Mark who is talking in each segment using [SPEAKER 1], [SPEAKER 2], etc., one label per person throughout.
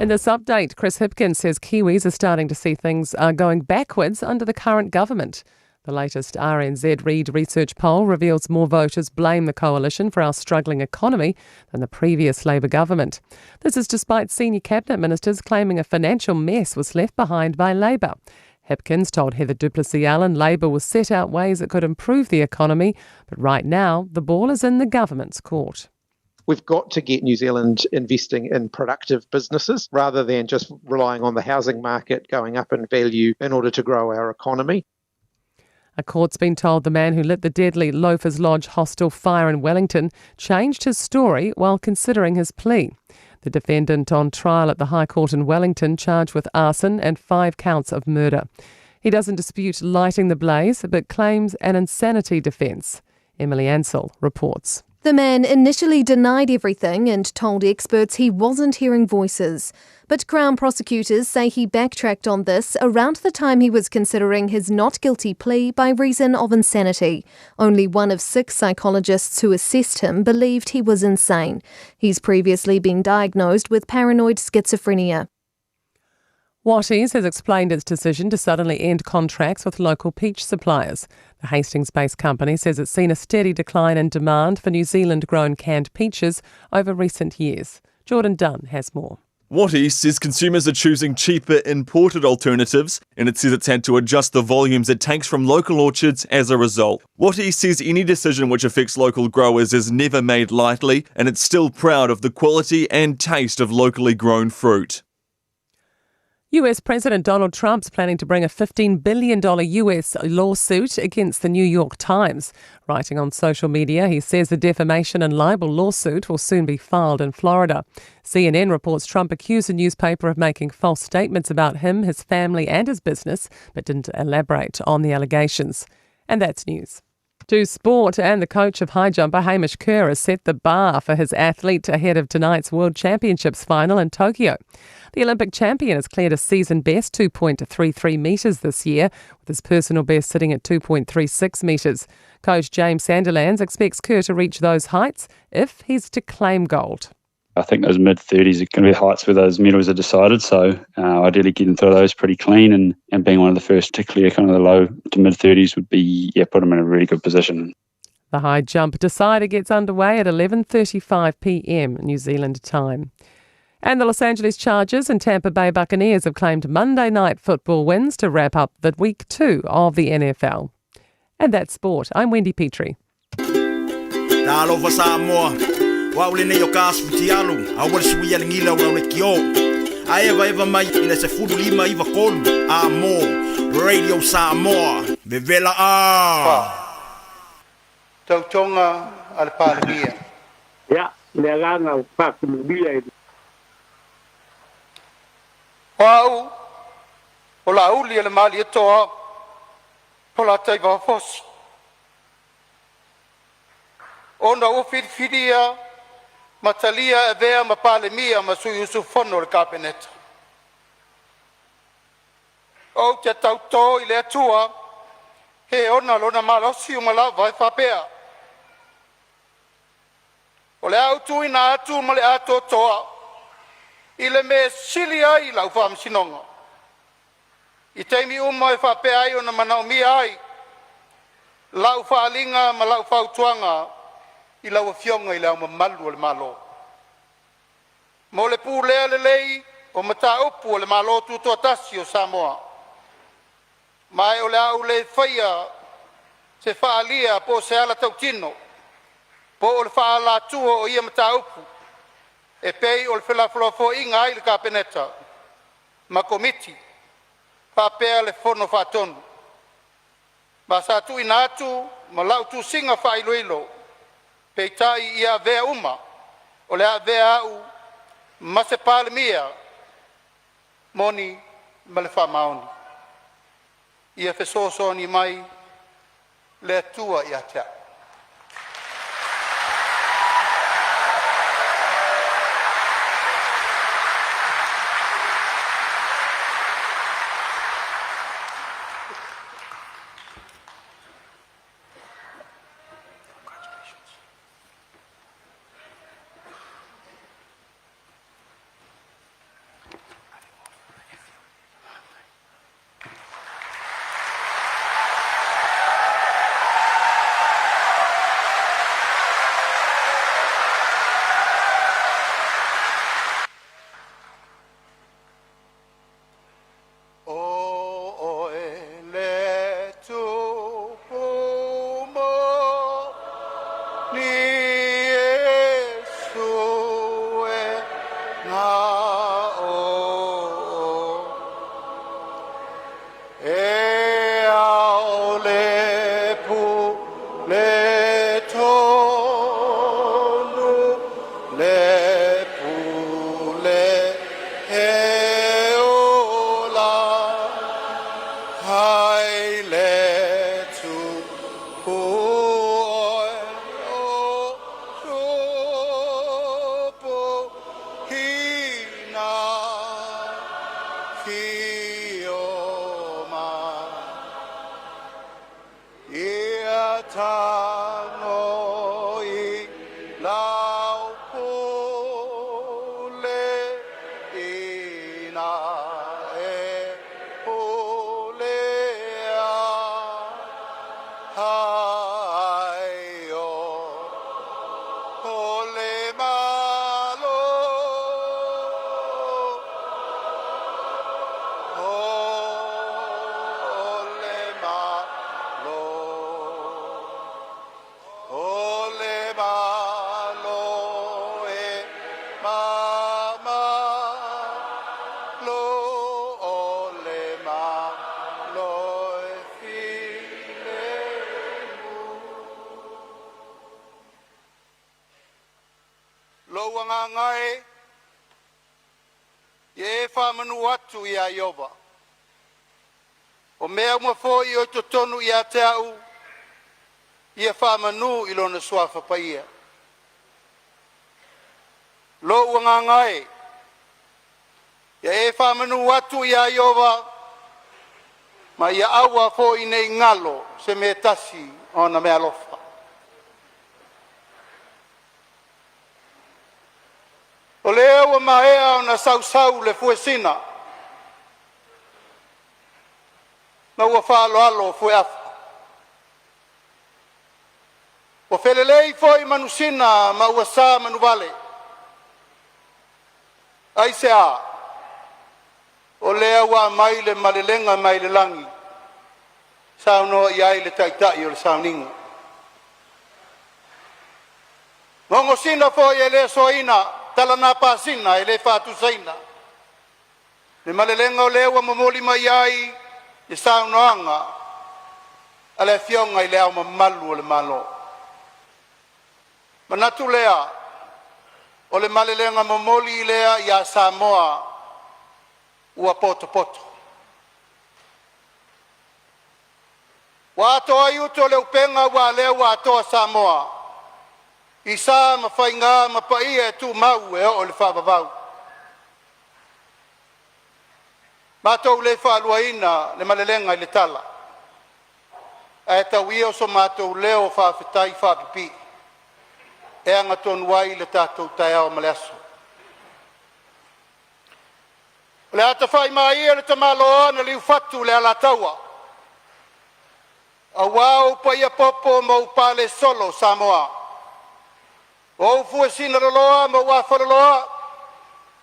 [SPEAKER 1] In this update, Chris Hipkins says Kiwis are starting to see things going backwards under the current government. The latest RNZ Reid research poll reveals more voters blame the coalition for our struggling economy than the previous Labour government. This is despite senior cabinet ministers claiming a financial mess was left behind by Labour. Hipkins told Heather Duplessis-Allen Labour will set out ways it could improve the economy, but right now the ball is in the government's court.
[SPEAKER 2] We've got to get New Zealand investing in productive businesses rather than just relying on the housing market going up in value in order to grow our economy.
[SPEAKER 1] A court's been told the man who lit the deadly Loafers Lodge hostel fire in Wellington changed his story while considering his plea. The defendant on trial at the High Court in Wellington charged with arson and 5 counts of murder. He doesn't dispute lighting the blaze, but claims an insanity defence. Emily Ansell reports.
[SPEAKER 3] The man initially denied everything and told experts he wasn't hearing voices. But Crown prosecutors say he backtracked on this around the time he was considering his not guilty plea by reason of insanity. Only one of 6 psychologists who assessed him believed he was insane. He's previously been diagnosed with paranoid schizophrenia.
[SPEAKER 1] Watties has explained its decision to suddenly end contracts with local peach suppliers. The Hastings-based company says it's seen a steady decline in demand for New Zealand-grown canned peaches over recent years. Jordan Dunn has more.
[SPEAKER 4] Watties says consumers are choosing cheaper imported alternatives, and it says it's had to adjust the volumes it takes from local orchards as a result. Watties says any decision which affects local growers is never made lightly, and it's still proud of the quality and taste of locally grown fruit.
[SPEAKER 1] US President Donald Trump's planning to bring a $15 billion US lawsuit against the New York Times. Writing on social media, he says the defamation and libel lawsuit will soon be filed in Florida. CNN reports Trump accused the newspaper of making false statements about him, his family and his business, but didn't elaborate on the allegations. And that's news. To sport, and the coach of high jumper Hamish Kerr has set the bar for his athlete ahead of tonight's World Championships final in Tokyo. The Olympic champion has cleared a season best 2.33 metres this year, with his personal best sitting at 2.36 metres. Coach James Sandilands expects Kerr to reach those heights if he's to claim gold.
[SPEAKER 5] I think those mid-30s are going to be heights where those medals are decided, so ideally getting through those pretty clean and being one of the first to clear kind of the low to mid-30s would be, put them in a really good position.
[SPEAKER 1] The high jump decider gets underway at 11:35 p.m. New Zealand time. And the Los Angeles Chargers and Tampa Bay Buccaneers have claimed Monday night football wins to wrap up the week 2 of the NFL. And that's sport. I'm Wendy Petrie.
[SPEAKER 6] Loafers Samoa. Waule nei o kaasputi alu, awal suia lingila waule kio. Aeva mai ina se fudu lima iva kolu, amo, Radio Samoa, vevela
[SPEAKER 7] Tautonga alpalmia.
[SPEAKER 8] Ja, leaganga o pakumubia.
[SPEAKER 7] Wau, ola uli ele mali etoa, ola taiva fosi. Ona o fidia, matalia e vea ma palemia ma sui usufono le kapeneta. O te tauto i le atua, he ona lona malosi umalava e whapea. O le autu ina atu ma le ato toa, i le me silia i lau whamsinonga. I teimi uma e whapea ai ona manaumia ai, lau whaalinga ma lau whautuanga, i lau fionga i lau mamalu o le malo. Mo le pū lea le lei o mata upu o le malo tuto atasi o Samoa. Mai o le au le whaia se whaalia po se ala tautino. Po o le whaala tua o ia mata upu. E pei o le whelaflofo inga ai le kapeneta. Ma komiti. Whapea le fono whatonu. Ma sa tu inatu ma lau tu singa whailoilo. Peitai ia vea uma, o lea vea au, mase palemia, moni malefa maoni. Ia fesoso ni mai, lea tua ia tea. lau pule ina e pulea hai o pule malo pule malo ole malo e mama lo ole malo e file lo wangangai ye fa manu atu ya yoba o mea mo foi o totonu ya tau ia whamanu i lona swafa paia. Lo wangangai, ia e whamanu watu ia Iowa, ma ia aua fo i nei ngalo se me tasi o na mea lofa. O leo wa mahea o na sausau le fuesina, na ua whaaloalo fue afa. O felelei foi manusina ma ua sa manuvale. Ai se a. O lea wa mai le malelenga mai le langi. Sauno i ai le taitai o le sauninga. Ngongo sina foi e le soina talana pasina e le fatusaina. Le malelenga o lea wa mamoli mai ai e saunoanga. Ale fionga i lea o mamalu o le malo. Manatu lea, o le malelenga momoli lea ia Samoa ua poto poto. Wa atoa iuto le upenga wa lea wa atoa Samoa. Isa mawhainga mapaia e tu mau e o le whabavau. Matou le whaaluaina le malelenga i le tala. E tauia o so matou leo whawhitai whapipi. E anga tonu wai le tātou tai au maleaso. Le ata whai mai e le tamaloa na liu fatu le ala taua. A wau pa ia popo ma upale solo Samoa. O ufu e sina roloa ma ua whaloloa.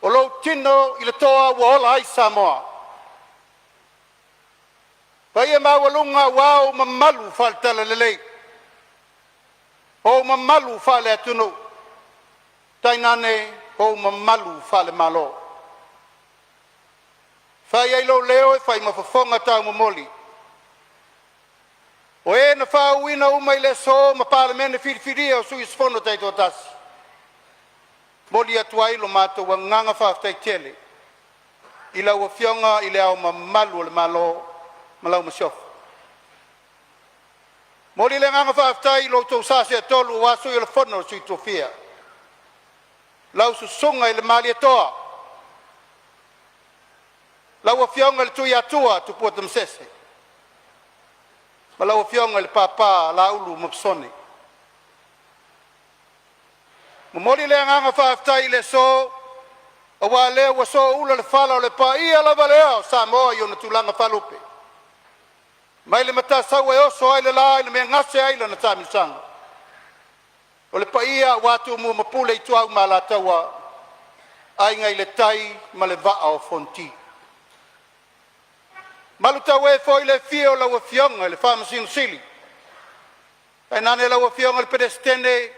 [SPEAKER 7] O lou tino i le toa ua ola ai Samoa. Pa ia mawalunga wau ma malu faltala lelei. O mamalu fale atunu. Tainane o mamalu fale malo. Fai ai lo leo e fai mafafonga tau mamoli. O e na whauina uma i le so ma parlemene whiriwhiria o sui sfono taito tasi. Moli atuai lo mato wa nganga whaftai tele. I lau a fionga i le au mamalu o le malo malau masiofu. Mori le nganga whaftai lo tau sase a tolu wasu i le whono sui tofia. Lau susunga i le mali atoa. Lau a fionga le tui atua tu puatam sese. Ma lau a fionga le papa la ulu mapsone. Mori le nganga whaftai le so a wale wa so ula le whala o le pa ia la valeo Samoa i ona tulanga whalupe. Mai le mata sau e oso ai le la i le mea ngase ai le na tamisanga. O le paia watu mu mapule i tuau ma la taua ai ngai le tai ma le vaa o fonti. Malu tau e foi le fio la ua fionga le whamasino sili. Ai nane la ua fionga le pedestene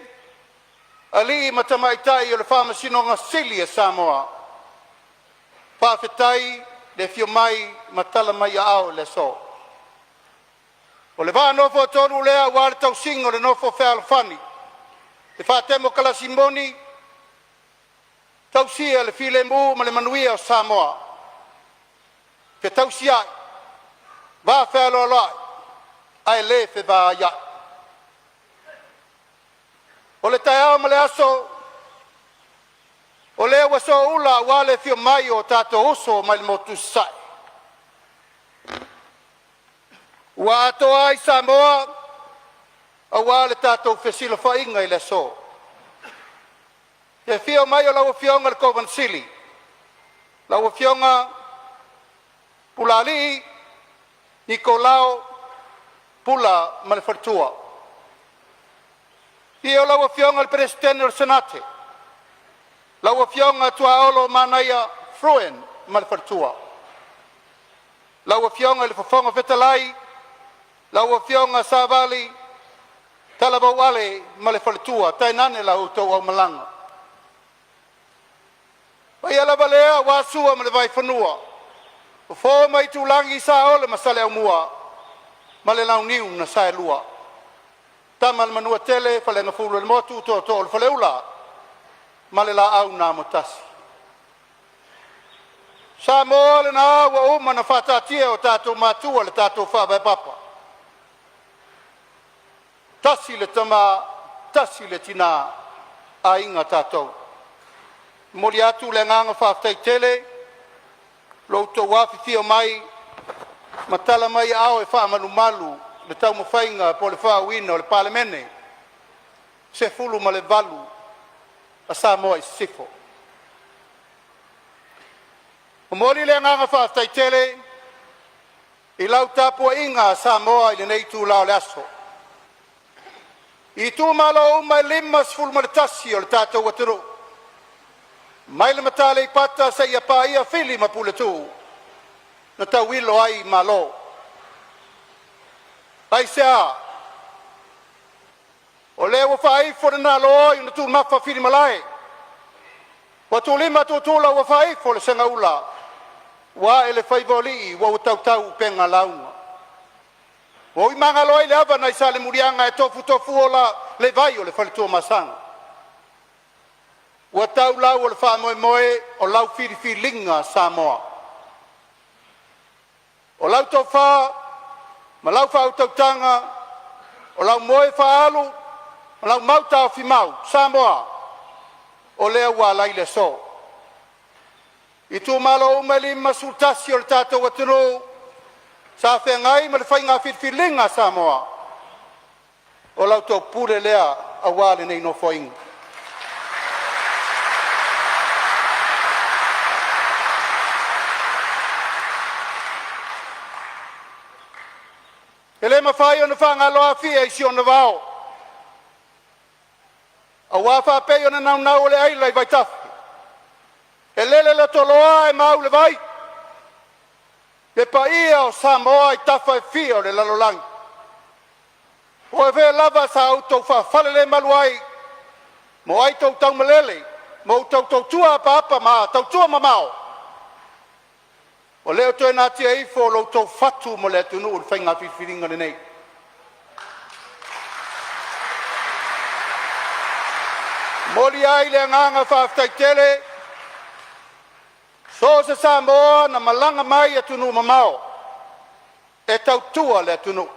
[SPEAKER 7] ali i matamaitai o le whamasino nga sili e Samoa. Whawhetai le fio mai matala mai a au le so. O le vaa nofo tonu lea wale tau singo le nofo whealfani. Le wha temo kalasimoni, tau sia le file mu ma le manuia o Samoa. Pe tau sia, vaa whealoalai, ai le fe vaa ia. O le taiao ma le aso, o le waso ula wale fio mai o tato oso ma le motu sai. Wa atoa ai Samoa, a wale tātou whesila whainga i le so. Te fio mai o lau fionga le Kovansili. Lau fionga Pulali, Nicolau, Pula, Malfartua. Io lau fionga le Presidente del Senate. Lau fionga tua olo manaya Fruen, Malfartua. Lau fionga le Fafonga Fetalai, lau fionga Savali, Talabawale, Malfartua, Tainane lau tau au malanga. Vai ala valea wasua ma le vai whanua. O fō mai tūlangi sa ole ma sale au mua. Ma le lau niu na sae lua. Tama le manua tele, fale na fulu le motu, to le fale ula. Ma le la au na motasi. Samoa le na awa uma na whatatia o tātou mātua le tātou whawe papa. Tasi le tama, tasi le tina a inga tātou. Mori atu le nganga whaftai tele, loutou wafi fio mai, matala mai ao e wha malu malu, le tau mawhainga po le wha wina o le palemene, se fulu ma le valu, a Samoa i sifo. O mori le nganga whaftai tele, i lau tapua inga a Samoa i le nei tū lao le aso. I tū malo umai limas fulu ma le tasi o le tātou wataru. Mai le matale I pata sa ia pa ia fili ma pule tu. Na tau wilo ai malo. Ai sea. O leo whai fo na lo i na tu mafa fili malai. Wa tu lima tu tula wa whai fo le senga ula. Wa ele whai voli wa tau tau penga launga. Wa I manga loi le ava na I sale murianga e tofu ola le vai o le whalitua masanga. Ua tau lau o le wha moe moe o lau whiriwhilinga Samoa. O lau tau wha, ma lau wha tautanga, o lau moe wha alu, ma lau mauta o whimau, Samoa, o lea ua lai le so. I tū malo umeli ma sultasi o le tātou atunu, sa whengai ma le whainga whiriwhilinga Samoa. O lau tau pure lea a wale nei no whainga. Ele mawhai o na whangaloa fia isi o na wao. A wafa pei o na nau le aila I vai tafi. E lele le toloa e mau le vai. E pa ia o Samoa I tafa e fia o le lalolangi. O e vea lava sa au tau whawhale le maluai. Mo ai tau tau malele. Mo tau tua pa apa ma, tau tua mamao. O leo toi nā tia ifo lo tau fatu mo le atunu ul whainga whiwhiringa nei. Mori ai le nganga whaftai tele, so se Samoa na malanga mai atunu mamao, e tau tua le atunu.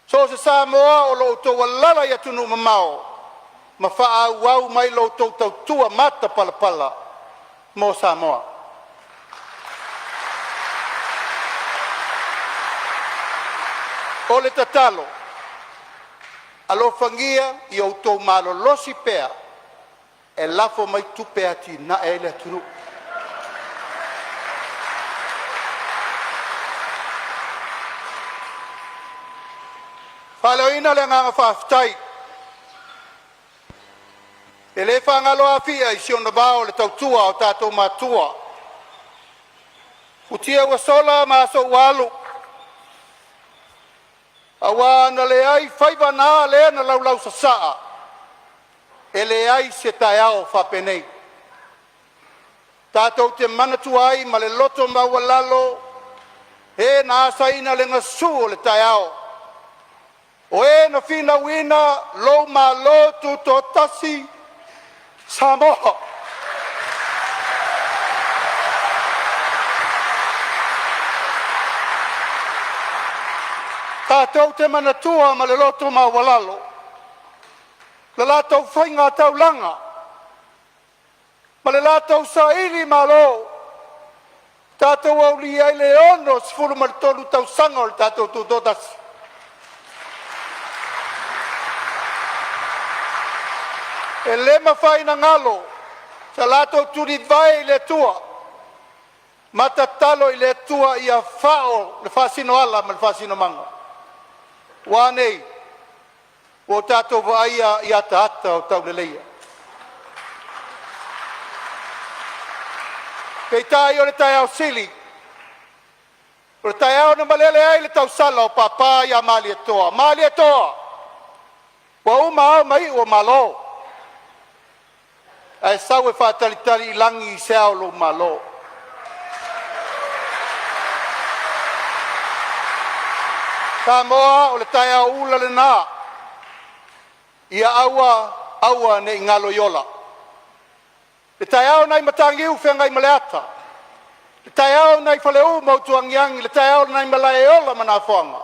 [SPEAKER 7] So se Samoa o lo tau walala I atunu mamao, ma wha au mai lo tau tua mata palapala mo Samoa. O le tatalo, alo whangia I o tau malo losi pea, e lafo mai tupe ati na e le atunu. Whaloina le nganga whaftai. E le whangalo a fia I siona vao le tautua o tātou matua. Utia wa sola maso walu. Awa na le ai whaiva nā le na lau sa saa. E le ai se tai ao whapenei. Tātou te manatu ai ma le loto maua lalo. E nā saina le ngasu o le tai ao. O e na whina wina lo ma lo tu to tasi Samoa. Tātou te manatua ma le loto ma walalo. Le lātou whainga tau langa. Ma le lātou sa iri ma lo. Tātou au li ai le ono sifuru ma le tolu tau sanga o le tātou tūtotasi. E le mawhai na ngalo, sa lato turi vai le tua, matatalo i le tua i a whao le whasino ala ma le whasino manga. Wānei, o tātou vaia i ata ata o tau le leia. Kei tai o le tai au sili, o le tai au na malele ai le tau sala o papa i a mali e toa. Mali e toa, wa uma au mai o malo. Ai sau e whātalitari i langi i se au lo malo. Samoa o le tai au ula le nā. Ia aua ne ngalo yola. Le tai au nai matangi u whengai maleata. Le tai au nai whaleu mautuangiangi. Le tai au nai malae yola mana whanga.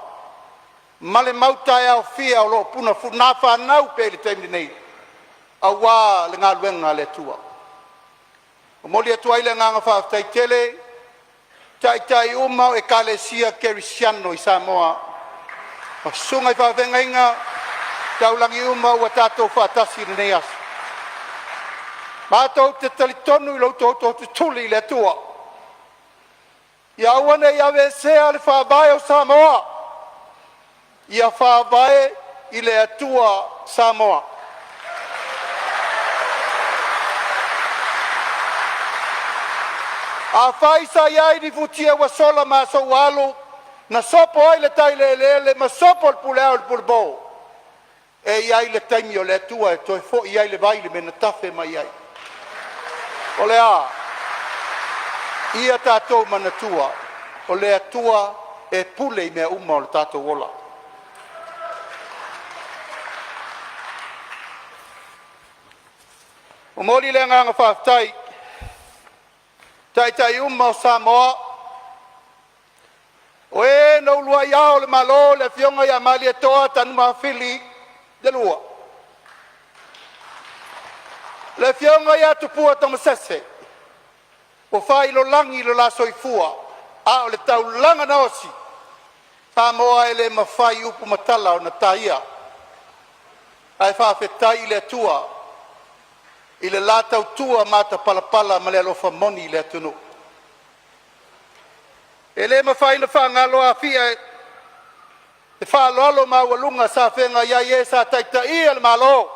[SPEAKER 7] Male mau tai au fia o lo puna nā whanau pe le taimni nei. Awa le ngā luenga le tua. O moli atua ile nganga whaatai tele. Tai umau e kalesia kerisiano i Samoa. O sungai whaawenga inga. Taulangi umau a tātou whaatasi nei asu. Mātou te talitonu i lautou te tuli le tua. Ia awane i awe sea le whaabae o Samoa. Ia whaabae i le atua Samoa. A whaisa iai ni futia wa sola ma so walu. Na sopo ai le tai le ma sopo le pule au le pulbo. E iai le taimi o le atua e toi fo iai le vai le mena tafe mai iai. O le a. Ia tātou manatua. O le atua e pule i mea uma o le tātou wola. O mori le nganga whaatai. Tai uma o Samoa. O e no lua iao le malo le fionga ia mali e toa tanu mawhili de lua. Le fionga ia tupua tamasese. O whai lo langi lo la soifua. A o le tau langa na osi. Samoa e le mawhai upu matala o na taia. Ai whawhetai le tua. I le latau tua mata palapala ma le alofa moni le atunu. E le mawhai na whangalo a fia e whaalolo mawalunga sa whenga iai e sa taita ia le malo.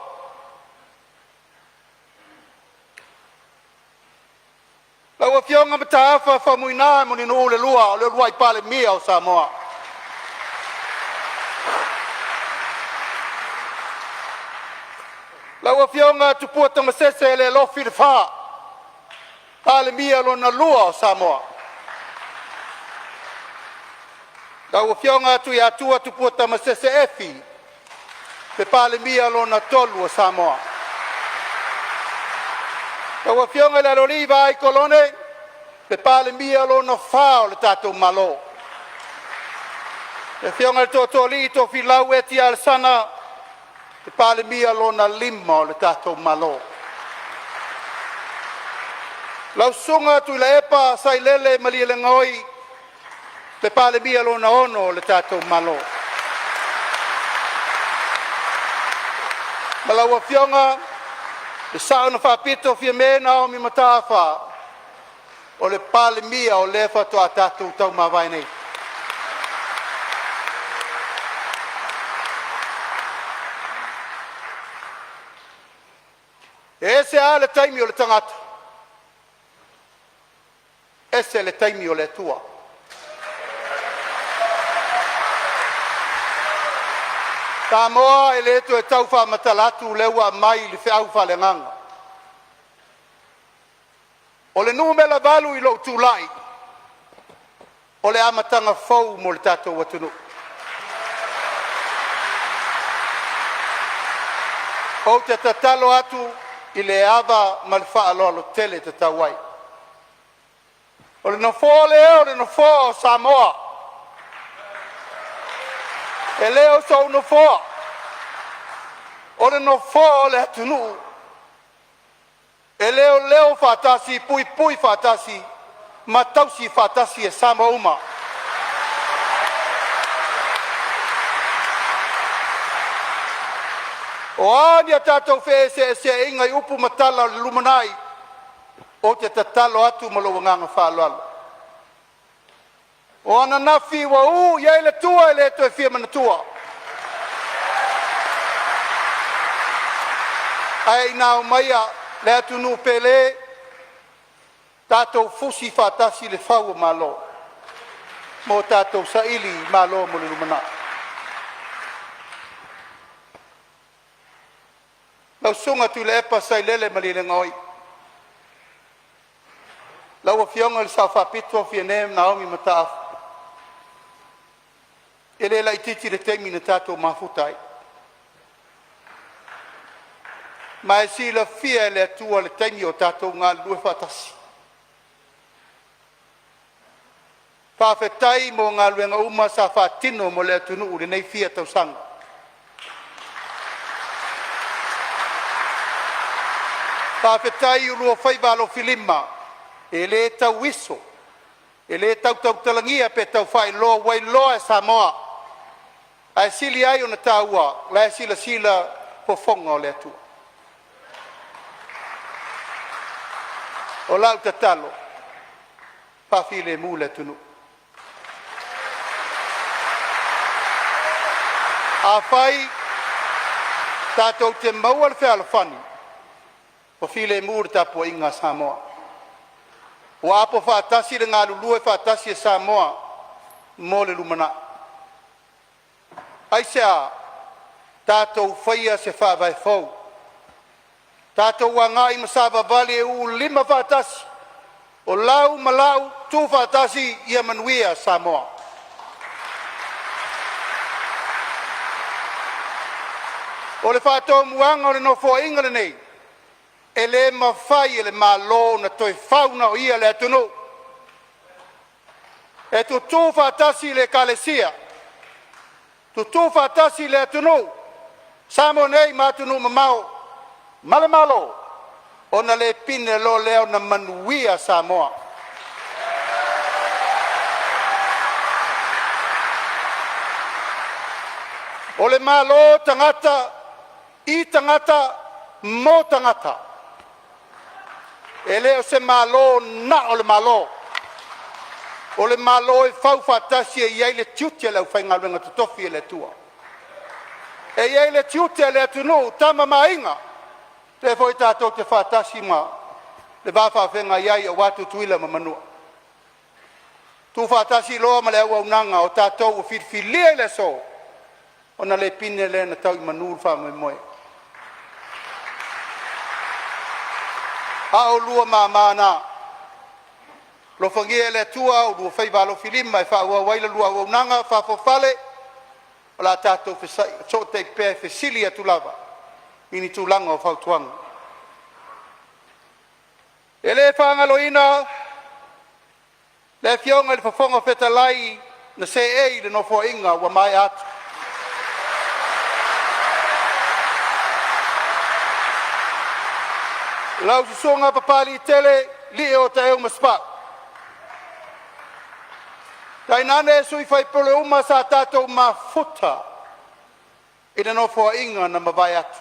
[SPEAKER 7] Lau a fionga ma taafa whamuina moni no le lua o le lua i pale mia o Samoa. Lau a fionga tupua tamasese e le lofi le wha. Pale mia lo na lua o Samoa. Lau a fionga tu ia tua tupua tamasese efi. Pe pale mia lo na tolu o Samoa. Lau a fionga le loriva ai kolone. Pe pale mia lo na whao le tatou malo. Le fionga le toto li to filau eti al sana. Te pale mia lo na lima o le tātou malo. Lau sunga tu le epa sai lele mali le ngoi. Te pale mia lo na ono o le tātou malo. Malau a fionga. Le sauna whapito fia mena o mi matafa. O le pale mia o lefa to a tātou tau mawai nei. Ese a le taimi o le tangata. Ese le taimi o le tua. Samoa e le tu e tau wha matalatu leua mai le whiau wha le nganga. O le numela valu i lo tūlai. O le amatanga fau mo le tātou watunu. O te tatalo atu i le ava ma le whaaloa lo tele te tauai. O le nofo leo, o le nofo o Samoa. E leo so nofo. O le nofo o le atunu. E leo whatasi, pui whatasi, ma tausi whatasi e Samoa uma. O ania tātou se inga i upu matala o le lumanai, o te tatalo atu ma lo nganga whāloalo. O ana nafi wa ia le tua le to e fia mana tua. Ai nao maia le atu nu pele, tātou fusi whātasi le whau malo. Mo tātou saili malo mo le lumanai. Lau sunga tu le epa sai lele malile ngoi. Lau a fionga le sa whapito a fianem Naomi mataafu. Ele lai titi le teimi na tātou mafutai. Ma e si la fia le atua le teimi o tātou ngā lue whatasi. Whawhetai mo ngā luenga uma sa whatino mo le atunu ure nei fia tau sanga. Whawhetai urua whaibalo filima, e le tau wiso, e le tau talangia pe tau whai loa wai loa e Samoa. Ai sili ai o na tāua, lai sila pofonga o le atua. O lau tatalo, whawhile mu le tunu. A whai, tātou te maua le whea whani, o while mūre tāpua inga Samoa. O apo whātasi le ngā lulua whātasi e Samoa, mō le lumana. Ai sea, tātou whaia se whāwai whau. Tātou wangai masaba vale u 5 whātasi, o lau malau 2 whātasi ia manuia Samoa. O le whātou muanga o le nofo ingale nei, e le mawhai e le malo na toi whauna o ia le atunu. E tu tū whātasi le kalesia, tu tū whātasi le atunu, Samoa nei mātunu mamau, male malo, o na le pine lo leo na manuia Samoa. O le malo tangata, I tangata, mo tangata. E leo se malo na o le malo. O le malo e fau whatasi e iei le tiutia lau whainga runga tutofi e le tua. E iei le tiutia le atunu, tama mainga. Te foi tātou te whatasi ma, le whawha whenga iei o watu tuila ma manua. Tu whatasi loa ma le au au nanga o tātou o whirwhilia le so. O na le pine le na tau I manur wha moe moe. A o lua mamana. Lo whangia le tua o lua whaibalo filima e wha ua waila lua au nanga whafofale. O la tātou whesai, so te pēr whesilia tu lava. Ini tu langa o whautuanga. E le whangaloina, le fionga le whafonga whetalai na se ei le no inga wa mai atu. Lau susonga papali tele li o te eo maspa. Tai nane sui fai pole uma sa tātou mafuta I le nofo inga na mawai atu.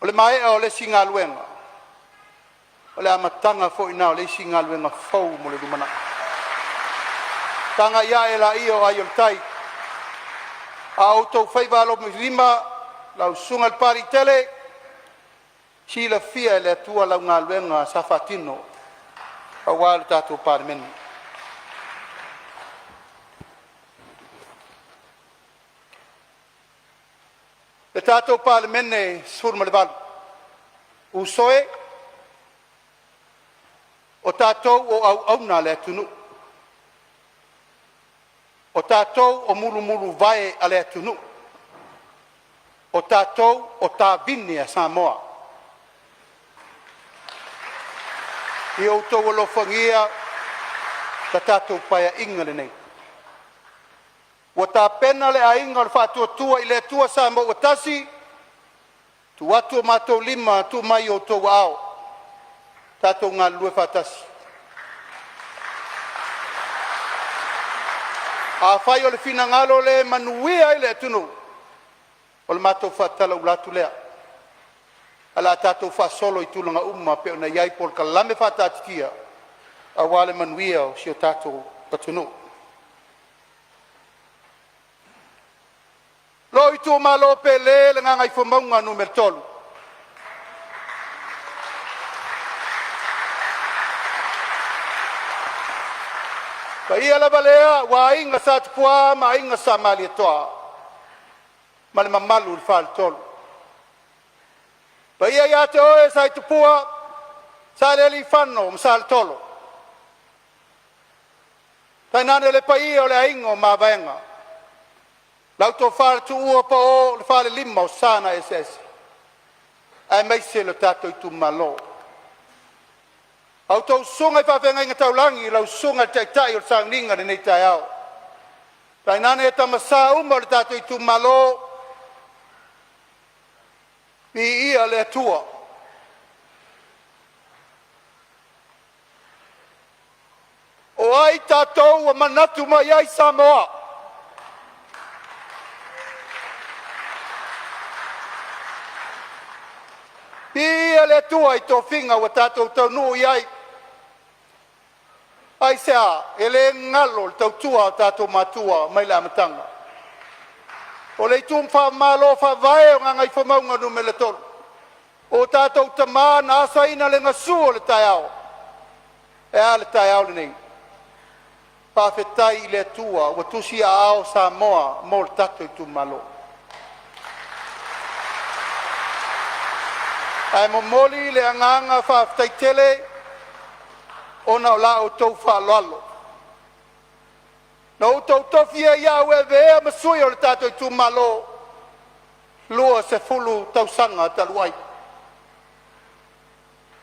[SPEAKER 7] O le mae o le singa luenga. O le amatanga fo ina o le singa luenga fau mo le lumana. Tanga ia e la io ai o tai. A auto fai valo mi lima lau sunga al pari tele. Si la fia le tua la ngā luenga sa fatino a wāle tātou pārmeni. Le tātou pārmene surma le walu. Usoe o tātou o au auna le atunu. O tātou o mulu mulu vae a le atunu. O tātou o tā vini a Samoa. I o tau alo whangia, ta tātou paia inga le nei. Wa tā pena le a inga le whātua tua I le tua Samoa o tasi, tu atua mātou 5, tu mai o tau ao. Tātou ngā lue whātasi. A whai o le whina ngalo le manuia I le atunu. o le mātou whaatala ulatu lea. Ala tātou whaasolo I tūlanga umma pe ona iai pol ka lame whaatatikia a wale manuia o si o tātou patunu. Lo I tū malo pe le ngangai whamaunga numero tolu. Ka ia lava lea, wa inga sa tupua, ma inga sa mali toa. Ma le mamalu le whale tolu. Pa ia ia te oe sa I tupua, sa le li whano, msa le tolo. Tai nane le pa ia o le aingo ma vaenga. Lau tō whare tu ua pa o le whare lima o sana SS. Ai meise le tato I tu malo. Au tau sunga I whawhenga inga taulangi, lau sunga tai tai o le sangninga le nei tai au. Tai nane e tamasa uma le tato I tu malo, ni ia le atua. O ai tātou a manatu mai ai Samoa. Ia le atua I tō whinga wa tātou tau nui ai. Ai sea, e le ngalo le tau tua o tātou matua mai le amatanga. O le tum wha malo wha vae o ngangai whamaunga no me le tolu. O tātou tamā na asa ina le ngasu o le tai au. E a le tai au le nei. Pawhetai I le atua wa tusi a ao Samoa mo le tātou I tu malo. Ai momoli le anganga whawhetai tele o na o la o tau whalalo. Na o tau tofia ia ue vea masui o le tātou I tu malo. Lua se fulu tau sanga taluai.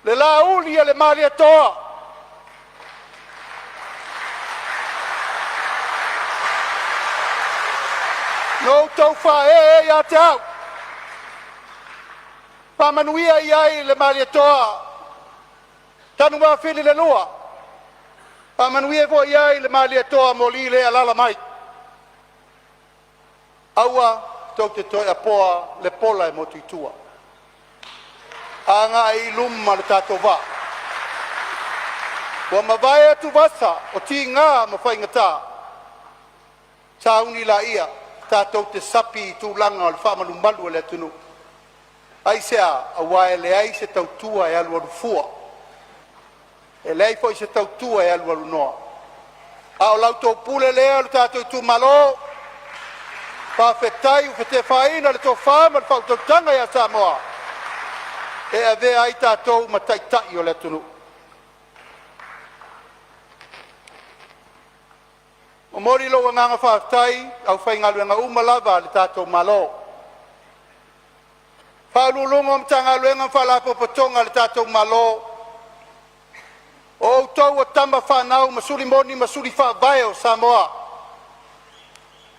[SPEAKER 7] Le la uli le mali atoa. No tau wha ia te au. Pamanuia iai le mali atoa. Tanu wa fili le lua. Pamanuia vo iai le mali atoa mo li le alala mai. Aua tau te toi apoa le pola e motuitua. Anga I luma le tātou wā. Wa mawai atu wasa o ti ngā mawhai ngata. Tauni la ia tātou te sapi tu langa o le whamalu malu le tunu. Ai sea a wae le ai se tau tua e alu alu fua. E lei foi se tau tua e alu alu noa. A o lau tau pule lea le tātou tu malo. Pa whetai u whete whaina le tau whama le whau tau tanga ia Samoa. E a vea ai tātou ma taitai o le tunu. O mori lo nganga whaftai, au whaingaluenga umalava le tātou malo. Whaululunga mtanga luenga whalapo patonga le tātou malo. O tau o tama whanau masuri moni masuri whawai o Samoa.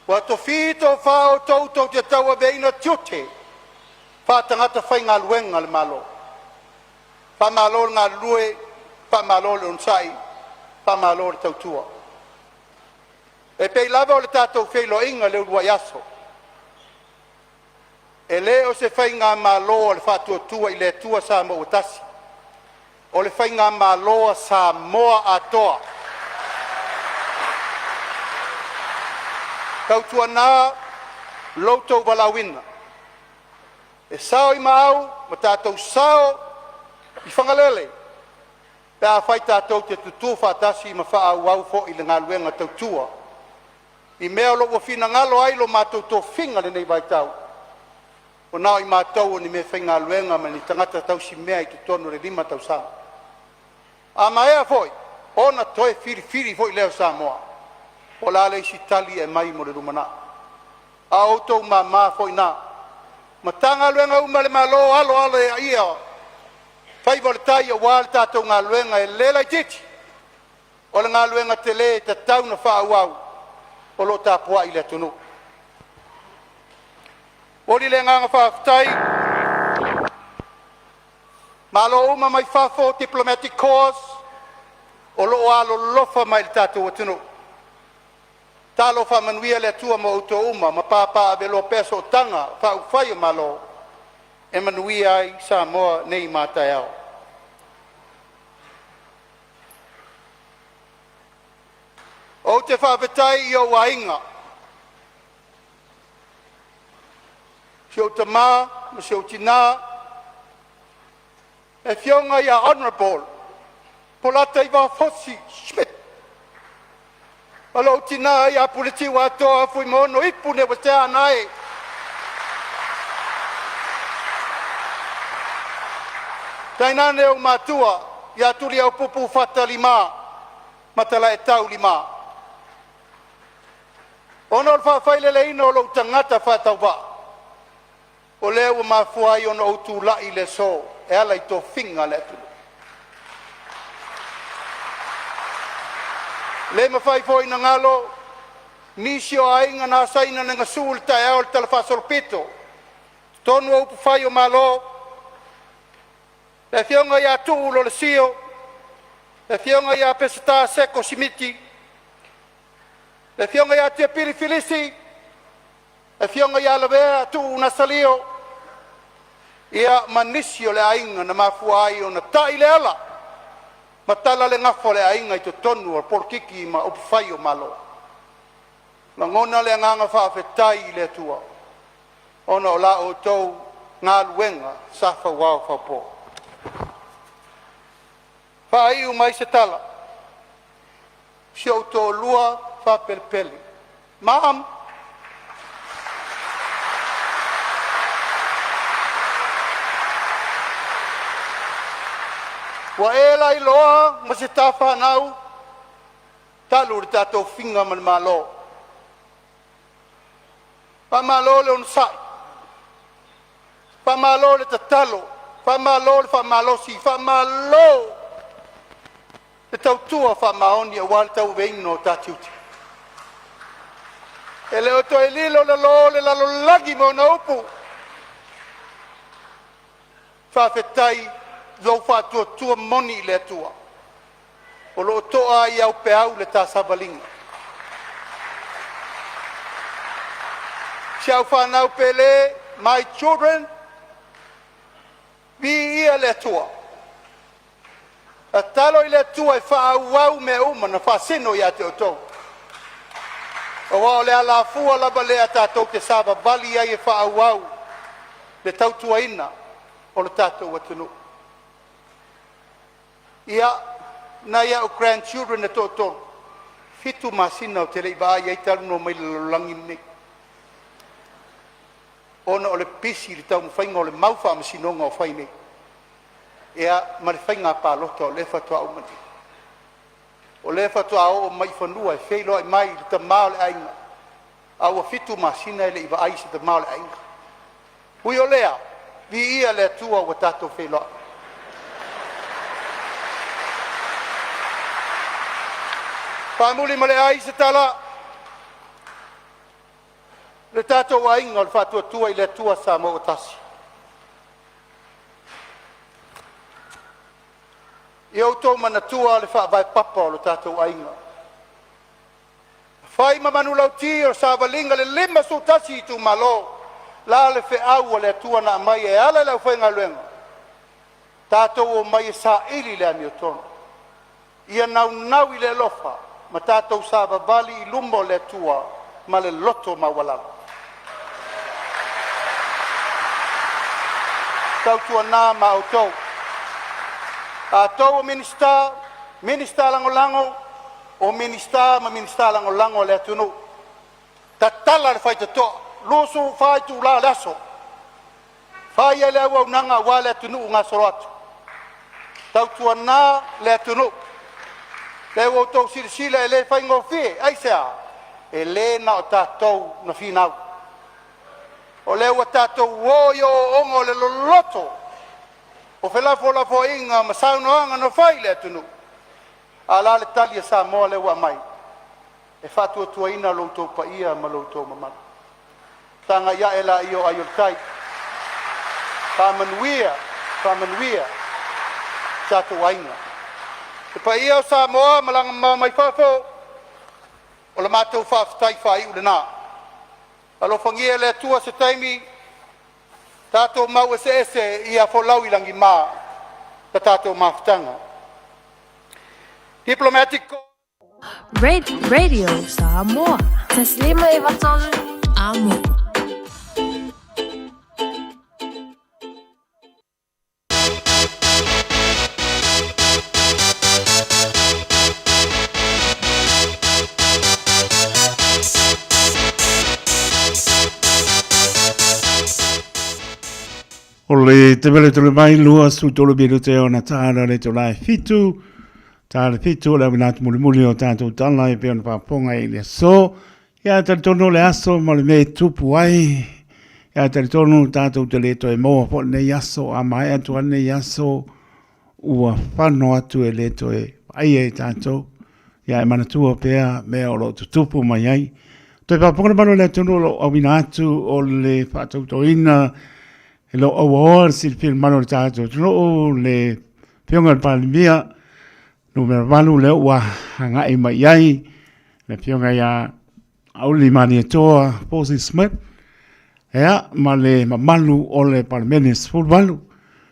[SPEAKER 7] Wa to fito whao tau te tau a veina tiote. Whatangata whaingaluenga le malo. Whamalo ngā lue, whamalo le unsai, whamalo le tautua. E pei lava o le tātou whelo inga le urua yaso. E le o se whainga malo o le whatua tua I le tua Samoa o tasi. O le whainga malo a Samoa atoa. Tautua nā, loutou walawina. E sao I mau, ma tātou sao, I whangalele. Pea whai tātou te tutu whatasi ma wha au au fo I le ngaluenga tautua. I mea lo wa fina ngalo ai lo mātou tō whinga le nei vai tau. O nao I mātou ni me whainga luenga ma ni tangata tau si mea I tu tonu le lima tau sa. A maea foi, ona toe whiri foi leo Samoa. O la le si tali e mai mo le rumana. A outou ma foi na. Ma tanga luenga uma le malo alo e ia. Fai voltai o wal tātou ngā luenga e lela I titi. O le ngā luenga te le te tau na wha au. O lo tāpua I le tunu. O li le nganga whaftai. Malo uma mai whafo diplomatic cause. O lo alo lofa mai le tātou o tunu. Talo whamanuia le tua mo uto uma, ma pāpā ave lo peso o tanga, whau whai o malo, e manuia ai Samoa nei mātai au. O te whawhetai i o wainga, si o te mā, ma si o tina, e whionga ia honourable, polata i wā fosi, Schmidt. Alo tina ia puliti wa toa fui mono ipu ne wate anai. Taina ne o matua, ia tuli au pupu fata lima, matala e tau lima. Ono al whawhaile le ino lo tangata whatau wa. O leo mafuai ono o tu lai le so, e ala i to finga le tulu. Le mawhai fo ina ngalo, nisi o ainga na saina nga sul ta e al talafasol pito. Tonu au pufai o malo, le fionga ia tuu lo le sio, le fionga ia pesata seko simiti, le fionga ia tia pili filisi, le fionga ia lawea tuu na salio, ia manisi o le ainga na mafuai o na tai le ala. Matala le ngafo le ainga i to tonu o porkiki ma upwhai o malo. La ngona le nganga whawhetai le tua. Ona o la o tau ngā luenga sa whawau whawpo. Whai u mai se tala. Si o tō lua whapelpeli. Maam. Wa e lai loa, ma se tā whanau, talu ri tātou whinga man malo. Pa malo le on sai. Pa malo le tatalo. Pa malo le fa malo si. Pa malo le tautua fa maoni a wale tau veino tātiuti. E leo to e lilo le lo le lalo lagi mo na upu. Whawhetai Zau whatua tua moni le tua. O lo toa i au pe au le tā sabalinga. Si au whanau pe le, my children, vi ia le tua. A talo i le tua e whaau au me uma na whasino i ate o tau. O wao le ala fua laba le a tātou te saba bali ai e whaau au le tautua ina o le tātou atunu. Ia, na ia o grandchildren e tōtō. Fitu masina o te leiba ai talu no mai lalangi nei. Ona o le pisi li tau mwhainga o le mauwha masinonga o whai nei. Ia, ma le whainga pālota o le whatua au mani. O le whatua o mai whanua e wheilo ai mai li ta mao le ainga. Au a fitu masina e leiba ai se ta mao le ainga. Hui o lea, vi ia le tua o tātou wheilo. Pāmuli ma le ai se tala. Le tātou ainga o le whatua tua i le tua Samoa o tasi. I au tau mana tua le whaavai papa o le tātou ainga. Whai ma manu lau ti o Savalinga le lima su tasi i tu malo. La le whe au o le tua na mai e ala lau whainga luenga. Tātou o mai e sa ili le ani o tono. Ia nau i le lofa. Ma tātou sāba bali i lumbo le tua, ma le loto mawalang. Tau tua nā ma au tau. A tau o minista lango, o minista lango le tunu. Ta tala le whaita toa, losu whaitu la laso. Whai e le au nanga wa le tunu ngā soro atu. Tau tua nā le tunu. Le o tau sirisila e le whaingo whie, aisea, e le na o tātou na whinau. O le o tātou woio o ongo le loloto. O whelafo inga ma saunoanga no whai le tunu. A la le tali a Samoa le ua mai. E whatua tua ina loutou pa ia ma loutou mamana. Tanga ia e la io ayo tai. Whamanuia, tātou ainga. Te pa ia o Samoa malanga mai whafo. o le mātou whaafitai whai ule nā. Alo whangia le tua se taimi, tātou mau ese i a wholau ilangi mā, ta tātou mawhitanga. Diplomatic
[SPEAKER 9] Radio Samoa. Taslima iwatolu amo.
[SPEAKER 10] O le te vele tole mai lua su tolo biru te ona tāra le to lai fitu. Tāra fitu le winatu muli o tātou tala e peona whaponga i le so. Ia tari tono le aso ma le me tupu ai. Ia tari tono tātou te le to e moa po nei aso a mai atu a nei aso. Ua whano atu e le to e ai e tātou. Ia e manatua pēa mea o lo tupu mai ai. Toi whaponga mano le tono lo awina atu o le whatou toina. E lo awa si fil mano tātou tono le pionga palimia. No me valu le wa hanga i mai ai. Le pionga ia auli mani e toa Posi Smith. Ea ma le malu o le palmenis full valu.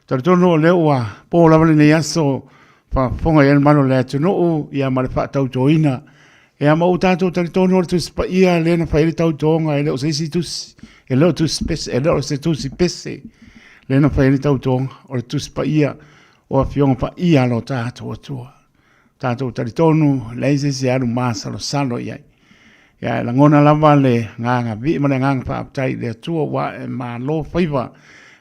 [SPEAKER 10] Tari tono le wa po lavale ne yaso fa fonga ia mano le tono ia ma le whaatau toina. Ea ma o tātou tari tono le tuspa ia le na whaere tau tonga e leo se si tusi. E leo tusi pese, e leo se tusi pese. Le na whaere tau tonga o le tuspa ia o a fionga pa ia lo tātou atua. Tātou tari tonu leise se aru māsa lo salo iai. Ia la ngona lava le nganga vi ma le nganga whaaptai le atua wa e mā lo whaiva.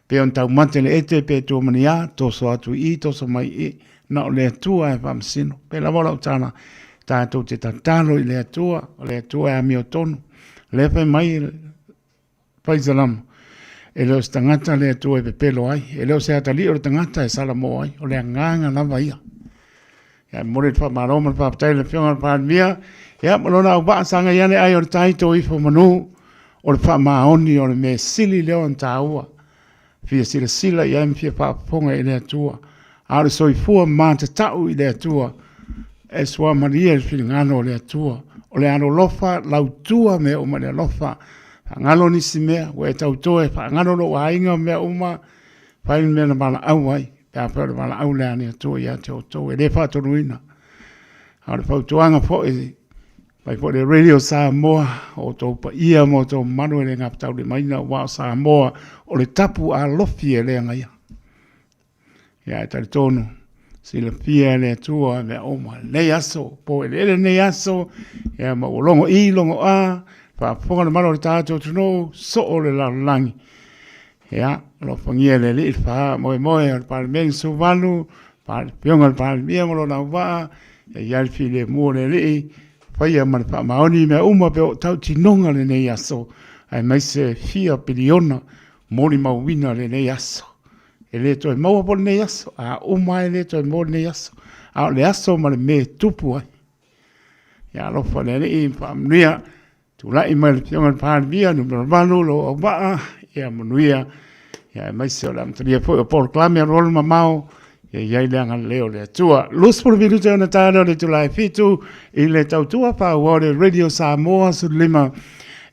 [SPEAKER 10] Pe on tau mate le ete pe tua mani a, toso atu I, toso mai I, na o le atua e whamsino. Pe la wala utana tātou te tatalo I le atua e ami o tonu. Le whai mai paisalama. E leo se tangata le atua e pepelo ai. E leo se atali o le tangata e salamo ai. O le nganga lava ia. Ia mori fa maroma fa tai le fionga pa mia ia molona au ba sanga ia le ai o tai to I fo manu o le fa maoni o le me sili le on taua fia sila ia mfia pa ponga I le atua a le soi fu ma te tau I le atua e sua maria il filingano le atua o le ano lofa lautua me o ma le lofa ngalo ni simea we tau toe fa ngalo lo ainga me uma fa me na bala au ai ya pero mala aula ni to ya to e le fa to ruina al fa to anga fo e pai fo le radio Samoa o to pa ia mo to manu le ngap tau le maina wa Samoa o le tapu a lofi le nga ya tal tono si le fia le tua me o ma le aso po le ne aso ya ma o longo I longo a fa fo le malo ta to no so o le la langi ya lo fangia le li fa mo al palmen su valu pal pion al palmia mo na va ya il file mo le li fa ya man fa maoni me uma pe tau tinonga le ne yaso ai mai se fia biliona mo li mawina le ne yaso e le to mo po ne yaso a uma le to mo ne yaso a le yaso ma le me tupu ai ya lo fa le li fa mnia tu la email pion al palmia no valu lo va ia manuia ia mai se ola mtria foi o por clame rol mamao ia ile anga leo le tua lus por viru te ona tano le tulai fitu I le tautua pa wore radio Samoa su lima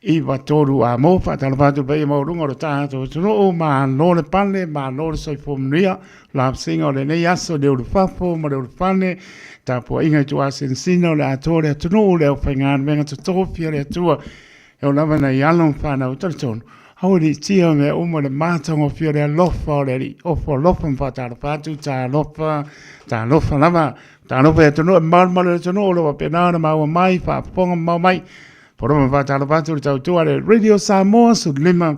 [SPEAKER 10] I watoru a mo fa talvatu pe mo rungo ro tato no ma no le pale ma no le soi fomnia la singa le ne yaso de ur fafo ma de ur fane ta po inga tu asensino le atore tu no le ofengan venga tu tofia le tua e ona na yalon fa na utarton Hauri tia me uma le mātongo fia rea lofa o leri. Ofo lofa mfa tāra pātu, tā lofa lama. Tā lofa e tono, marmara e tono, oloa penāna maua mai, whaaponga mau mai. Poroma mfa tāra pātu, tau tua le Radio Samoa, su lima.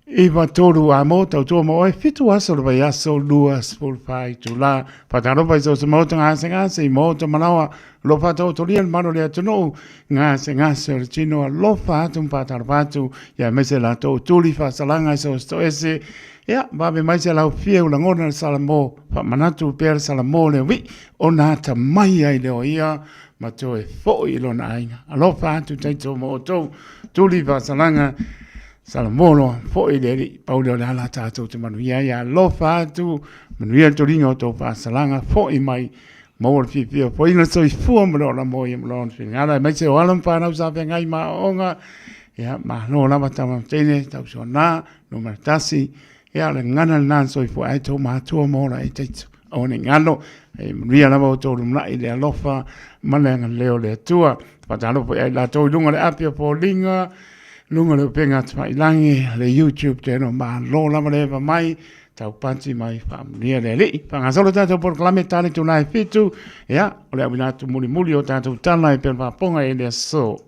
[SPEAKER 10] Iwa toru a mo, tau tua mo, e fitu aso le vai aso, lua, spul whai, tu la. Whataropa I so se mauta ngase, I mauta manawa, lofa tau toria le mano lea tono, ngase, o le tino a lofa atum whatarapatu, ia mese la tau tuli whasalanga I so sto ese, ia, babe maise lau fie ula ngona le salamo, manatu pere salamo le wi, o nata mai ai leo ia, ma to e fo I lona ainga. A lofa atu taito mo o tau, tuli whasalanga, Salamolo, fo I leri, paulo le ala tātou te manuia, ia lofa atu, manuia toringo tō whasalanga, fo I mai, Mau pipia po ina soi fu mo la mo im lon fin ala mai se walam pa na sa pe ngai ma onga ya ma no la mata ma tene tau so na no ma tasi ya le ngana nan soi fu ai to ma to mo la i te o ni ngano e ria la mo to na i le alofa ma le leo le tua pa talo po ai la to lunga le apia po linga lunga le penga tma ilangi le YouTube te no ma lo la ma le va mai tau panti mai familia le li panga solo tanto por clame tale tu nai fitu ya o le abina tu muli o tanto tala e per ponga e le so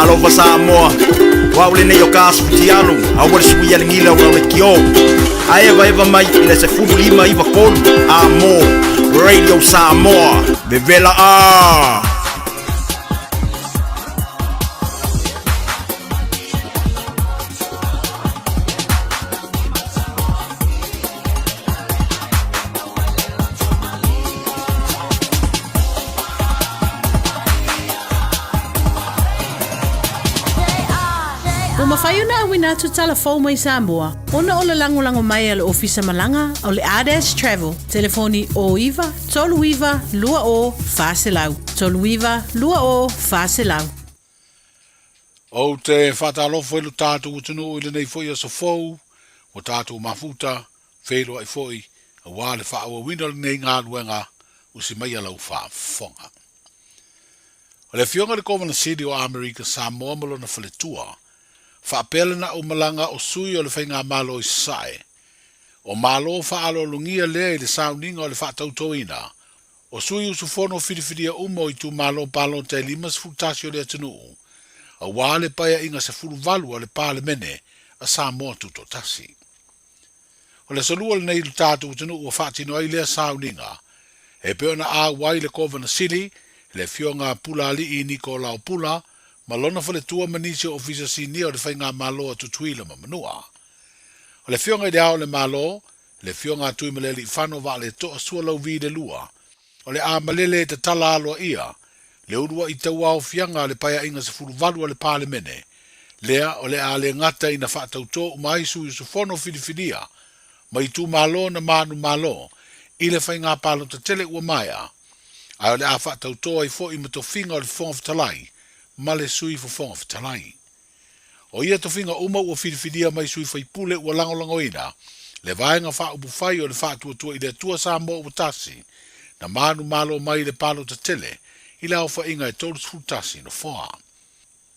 [SPEAKER 6] Loafers Samoa. Waule ne yo kasu tialu. Awal sui ya ngila ula kio. Eva mai ina se fulu lima iva kolu. Radio Samoa. Bevela
[SPEAKER 11] Mawhaiuna wina tu telefon mai Samoa. Ona o le lango mai ale ofisa malanga o le ADS Travel. Telefoni o iwa, tolu iwa, lua o, faselau. Tolu iwa, lua o, faselau.
[SPEAKER 12] O te whatalofo elu tātou utunu ili nei foi a sofou, o tātou mafuta, whelo ai foi, a wale whaua wina nei ngā luenga, usi mai alau whafonga. O le fionga le Governor City o Amerika Samoa malona whaletua, whaapelena o malanga o sui o le whainga malo i sae. O malo whaalo lungia lea i le sauninga o le whaatautoina. O sui usufono whiriwhiria umo i tu malo palo te limas futasi o le atunuu. A wale paia inga se furu valu o le pale mene a Samoa tuto tasi. O le salua le nei tātou atunuu o whaatino ai lea sauninga. E peona a wai le Governor City, le fionga pula li i niko lao pula, malona fale tua manisi o ofisa sini o le whainga malo a tutuila mamanua. O le fionga i ao le malo, le fionga tui malele i whano wa le toa sua lau vide lua. O le a malele te tala aloa ia, le urua i taua o fianga le paia inga se furu valua le pale mene. Lea o le a le ngata ina whaatauto umaisu i sufono whiriwhiria, ma i tu malo na manu malo, i le whainga palo te tele ua maia. Ai o le a whaatauto ai fo i matofinga o le fonga fitalai, ma le sui fo fonga fitalai. O ia tofinga uma ua whiriwhiria mai sui whaipule ua langolango ina, le vaenga wha ubufai o le wha tua i le tua Samoa ua tasi, na manu malo mai le palo te tele, i la ofa inga e tolu futasi no foa.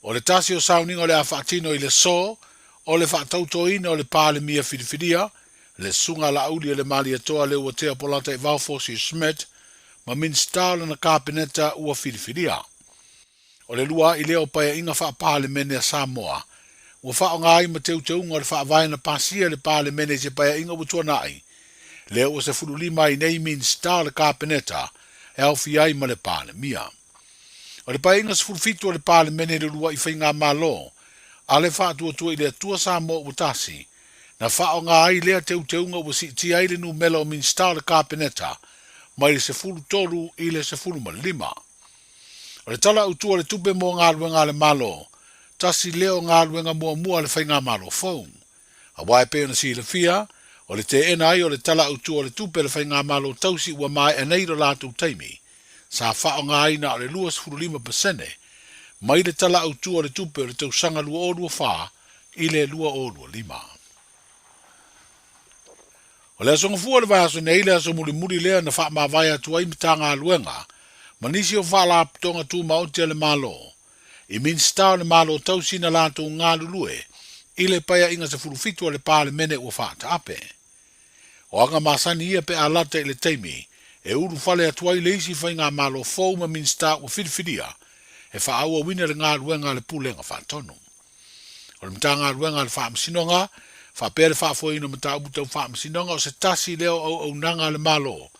[SPEAKER 12] O le tasi o sauninga o le a whaatino i le so, o le whaatautoina o le pale mia whiriwhiria, le sunga la auli o le mali atoa le ua tea polata i Valfosi i Smet, ma min stala na kapeneta ua whiriwhiria. O le lua i leo paia inga wha pale mene a Samoa, ua wha o ngai ma teu teunga o le wha vaina pasia le pale mene se paia inga utua nai, leo o se furu lima i nei min stala kapeneta, e au fiai ma le pale mia. O le paia inga se furu fitu o le pale mene le lua i whainga malo, a le wha tua i le tua Samoa utasi, na wha o ngai lea teu teunga ua si ti aile nu mela o min stala kapeneta, mai le se furu toru i le se furu ma lima. O le tala utua le tupe mo ngā luenga le malo, tasi leo ngā luenga mua le whainga malo phone. A wai peo na si le fia, o le te ena ai o le tala utua le tupe le whainga malo tausi ua mai e neiro lātou taimi. Sa whao ngā ina o le 2.5%, mai le tala utua le tupe le tausanga lua o lua wha, i le lua o lua lima. O le asonga fua le vaso ne ile aso muri lea na wha ma vai atua i mta ngā luenga, manisi o whala tonga tu maotia le malo. I min stau le malo tausi na lato ngā lulue, i le paia inga se furufitu le pale mene ua whaata ape. O anga masani ia pe alata i le teimi, e uru whale atua i le isi whai ngā malo fau ma min stau ua whiriwhiria, e wha aua wina le ngā luenga le pulenga whaatonu. O le mta ngā luenga le wha msinonga, wha pere wha fwoi mta ubutau wha msinonga o se tasi leo au nanga le malo,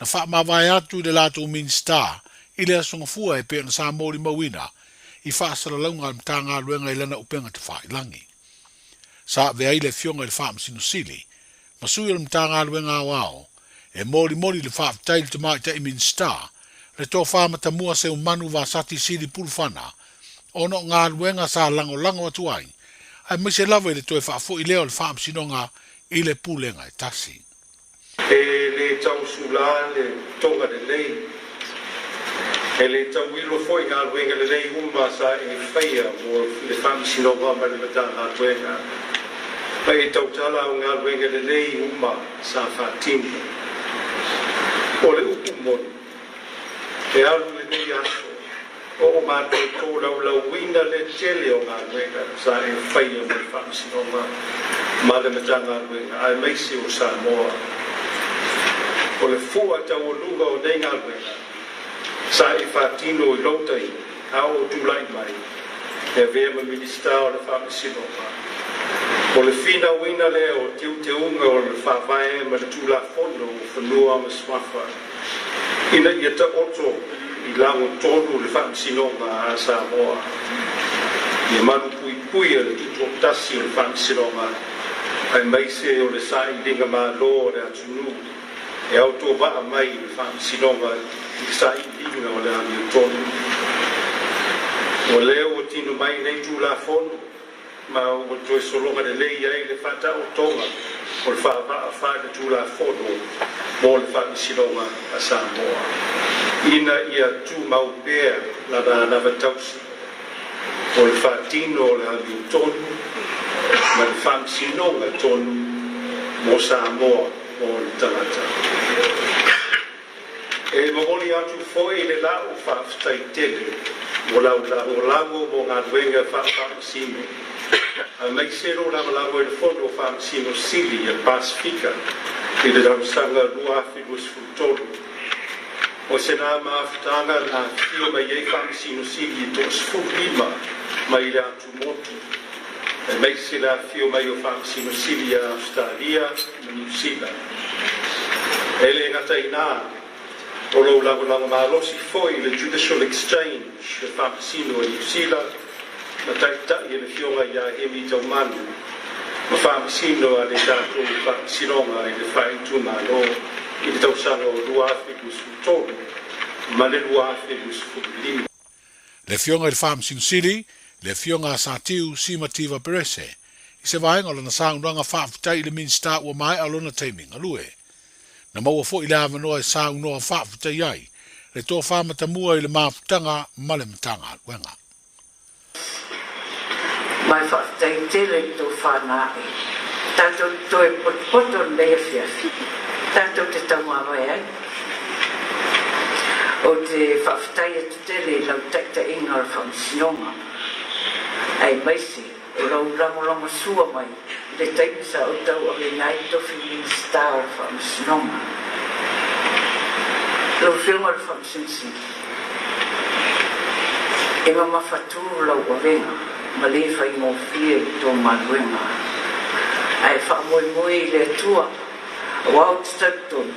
[SPEAKER 12] na wha mawai atu i le lato min stau, i le asonga fua e pe na sa mori mawina, i whaasara launga mta ngā luenga i lana upenga te whailangi. Sa vea i le fionga i le whaamsino sili, ma sui le mta ngā luenga au, e mori le whaaftaili te mai te imin star, le tō whaamata mua se umanu wa sati sili pulufana, ono ngā luenga sa lango atuai, ai mai se lava i le tō e whaafo i leo le whaamsinonga i le pulenga i tasi.
[SPEAKER 13] E le tausula le tonga le lei, e le tauilo foi ngā luenga le lei umma sa e whaia o le whaamsinonga ma le mata ngā luenga. Pai e tautala o ngā luenga le lei umma sa whaatini. O le upu moni, e alu le nei aso, o mate ko lau wina le tele o ngā luenga sa e whaia o le whaamsinonga ma le mata ngā luenga, ai meisi o Samoa. O le fua tau o lunga o nei ngā luenga, sa e whaatino i lautai, a o tūlai mai. e vea ma minista o le whaamisinonga. O le whina wina lea o te unga o le whawhae ma le tūla whono o whanua ma swafa. Ina ia ta oto I lango tonu le whaamisinonga a Samoa. Ia manu pui le tuto tasi o le whaamisinonga. Ai maise o le sai linga ma lo le atunu. E au tō waa mai le whaamisinonga I sai linga o le ami o tonu. O leo o tino mai nei tūla whono. Ma o toi solonga de lei ai le whata o tonga o le wha le tūla whono mo le whaamisinonga a Samoa. Ina ia tū mau pēr la nawa tausi o le whatino o le ami o tonu ma le whaamisinonga tonu mo Samoa mo le tangata. E mawoni atu foi le lau whaaftai tele mo lau mo ngā ruenga whaamisino. A mai sero la malago il fondo whaamisino sili a Pasifika I le rausanga rua whilus futolu. O se nā maafutanga na fio mai ei whaamisino sili I tos fulima mai le atu motu. E mai se la fio mai o whaamisino sili a Australia na New Zealand. Ele ngata ina o lo langa malosi foi le Judicial Exchange le whaamisino a New Zealand ma taitai e le fionga ia e mi tau manu. Ma whaamisino a le tātou whaamisinonga I le whaituma no I le tausanga o luawhikus futolu ma le luawhikus futulima.
[SPEAKER 12] Le fionga I le whaamisino sili, le fionga a Satiu Simativa Perese. I se vaenga lana saunranga whaafutai le minsta ua mai alona teiminga lue. Na maua fo I le avanoa I saunoa whaafutai ai, le tō whamatamua I le mafutanga ma le matanga wenga.
[SPEAKER 14] Mai whaafutai tele tō whanai. Tātou toi poto mea whiawhi. Tātou te taumawai ai. O te whaafutai e te tele lau taita inga o whaamisinonga. Ai maisi, o lau rangorango sua mai. Le taimisa o tau a le nai tofi minsta o whaamisinonga. Lau whiunga o whaamisinonga. E mama whatū lau a venga. Ma le whai mō whie tō maruenga. Ai whamoimoi le tua, wau te tautonu,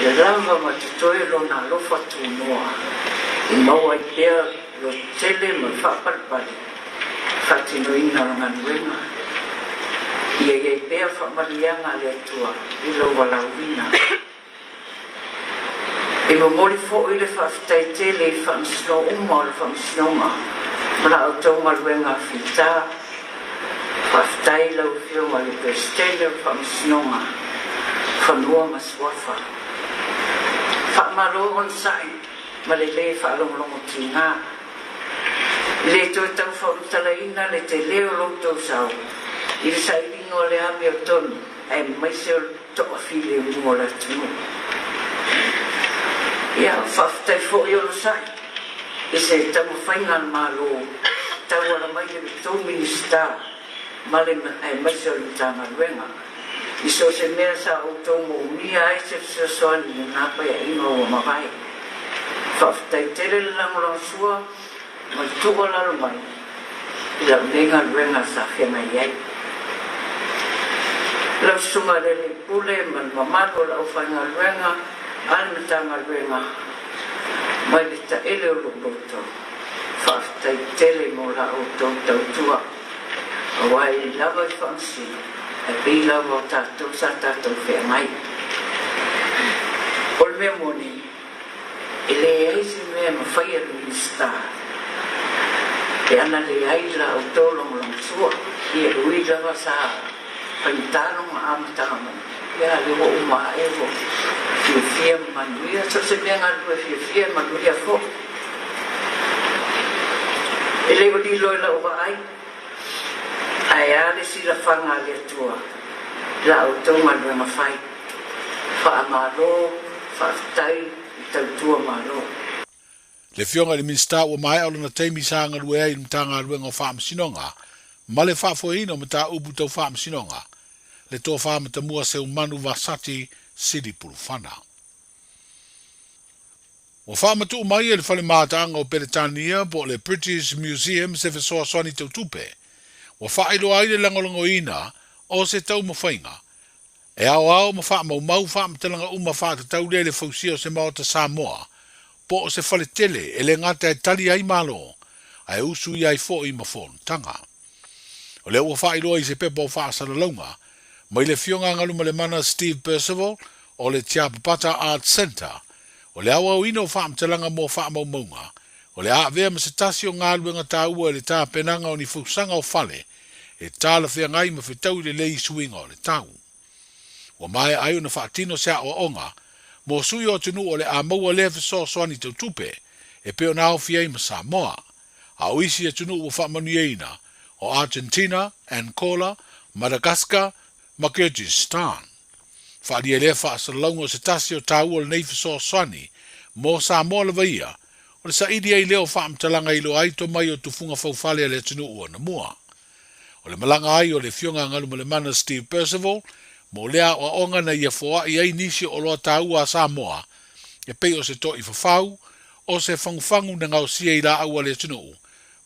[SPEAKER 14] le lava ma te toero na lofa tū noa. I maua I pēr lo tele ma whapalpali, whatino ina o maruenga. Ia I pēr whamarianga le tua, I lo walauina. I mamori fo I le whaftai tele I whamsino uma o le whamsinonga. Mala o tau maruenga whita, whaftai lau whiunga I pestele whamsinonga, whanua maswafa. Whamaro on sai, ma le whalonglongo ki ngā. Le tō tau whautalaina le te leo loto sau, I le sairingo le ame o tonu, e maise o toa while ungo la tunu. Ia, whaftai fo I o sai. I se tamu whainga malo, tau ala mai le tō minista, male e maise o le tanga ruenga. I so se mea sa o tō mō mia ai se soani ni nāpa ia inga o mawai. Whaftai tere le langorang sua, ma tuwa lalo mai, I la nenga ruenga sa whenga iai. Lau sunga le pule man mamalo la o whainga ruenga, alme tanga ruenga, mai le ta ele o loto, whaftai tele mo la o tō tautua, a wai lava I whansi, e pi lava o tātou sa tātou whengai. Ol mea moni, e le eisi mea ma whaia minista, e ana le aila o tō longlong sua, I e ui lava sa whaintarong amatanga mo. Ia le ho uma evo, fia manuia, so se mea ngalua fia manuia fo. E lego di loi la uwa ai, ai ale si la whanga le tua, la o tonga lua ma whai, wha amaro, wha aftai, I tau tua maro.
[SPEAKER 12] Le fionga le minsta ua mai au lana teimi sanga lue ai mtanga luenga o whaamisinonga, ma le whaafoina o mta ubu tau whaamisinonga, le tō whamatamua se umanu wasati siri purufana. Wa whaamatu mai e le whale mātaanga o Peretania po le British Museum se fesoa soani tau tupe. Wa whaelo ai le langolongo ina o se tau mawhainga. E ao ma wha mau whaamatelanga uma whaatatau le fausia o se maota Samoa. Po o se whale tele e le ngata e tali ai malo. Ai usu i ai fo i mafon tanga. O le ua whaelo ai se pepo o whaasaralaunga. Mai le fionga ngaluma le mana Steve Percival o le Tia Papata Art Center. O le awa uina o whaamtelanga mō whaamaumaunga. O le aawea ma se tasi o ngā luenga tā ua le tā penanga o ni fusanga o whale. E tāla whea ngai ma whetau le lei suinga o le tau. O mai ai na whaatino sea o onga. Mō sui o tunu o le a maua lea wheso soani tau tupe. E peo nā o fiei ma Samoa. A uisi e tunu o whaamanuieina. O Argentina, Angola, Madagascar, ma Kyrgyzstan. Whaari e lea whaasalaunga o se tasi o tā ua le nei wheso soani. Mō Samoa le vaia. O le sa idi ai leo whaamtalanga ilo ai to mai o tufunga whauwhale le tunu ua na mua. O le malanga ai o le fionga ngaluma le mana Steve Percival. Mo lea o onga na ia foa i ai nisi o loa tāua a Samoa. E pei o se to i whawhau. O se whangufangu na ngau sia i la aua le tunu.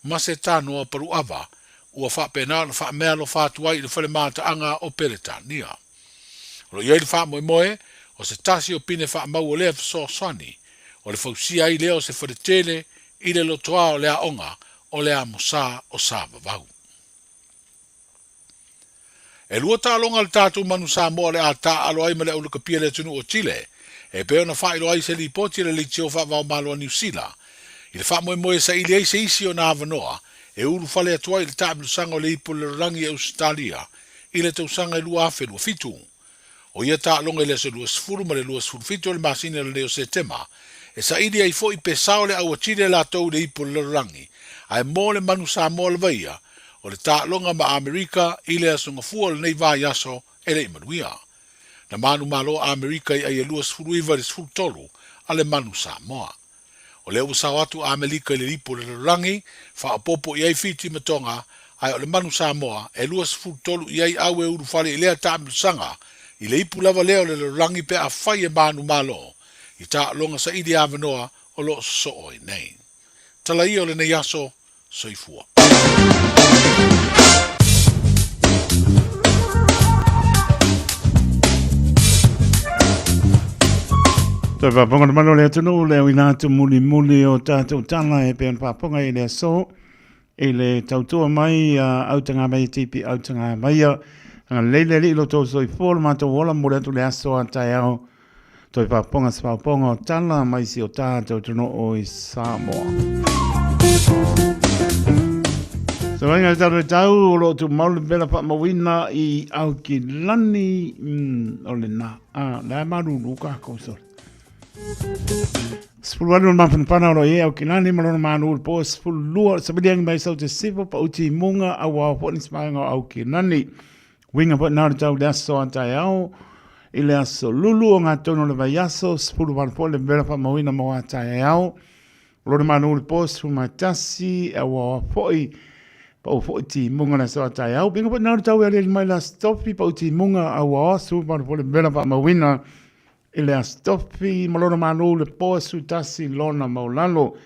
[SPEAKER 12] Ma se tānoa paru awa. Ua whapena na whamea lo whātua i le whale mātaanga o Peretania. O iei le whamoe o se tasi o pine whamau o lea whaso swani. O le whausia i leo se whare tele i le lotoa o lea onga o lea musa o sāwa vau. E lua tālonga le tātou manu Samoa le a tā alo ai ma le auluka pia le tunu o Chile. E peo na whaelo ai se li poti le litio whawao malo a New Zealand. I le whamoe sa ili ai se isi o nā wanoa. E uru whale atua i le tāpilu sanga o le ipo le rangi e Australia. I le tausanga i lua awhenua fitu. O ia tālonga i le se lua sifuru ma le lua sifuru fitu o le masina le leo se tema. E sa ili ai fo i pesao le aua Chile la tau le ipo le rangi. Ai mō le manu Samoa le vaia. O le tālonga ma Amerika i le asunga fua le nei vai aso e le imanuia. Na manu malo Amerika i ai lua sifuru iwa le sifuru tolu a le manu Samoa. O le usau atu Amerika i le lipo le rangi, wha popo i ai fiti matonga, ai o le manu Samoa e lua sifuru tolu i ai awe uru whale i lea tāmilu sanga, i le ipu lava leo le rangi pe a whai e manu malo, i tālonga sa idi awanoa o lo so o i nei. Tala i o le nei aso, soifua.
[SPEAKER 10] Toi whaponga na mano lea tunu, leo i nātu muli o tātou tana e peon whaponga i lea so, e le tautua mai autanga mai tipi autanga mai nga leile li lo tau soi fōla mātou wola mo lea tu lea so a tai au, toi whaponga sa whaponga o tana mai si o tātou tunu o i Samoa. So inga tau o lo tu maule bela pa mawina i au ki lani o le na. La maru luka kōsori. Spuluanu mapana o e au ki lani malona manu po spulua sabediang mai sau te sivo pa uti munga awa poni smanga au ki lani. Winga pa nāru tau le aso antai au. I le aso lulu o ngā tono le vai aso spuluanu po le bela pa mawina mo antai au. Lona manu po sumatasi awa poi pa o ti munga na so tai au bingo pa nāru tau e le mai la stofi pa o ti munga awa su pa le bela pa mawina i le stofi malona manu le po su tasi lona maulalo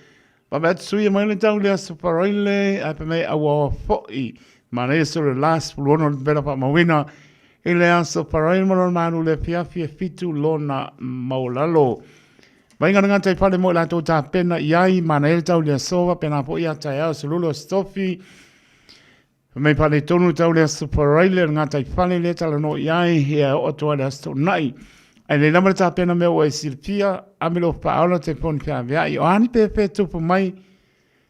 [SPEAKER 10] pa bet sui mai le tau le aso paraile a pa me awa foi ma le so le last lona bela pa mawina i le aso paraile malona manu le fiafia fitu lona maulalo Vainga nga tai pale mo la to ta pena iai mana e tau le sova pena po ia tai au sululo stofi me pale tonu tau le superaile nga tai pale le tala no iai he o to le sto nai ai le lamar ta pena me o e silpia amelo paola te pon pia via i ani pe tu po mai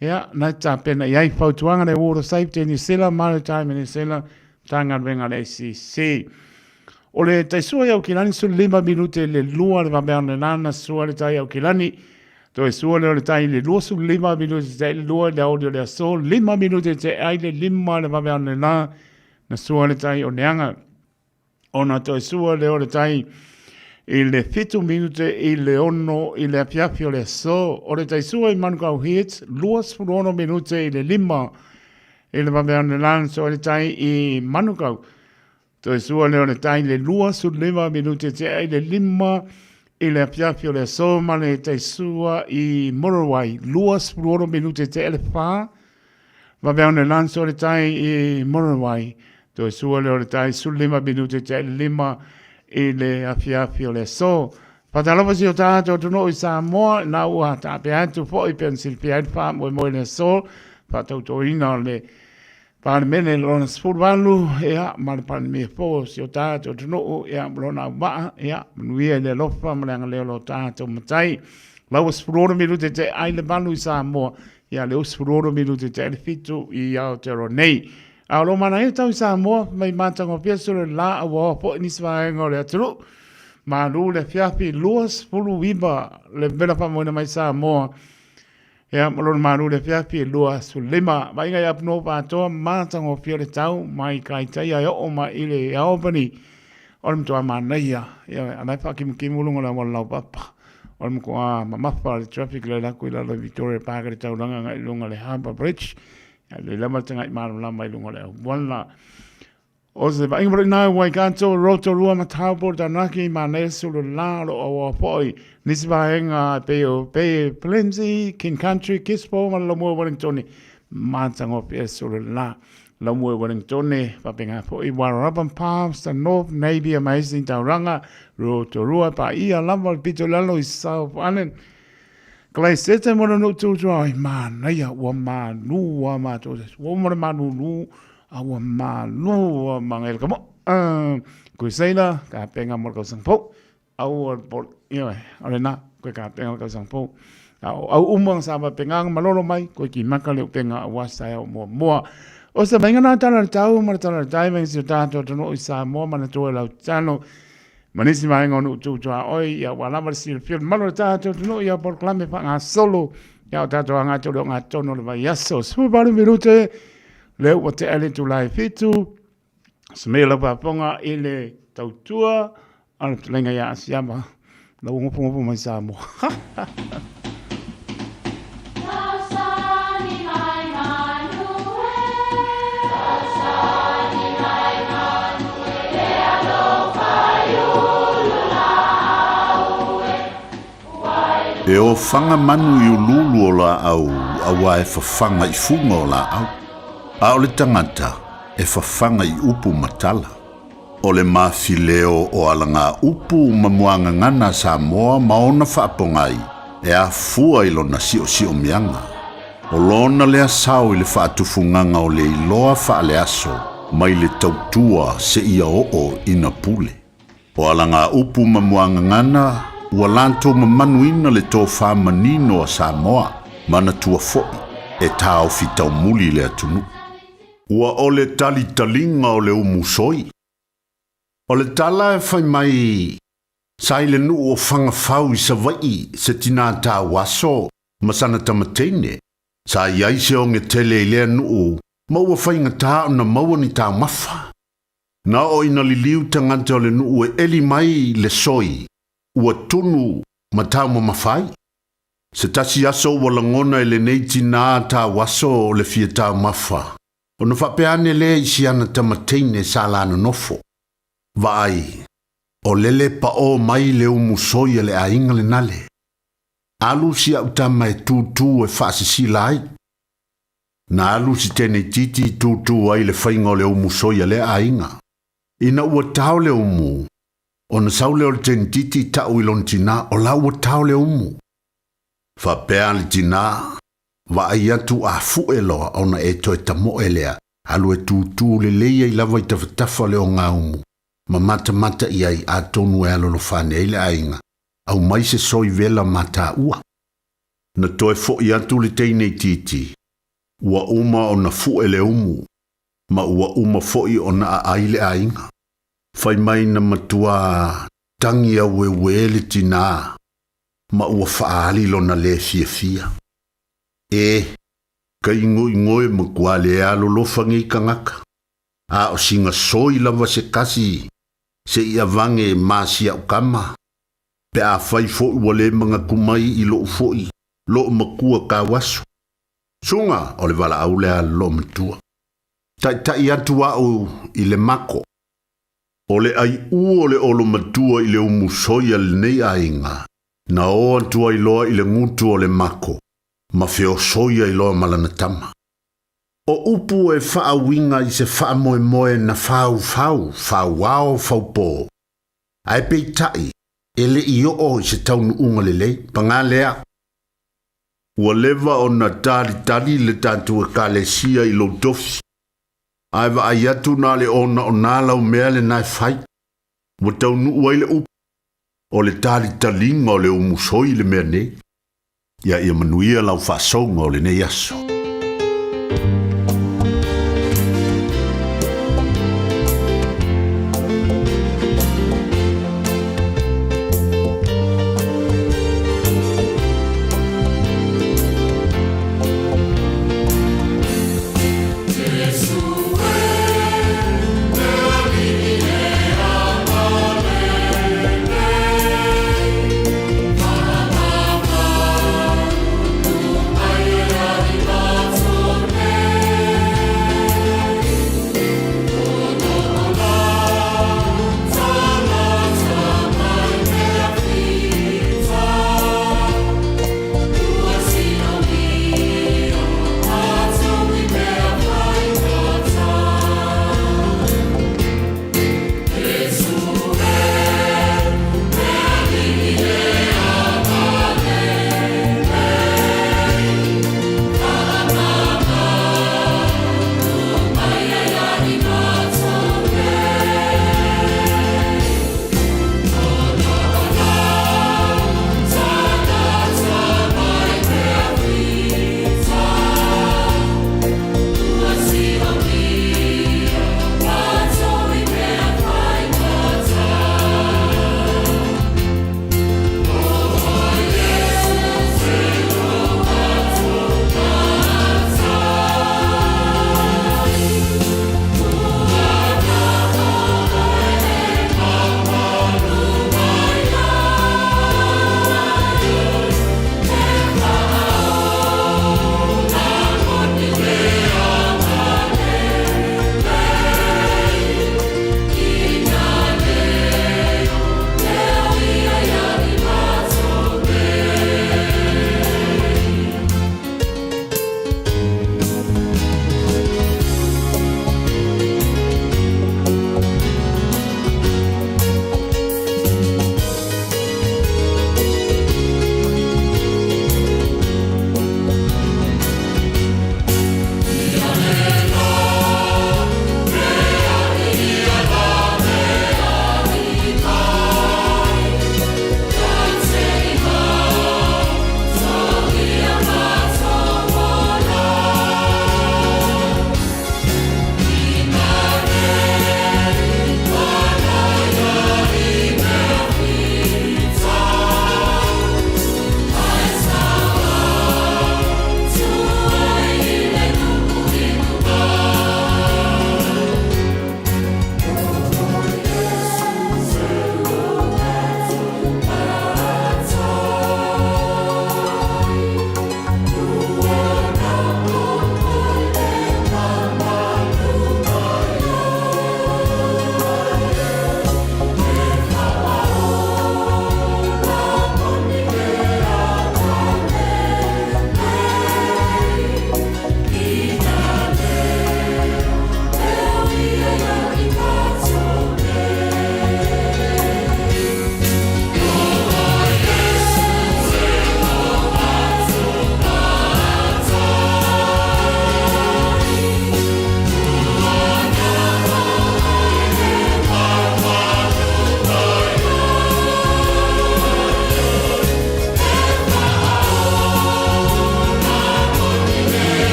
[SPEAKER 10] ya na ta pena iai fautuanga le water safety ni sela maritime ni sela tanga venga le si O le taisua iau kilani su 5 minute le lua le vameana nana sua le tai au kilani. To e sua le tai le lua su 5 minute te lua le audio le so 5 minute te ai le 5 le vameana na sua le tai o neanga. Ona to e sua le tai i le 7 minute i le ono i le apiapio le so. O le taisua i manu kau hit lua su 1 minute i le 5 i le vameana nana so le tai i manu kau. To e sua leo le tai le lua su 5 minute te ai le 5 I le apiapi o le so ma le taisua I Morawai. Lua spruoro minute te ele wha. Ma bea one lanso le tai I Morawai. To sua le o le tai su 5 minute te ele 5 I le apiapi o le so. Patalofa si o tātou tuno I Samoa, na ua tāpe atu fo I pensilpi atu wha moe le so. Patau to ina le Pāne mene lona spurwalu, ea, mare pāne me fo, si o tātou tuno, ea, lona waa, ea, manuia le lofa, mareanga leo lo tātou matai. Lau spuroro miru te aile balu I Samoa, ea, leo spuroro miru te ele fitu I Aotearoa nei. A lo mana e tau I Samoa, mai mātango pia sure la awa po iniswaenga o le aturu. Ma lu le fiapi luas pulu wiba, le vela pa moina mai Samoa. Ea, malona maru le fiapi lua su 5. Mai ngai apno pātoa mātango pia le tau, mai kai tai ai o ma ile Albany. Olem toa manaia, ea, anai whakimu lunga la wala lau papa. Olem koa mamafa le traffic le laku I la Victoria Park le tau langa ngai lunga le Harbour Bridge. Ea, le lama tanga I maru la mai lunga le wala. O se va ingro na wai kanto roto rua mataupo tanaki manai sulu la lo o poi nisvaenga pe plenty kin country kispo ma lo mo Wellington mantango pe sulu la lo mo Wellington pa penga poi warapan palms the North Navy amazing tauranga roto rua pa ia lava pitolalo I South Island Klai sete mo no tu ai man ia wa man nu wa ma to wo mo ma nu awa malu mangel kamo kuisaila ka penga mo ka sangpo au por arena ko ka penga ka sangpo au umang sama pengang malolo mai ko ki makale penga wasa mo o se venga na tala tau mo tala tai men si tanto no isa mo mana to la tano manisi mai ngonu tu oi ya wala mar si fil malo tanto no ya por clame pa solo ya tanto anga to nga tono le vai yaso su balu minute leo o te ale tu lai fitu, smela paponga ile tautua, ala tulenga ya asiama, la ungopongopo mai Samoa.
[SPEAKER 15] E o whanga manu I ululu o la au, awa e whawhanga I funga o la au. A o le tangata e whawhanga I upu matala. O le mawhileo o alanga upu mamuanga ngana Samoa maona whaapongai e a fua I lona sio mianga. O lona lea sao I le whaatufunganga o le iloa whaale aso mai le tautua se ia o ina pule. O alanga upu mamuanga ngana ua lanto mamanuina le tō whamanino a Samoa mana tua foi e tāo fitau muli le atunu. Ua o le talitalinga o le umusoi. O le tala e whai mai sai le nu o whangawhau I savai se tina tā waso masana tamateine. Sa iai se o nge tele lea nu maua whai ngata na maua ni tā mafa. Na o ina liliu tangante o le nu e eli mai le soi. Ua tunu matau mamawhai. Se tasi aso walangona ele nei tina tā waso o le fia tā mafa. O na whapeane le isi ana tamateine sa lana nofo. Vai, o lele pa o mai le umusoi le ainga le nale. Alu si au tama e tūtū e whaasisi lai. Na alu si tene titi tūtū ai le whainga o le umusoi le ainga. Ina ua tau le umu. O na saule o le tene titi tau ilon tina o la ua tau le umu. Whapea le tina. Wa ai atu a fueloa ona e toi tamo elea, alu e tūtū le leia I lava I tawhatafa le o ngā umu. Ma mata I ai a tonu e alolo whane eile ainga, au mai se soi vela mata ua. Na toi fo I atu le teine titi, ua uma o na fuele umu, ma ua uma fo I ona a aile ainga. Whai mai na matua tangi a wewe le tina, ma ua whaali lo na le fia. Ka ingoe makua le alolofangi kangaka. A o singa soi lava se kasi, se ia vange masia ukama. Pe a fai foi wale mga kumai I lo foi, lo makua ka wasu. Sunga o le wala au lea lo matua. Tai atu au I le mako. O le ai o le olo matua i le umusoia le nei ainga. Na o antua i loa i le ngutu o le mako. Ma feo soia i loa malanatama. O upu e faa winga i se faa moe moe na fau wao fau po. Ai pei tai, e le i o i se taunu unga le lei, panga lea. Ua leva o na tari le tantu e ka le sia i lo dofi. Ai wa ai atu na le ona o nalau mea le nai fai. Ua taunu ua i le upu. O le talinga o le umusoi le mea ne. Ia ia manuia lau whaasonga o le ne yaso.
[SPEAKER 16] Thank you.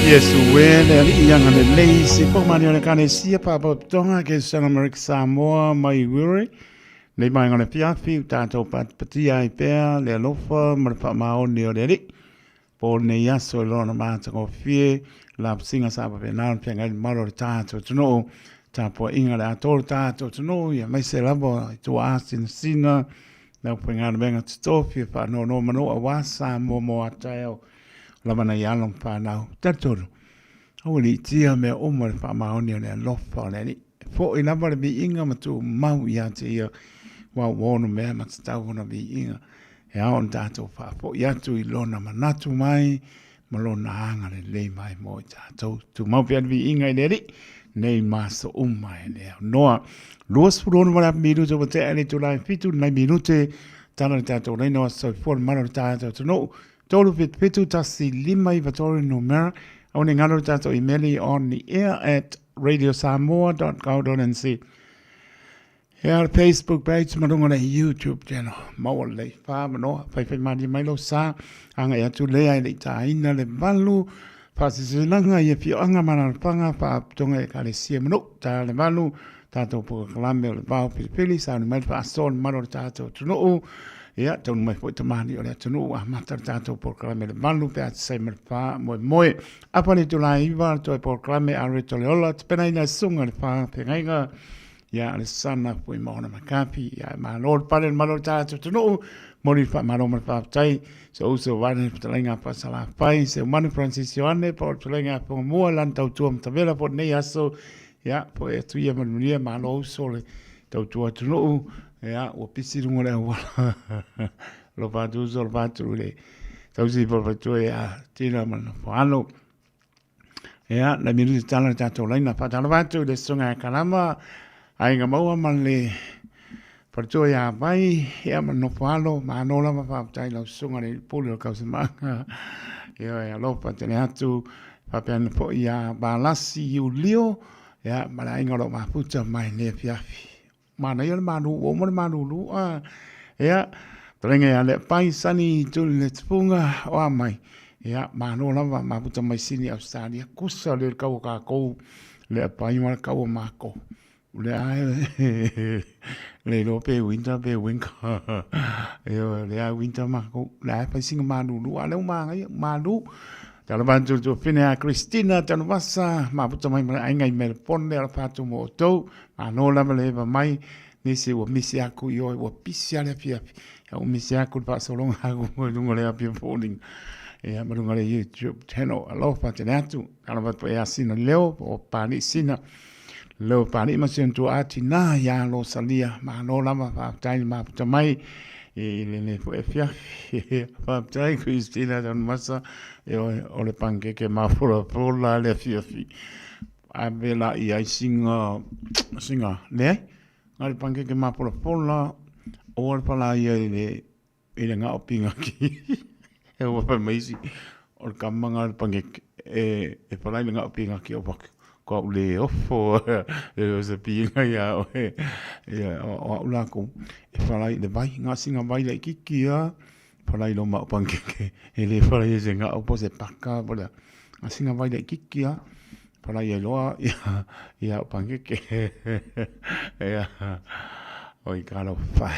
[SPEAKER 10] Yes, well, yang ane lazy pokmani ane kane sia papa tonga ke Samoa Samoa mai wuri. Nei mai ngana piafi tato pat patia I pea le lofa marfa maoni o deri. Po ne yaso lona mata ko fie la singa sapa pe nan pe ngai maro tato tuno tapo inga le ator tato tuno ya mai se labo tu asin sina na pe ngana benga stofi pa no mano awasa mo atao la mana yalong pa now tato. Holi tia me omar pa maoni le lofa le ni. Fo ina ba bi inga matu mau ya tia wa wono me matau na bi inga. E aon tātou whāpo I atu I lona manatu mai, ma lona hanga le mai mo I tātou. Tu maupi atu I inga I leri, nei maso umai lea. Noa, luas furono mara minute wa te ane tu lai fitu, nei minute, tana tātou nei noa so fuan mara tātou tu no. Tolu fitu tasi lima I vatori no mera, au ne ngaro tātou I meli on the air at radiosamoa.co.nz. Here Facebook page marunga na YouTube channel maua le fa mano fai mani mai lo sa anga ya tu le ai le ta ina le valu fa sisinanga ye fi anga mana panga fa tonga ka le sia mano ta le valu ta to po klame le va pili sa mai fa son mano ta to no ya to mai po tamani ole to no a mata ta to po klame le valu pe sai mer fa mo apa ni tu lai va to po klame a retole ola pena ina sunga le fa pe ngai ya le sana pui maona makapi ya ma lord palen malo tato no mori fa malo ma fa tai so vane talenga pa sala pai se manu francisione por talenga po mo lan tau tuam tabela por nei aso ya po e tu ya manuia ma lo sole tau tu no ya o pisi lungo le lo va tu so va tu le tau si por tu ya tira man fano ya la miru tala tato laina fa tala va tu le songa kalama ai ngā maua man le partua ia vai ia man no whalo ma anola ma whaptai lau sunga le puli o kausimanga ia lopa tene atu whapeana po ia balasi iu lio ia mara inga lo ma puta mai le fiafi mana ia le manu o mana manu lu ia talenga ia le pai sani tuli le tipunga o mai ia ma anola ma puta mai sini Australia kusa le kau kako le pai ma kau mako le ai le lo pe winter pe winka le ai winter ma ko le pa singa manu lu ale manu tala bantu to fina Christina tanu masa ma puta mai ai ngai me pon le fa tu mo to ano la le mai ni se o misi aku yo o pisia le fia o misi aku pa so long ha go lungo le api folding e ma lungo le YouTube channel alo fa tenatu kana va pa sina leo o pa ni sina Leo pani masentu ati na ya lo salia ma no lama fa tai ma tamai le fia fa tai Christina don masa o le panke ke ma fola le fia a bela I singa le ngal panke ke ma fola o le pala le nga opinga ki e o fa maisi o kamanga panke e pala nga opinga ki o bak ko le ofo e se pinga ya o la ko e fala le vai nga singa vai le kikia fala lo ma pankeke e le fala ye nga o pose paka bola nga singa vai le kikia fala ye lo ya pankeke ya o I kalo fa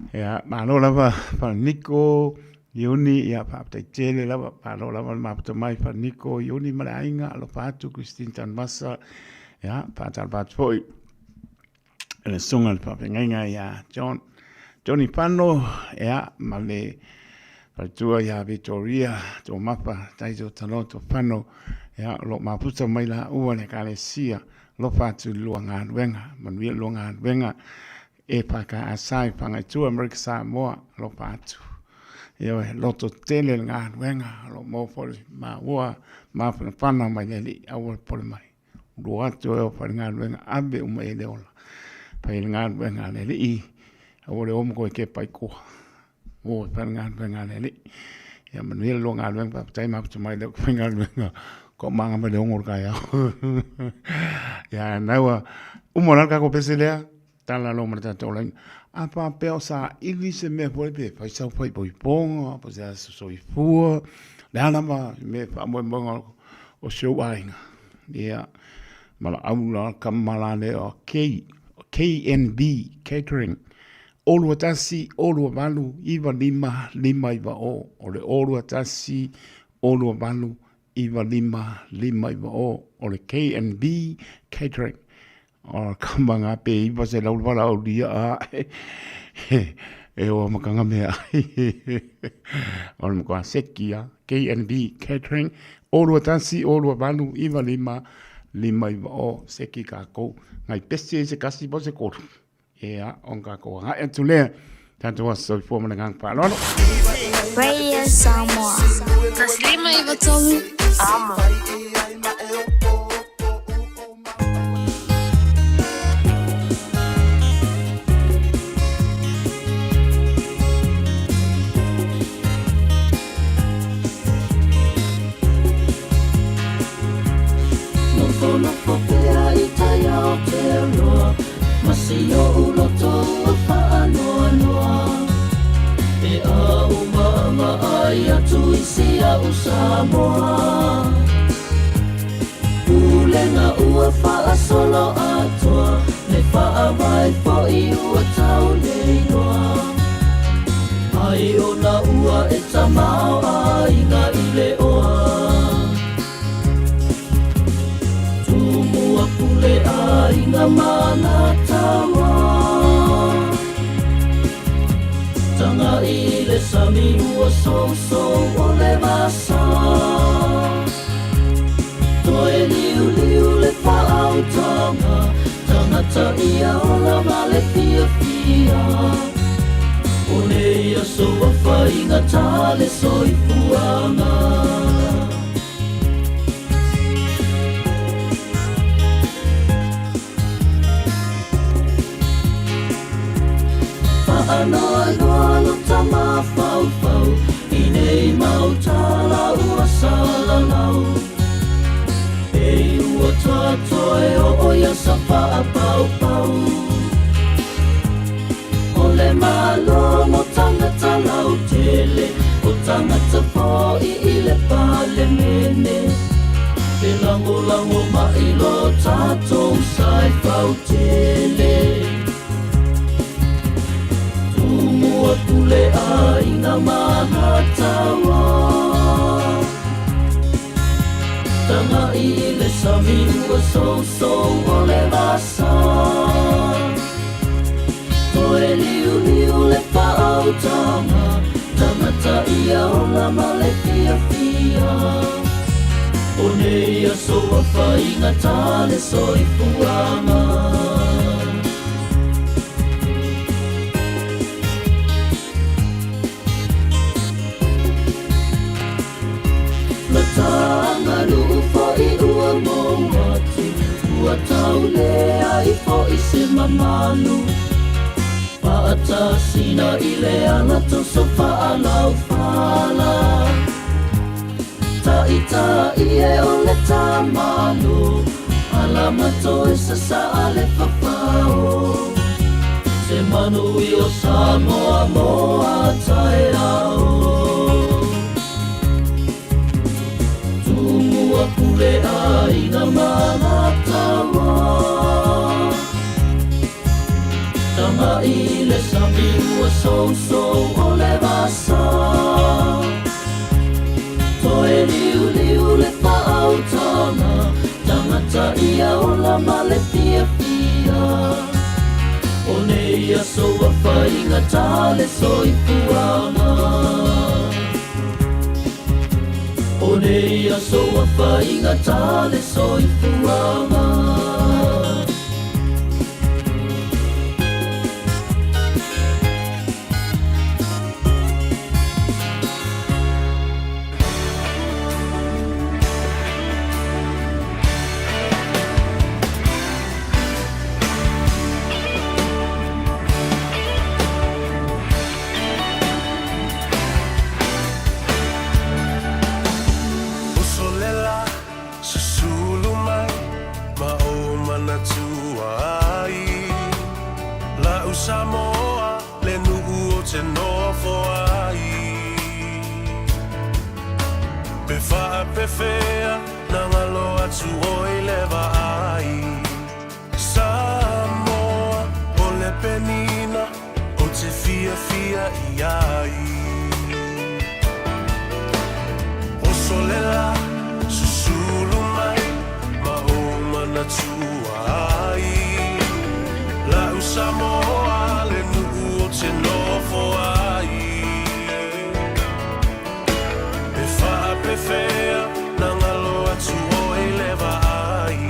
[SPEAKER 10] ya ma no la fa Nico Yoni ia pa te tele la pa lo la ma pa mai pa Nico Yoni malainga lo pa tu Christine tan masa ya pa tal pa foi le songa pa penga ya Johnny Pano ya male pa tu ya Victoria to mapa tai to taloto Pano ya lo ma puta mai la u le kalesia lo pa tu luanga wenga man wi luanga wenga e pa ka asai pa ngai tu America Samoa lo pa tu yo loto tele nga wenga lo mo fol ma wa ma pana mai le au pol mai do ato o pa nga wenga abe o mai le ola pa nga wenga le I au le o mo ke pai ko o pa nga wenga le ya man le lo nga wenga pa tai ma pa mai le wenga wenga ko manga me le ngor ka ya na wa umona ka ko peselea tala lo marta tola apa peo sa ili se me foi pe fa sa foi poi ponga po sa so I fu Le ana me fa mo o show ainga. Ia mala aula kamala le o KNB Catering. Olua tasi, olua valu, iwa lima iwa o. O le olua tasi, olua valu, iwa lima iwa o. O le KNB Catering. O kamanga pe iwa se lau wala o lia a. E o makanga mea. O le mkwa seki a. KNB Catering. Olua tasi, olua valu, iwa lima iwa o. Seki kako. Ngai pesi se kasi po se koru. Ea, onka ko ha e tule tanto was so for mana gang pa no
[SPEAKER 9] Radio Samoa. Taslima ivatolu. Amo.
[SPEAKER 16] No popea itaya o te roa. Masio uloto a whaanoanoa. E a umanga ai atu isi a o Samoa. Ulenga ua whaasolo atoa. Ne whaawai po i ua tau leinoa. Ai o na ua e tamao a inga ile oa. Tumua pule a inga mana tawa. Tanga ile sami ua so o le vasa. Toe liu le whaau tanga. Tangata ia o la male fia. O ne ia so a whainga tale soifuanga. Anoa no tama fau I nei mautala ua salalau. E ua tatoe o ia sa paa pau. O le malo mo tangata lau tele. O tangata po I le pale mene. Te lango mailo tatou sai fau tele. Ua pule a inga mana tawa. Tanga I le sami ua so o le vasa. Toe liu le pao tanga. Tangata ia o la male fia. O ne ia so a whainga tale soifuanga. Tanga lu fo I ua mongatu. Ua tau le ai fo I se mamanu. Paata sina I le ana toso paalau fala. Ta e o le tamanu. Alama to e sa ale papao. Se manu I o Samoa moa tae au. Ua pule a inga mana tawa. Tanga I le sami ua so o le vasa. Toe liu le whaau tanga. Tangata ia o la male fia. O ne ia so a whainga tale soifuanga. O ne ia so a whainga tale soifuanga.
[SPEAKER 17] Samoa le nuu o te noa fo ai. whaapewhea na ngalo atu o I lewa ai Samoa o le penina o te fia I ai O solela susulu mai ma o mana tua ai La Samoa le nuu o te nofo ai E whaapewhea na ngalo atu o I lewa ai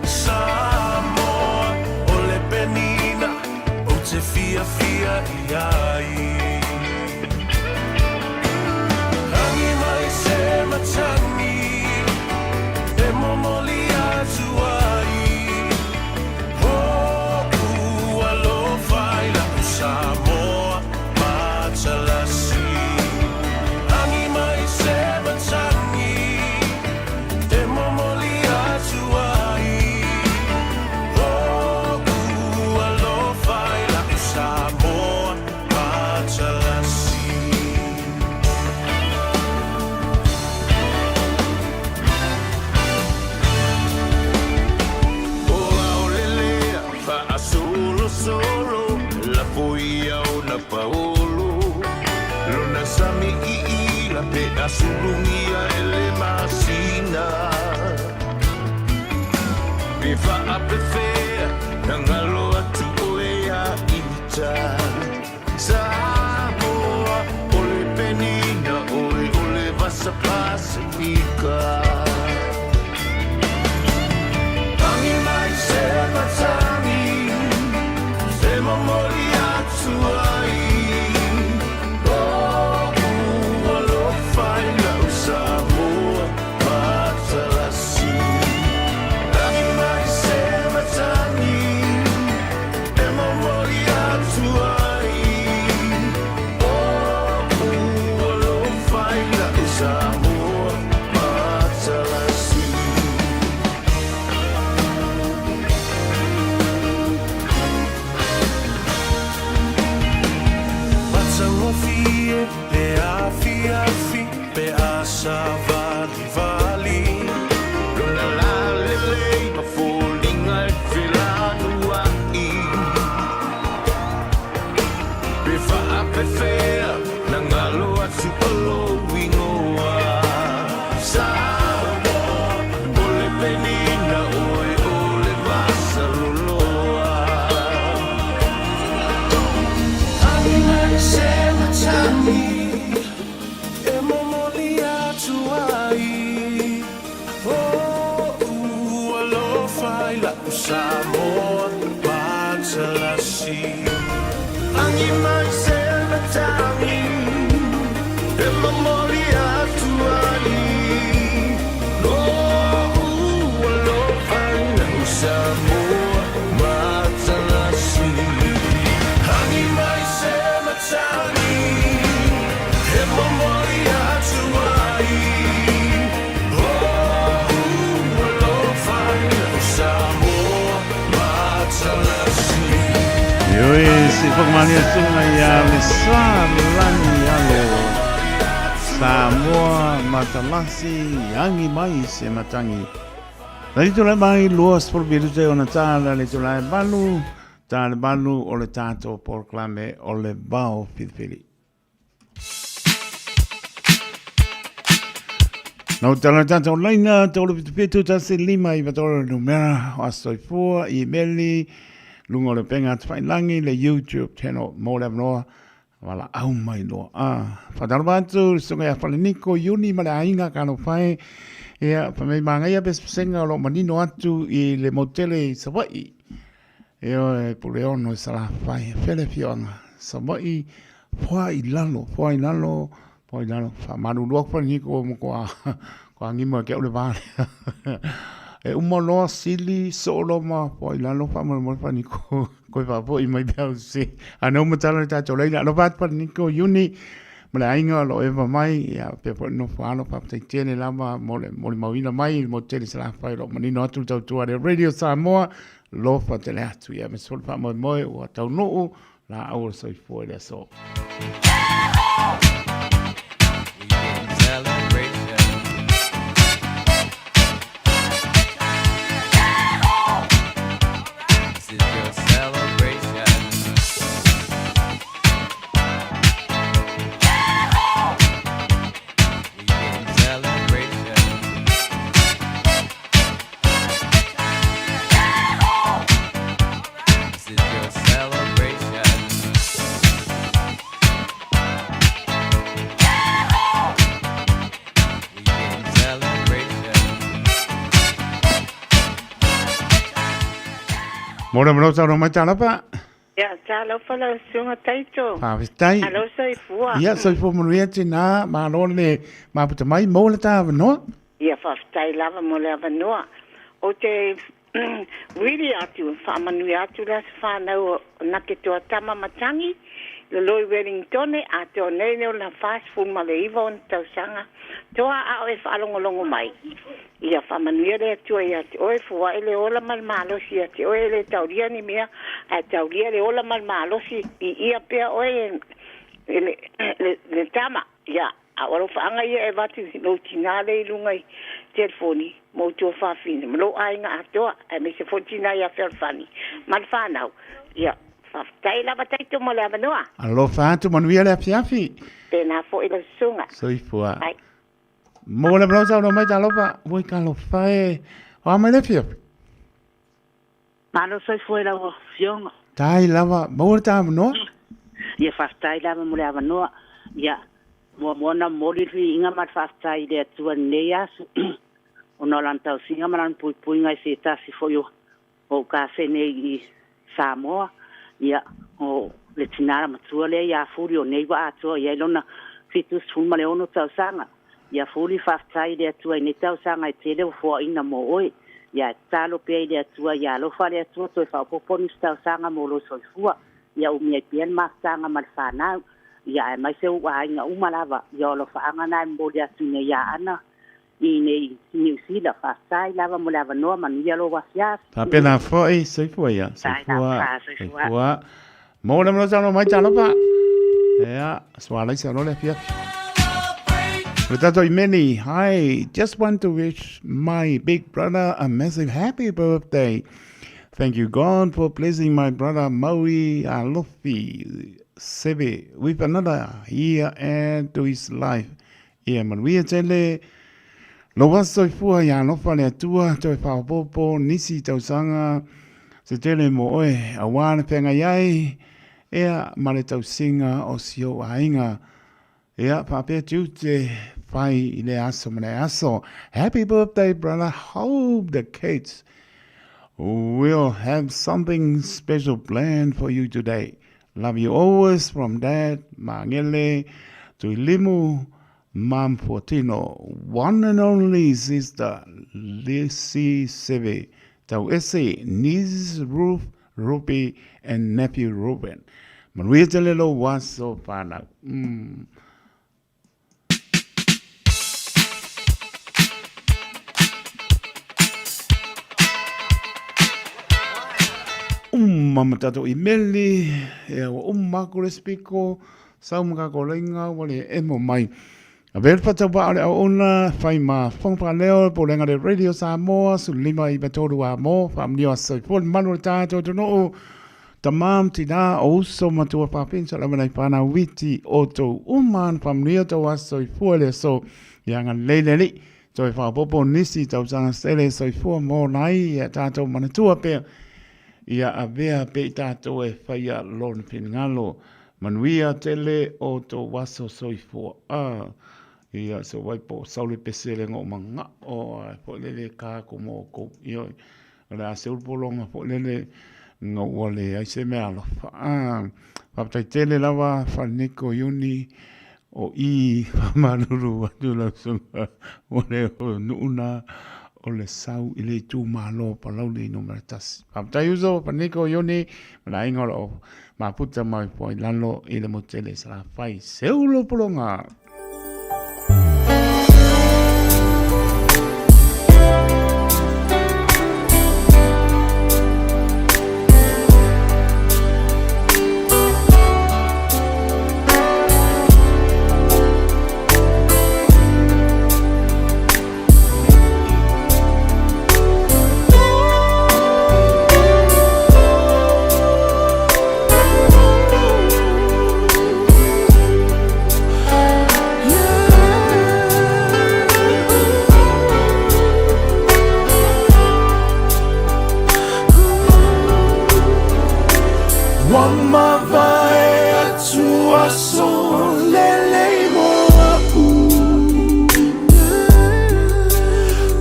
[SPEAKER 17] Samoa o le penina o te fia I ai Hangi mai se matangi e momoli atu ai Hoku alofa I la Samoa matalasi Hangi mai se matangi e momoli atu ai Hoku alofa I la Samoa matalasi Solo la poia ona paolo lona sami I la pe asulungia ele masina pe fa apefea ngalo atu oea ita Samoa ole penina ole vasa pasifika Tangi mai se matani Se momoli atu ai O alofa I la Samoa matalasi Tangi mai se matani E momoli atu ai O alofa I la Samoa matalasi Matangofie le afi pe asa vali Lona la lele ma folinga e whilanua I Pe whaapewhea na ngalo atu olo wingoa Samoa ole penina ole masa loloa Hangi mai se matani e momoli atu ai alofa I la Samoa matalasi Hangi mai se matani e momoli atu ai alofa I la Samoa matalasi Hangi mai se matani e momoli atu ai alofa I la Samoa matalasi
[SPEAKER 10] Yoi, si whakamania sunga ia le sālani alo Samoa matalasi Yangi mai se matangi Lari tula mai lua spolbiru te ona tāla le tula balu Tāle balu o le tātou porklame o le bao whiwhiri Nau tala tātou laina tōle pitu tase lima I watoro numera o astoi fua I meli lungo le penga tawhailangi le YouTube channel mo le mnoa wala au mai noa whataro bātu sunga ia whaleniko yuni ma le ainga kano whae ia whamei māngai a bespesenga o lo manino atu I le motele Sawai Eo e pule ono I sala whae whele fionga Sawai whai lalo whamaru lua whaleniko mo kwa ngima ke ole vale e umoloa sili soloma poi la lo fama mo fa niko ko va poi mai bia se ana mo tala ta to leila lo va pa niko uni mala inga lo e va mai ya pe po no fa no pa te tiene la ma mo le mawina mai mo te se la fa lo mani no tu tu radio Samoa lo fa te la tu ya me sol fa mo o tau no la au so foi le so
[SPEAKER 18] Celebration.
[SPEAKER 10] Mora mora tau mai tala pa.
[SPEAKER 18] Ya, talo fala sunga taito.
[SPEAKER 10] Whawhitai.
[SPEAKER 18] Alo soifua.
[SPEAKER 10] Ia soifua manuia tina maro le maputa mai mo le tawa noa.
[SPEAKER 18] Ia whawhitai lava mo le avanoa. O te wiri atu, whamanui atu la se whanau na ke toa tama matangi. Le loi Wellington a te o nei neo na fast food ma le iwa o na tausanga. Toa a e whaalongolongo mai. Ia whamanuia le atua ia te oe fua ele ola malmalosi ia te oe le tauria ni mea a tauria le ola malmalosi I ia pea oe le tama ia a oro whaanga ia e watu no tinale I lungai telefoni mo tua whawhine mo lo ainga atoa e me se fotina ia whelfani mal whanau ia whaftai lava taito mo le avanoa
[SPEAKER 10] Alo whātu manuia le afiafi.
[SPEAKER 18] Tēnā fo ila sunga
[SPEAKER 10] Soifua.
[SPEAKER 18] Ai
[SPEAKER 10] Mo le brau tau no mai talo pa. Voi ka lo whae. Wa mai le afiafi.
[SPEAKER 19] Malo soifua ila o fionga.
[SPEAKER 10] Tai lava. Mo le tawa noa.
[SPEAKER 19] Ia whaftai lava mo le avanoa. Ia Mona morifi inga mat whaftai le atua nei asu. O no lantau singa maran pui ngai se tasi foio. O ka se nei I Samoa. Ia o le tinara matua le ia furi o nei wa atua ia ilona fitus fulma le ono tau sanga. Ia furi whaftai le atua I ne tau sanga I tele o fua ina mo oi. Ia talo pia le atua ia lofa le atua toi whaopoponi tau sanga mo lo soifua. Ia umia pian maktanga mal whanau. Ia e mai se ua inga umalava. Ia lo whaanga nai mo le atu ne ia ana. I nei New Zealand whaftai lava mo le avanoa manuia lo wasias.
[SPEAKER 10] Papena foi soifua ia. Soifua. Mo le mlo tau mai talo pa. Ia. Swala I sa no le afiafi. Ritato Imeni, hi, just want to wish my big brother a massive happy birthday. Thank you, God, for blessing my brother Maui Alofi Sebe with another year add to his life. Ia manuia tele, lo waso fua ya lofa le atua, toi whaopopo, nisi tausanga, se tele mo oe, awana penga iai, ea male tausinga o sio ainga. Ea papea tute, fai ile aso mane aso. Happy birthday, brother. Hope the kids will have something special planned for you today. Love you always from Dad, Mangele, to Limu, Mam Fortino, one and only sister, Lissy Seve, Tau Ese, niece Ruth, Ruby, and nephew Ruben. Maria Telelo was so fun. Mamatato imeli, makure spiko, saumaka kolenga, wale emo mai. A ver patapa ale ona, fai ma fongpa leo, polenga de radio Samoa, sulima I batoru a mo, famnio so fol manu tato to no. Tamam tina also matua papin salamana pana witi oto uman famnio to was so fuele so yang leleli. So fa popo nisi tau sanga sele so fu mo nai ya tato manatua pe. Ia avea pe tato e whaia lon pinngalo. Manuia tele o to waso soifua. Ia so waipo saule pesele ngō manga o po lele kā ko mō ko. Ia ora se ulpolonga po lele ngō wale ai se mea alofa. Papatai tele lawa whaneko yuni o I manuru atu la sunga. Wale o nuuna. O le sau I le tū malo palau le ino maratasi. Papatai uso paniko yoni mana ingola o maputa mai po I lalo I le motele sa la whai seulo polonga.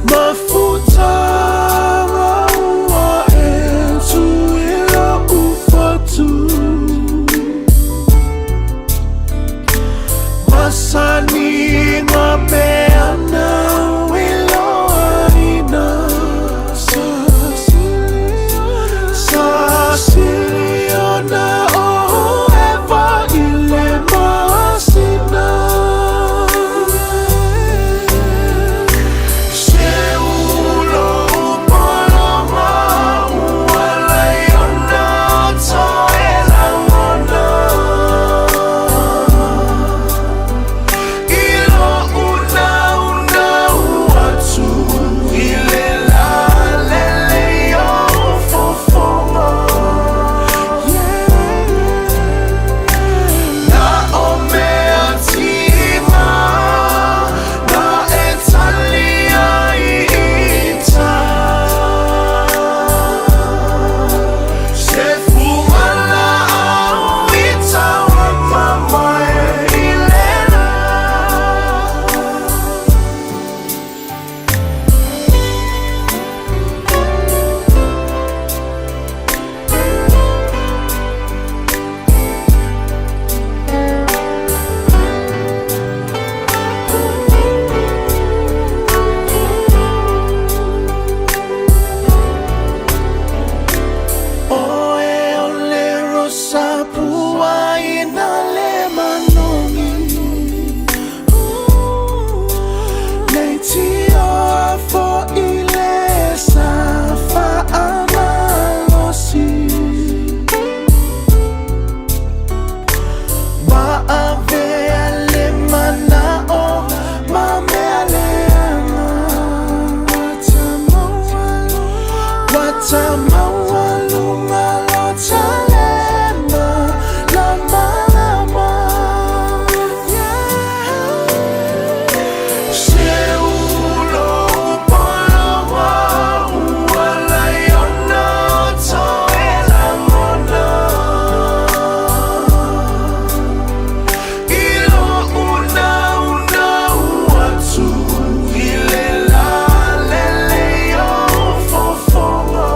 [SPEAKER 16] Mafuta wa entu Sapua inale manongi Leitio for ile safa amalosi Ba ave ale manao mame ale Watamawa Talema Lama Lama Seulo Palawa Walayona Toela Mona Ilo Una Watu Ilela Leleo Fofonga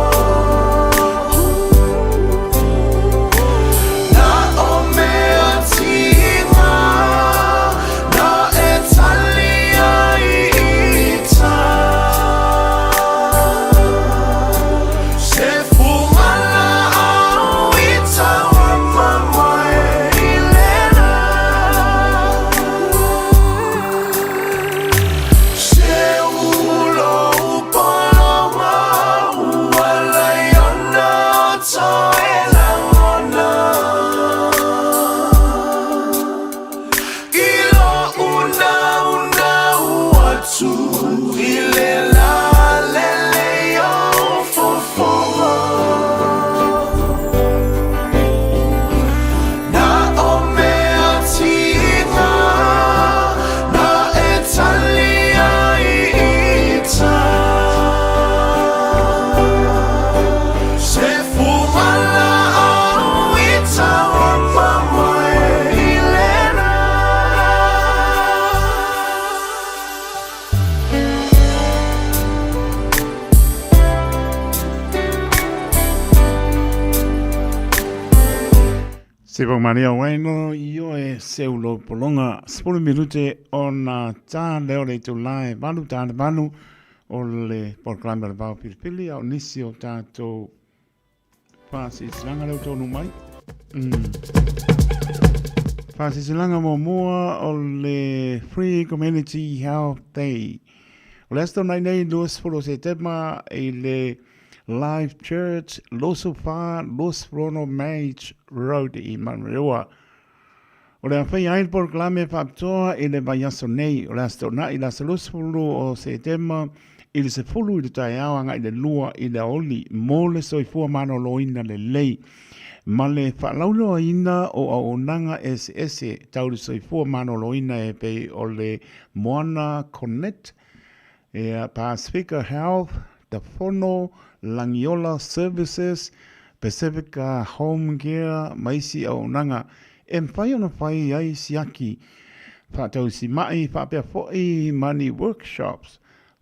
[SPEAKER 10] Sipong Maria Waino, io e seulo polonga, 10 minute ona tā leo le tūlai, manu tāna manu, o le porklama le pao pilipili, au nisi o tātou pāsi silanga leo tōnu mai. Pāsi silanga mo mua o le Free Community Health Day. O le asto nai nei luas folo se tema e le Life Church, Losofa, Los Rono Mage Road i Manrewa. O le awhai ail porklame whaptoa i le vaiaso nei, o le asto na i la salosfulu o se tema i le se fulu i le tai awanga i le lua i le oli, mo le soifua mano loina le lei. Ma le whalaulo ina o aonanga SS, tau le soifua mano loina e pe o le Moana Connect, e Pacifica Health, the Fono, Langiola Services, Pacifica Home Care, Maisi Aonanga, e mwhai ona whai ai siaki, whātau si mai, whapea fōi money workshops,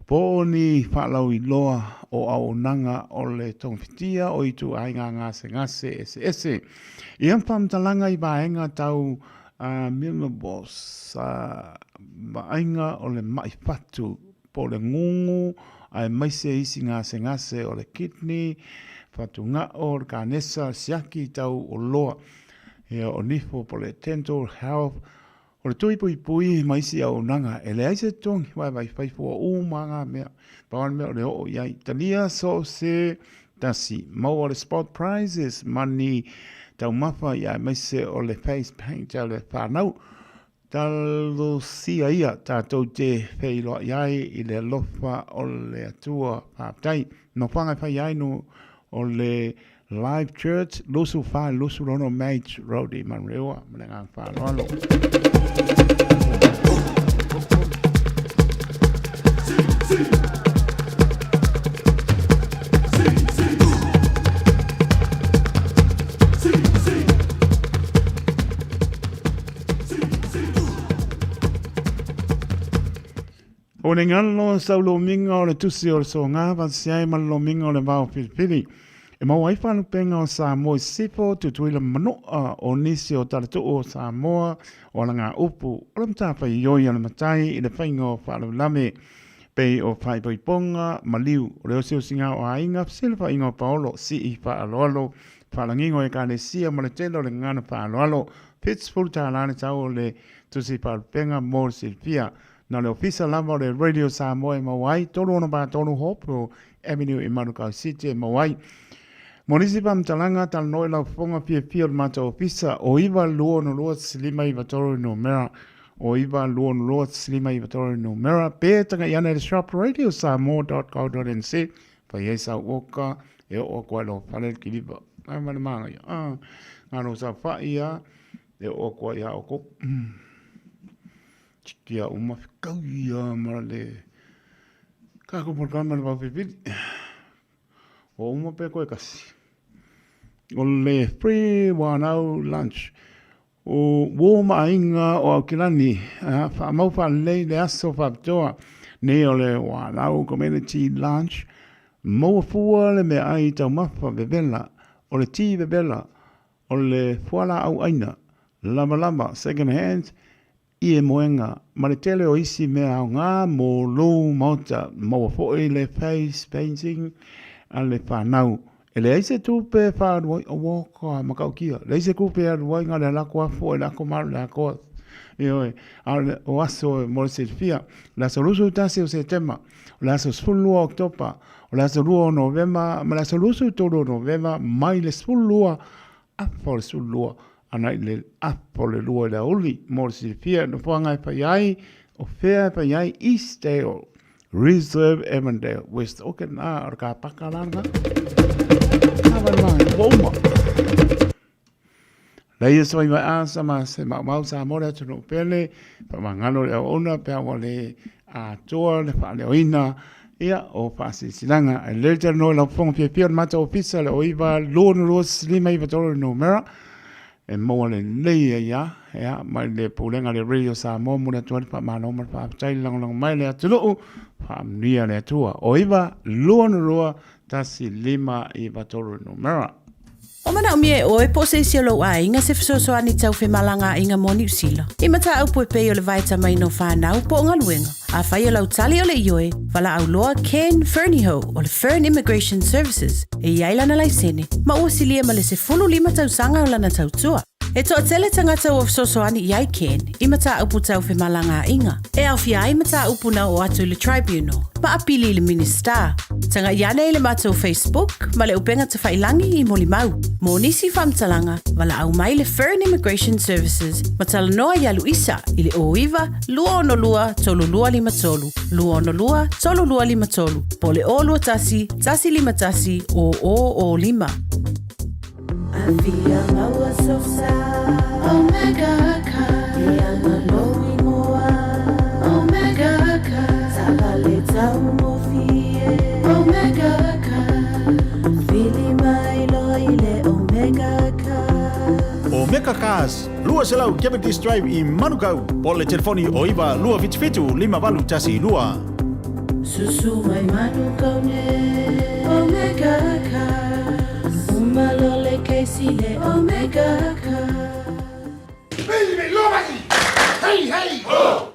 [SPEAKER 10] pōni whalau i loa o Aonanga o le tongwhitia o i tu ainga ngase ese. I ampamtalanga i baenga tau Mima Boss, mainga o le mai whatu, po le ngungu, ai maise isi ngase o le kidney, whatu ngā o le kānesa siaki tau o loa, e o nifo po le dental health, o le tui pui maisi au nanga, e le aise tongi, wai whaifua o manga mea, pawan mea o le o iai, tania so se tasi, mau o le spot prizes, mani tau mawha iai maise o le face paint, au le whanau, talo sia ia tātou te wheiloa iai i le lofa o le atua pāptai. No whanga whai iai no o le Live Church, losu wha, losu rono Mage Road i Manrewa, manengang whāloalo. O ne ngalo saulo minga o le tusi o le so ngā vasiai malo minga o le vau pilipili. E mau waiwhanu penga o Samoa sifo tu tuila manoa o nisi o taratu o Samoa o la ngā upu. O le mtawha i oi ana matai i le whainga o whalau lame pei o whaipoiponga maliu. O le osio singa o ainga fsile whainga o paolo si i whaaloalo whalangingo e ka le sia mo le telo le ngana whaaloalo. Pittsburgh ta lana tau le tusi palpenga mo Silvia. Na le ofisa lava o le Radio Samoa e Mawai, tolu ono ba tolu Hope Avenue i Manukau City e Mawai. Monisi pa mtalanga tal noi la fonga pia o mata ofisa o iwa luo no luo slima iwa toro no mera. O iwa luo no luo slima iwa toro no mera. Pe tanga iana le shop radio samoa.co.nz. Pa yesa oka e o kwa lo panel kiliba. Ai mana manga ya. Ngano sa fa ia e o kwa ya oko. Chikia uma fikau ia mara le. Kako por kama le wawipili. O uma pe koe kasi. O le free wanau lunch. O woma inga o kilani. Fa mau fa le aso fa toa. Ne o le wanau community lunch. Mo fua le me ai tau mafa bebela. O le ti bebela. O le fuala au aina. Lama second hand. I e moenga. Ma le tele o isi mea au ngā mo lou mauta. Mo fo'i le face painting. A le whanau. E le eise tupe whaarua o waka makau kia. Le eise kupe arua inga le lako afo e lako maru le akoa. Ioi, o aso e mole se fia. La solusu tasi o setema. La so spulua oktopa. La solua o novema. Ma la solusu todo novema. Mai le spulua. Afo le spulua. Anai le afo le lua le uli. Mole se fia. No fuanga e paiai. O fea e paiai Eastdale. Reserve Avondale. West Auckland. Orka pakalanga. Woma. Lai so i asa ma se mau sa mora tunu pele pa mangalo le ona pe le a toa le fa le oina ia o fasi silanga e le no la fong pe mata ofisa le oiva lon ros lima i vatoro no mera e mo le ia mai le pulenga le radio sa mo mo le toa pa mano ma pa tai long mai le atulu pa nia le tua oiva lon roa tasi lima i vatoro no mera.
[SPEAKER 11] O mana o mie o e po se isi lo a inga se fisoso ani tau fe malanga inga mo New Zealand. I mata au pue peo le vaita mai no whanau po ngā luenga. A whai o lau tali o le ioe, wala au loa Ken Fernieho o le Fern Immigration Services e iailana lai sene. Ma ua silia ma le se fulu lima tau sanga o lana tau tua. E toa tele tangata o fisoso ani iai Ken, i mata upu tau fe malanga inga. E au fia ai mata upu na o atu le tribunal. Ma apili le minister. Tanga iane le mata o Facebook, ma le upenga te whailangi i moli mau. Mo nisi whamtalanga, wala au mai le Fern Immigration Services, ma tala noa ia Luisa, i le oiva, lua ono lua, tolu lua lima tolu. Lua ono lua, tolu lua lima tolu. Po le o lua tasi, tasi lima tasi, o lima.
[SPEAKER 16] Avia maua sosa, Omega ka, iana loi moa, Omega ka, sabale tau mo fie, Omega ka, fili mai loi le Omega ka.
[SPEAKER 6] Omega Cars, lua selau Cavendish Drive i Manukau, po le telefoni o iwa lua fitu lima valu tasi lua.
[SPEAKER 16] Susu mai Manukau ne, Omega ka. Malole Casey le Omega ka.
[SPEAKER 7] Baby, lomaki! Hey! Oh!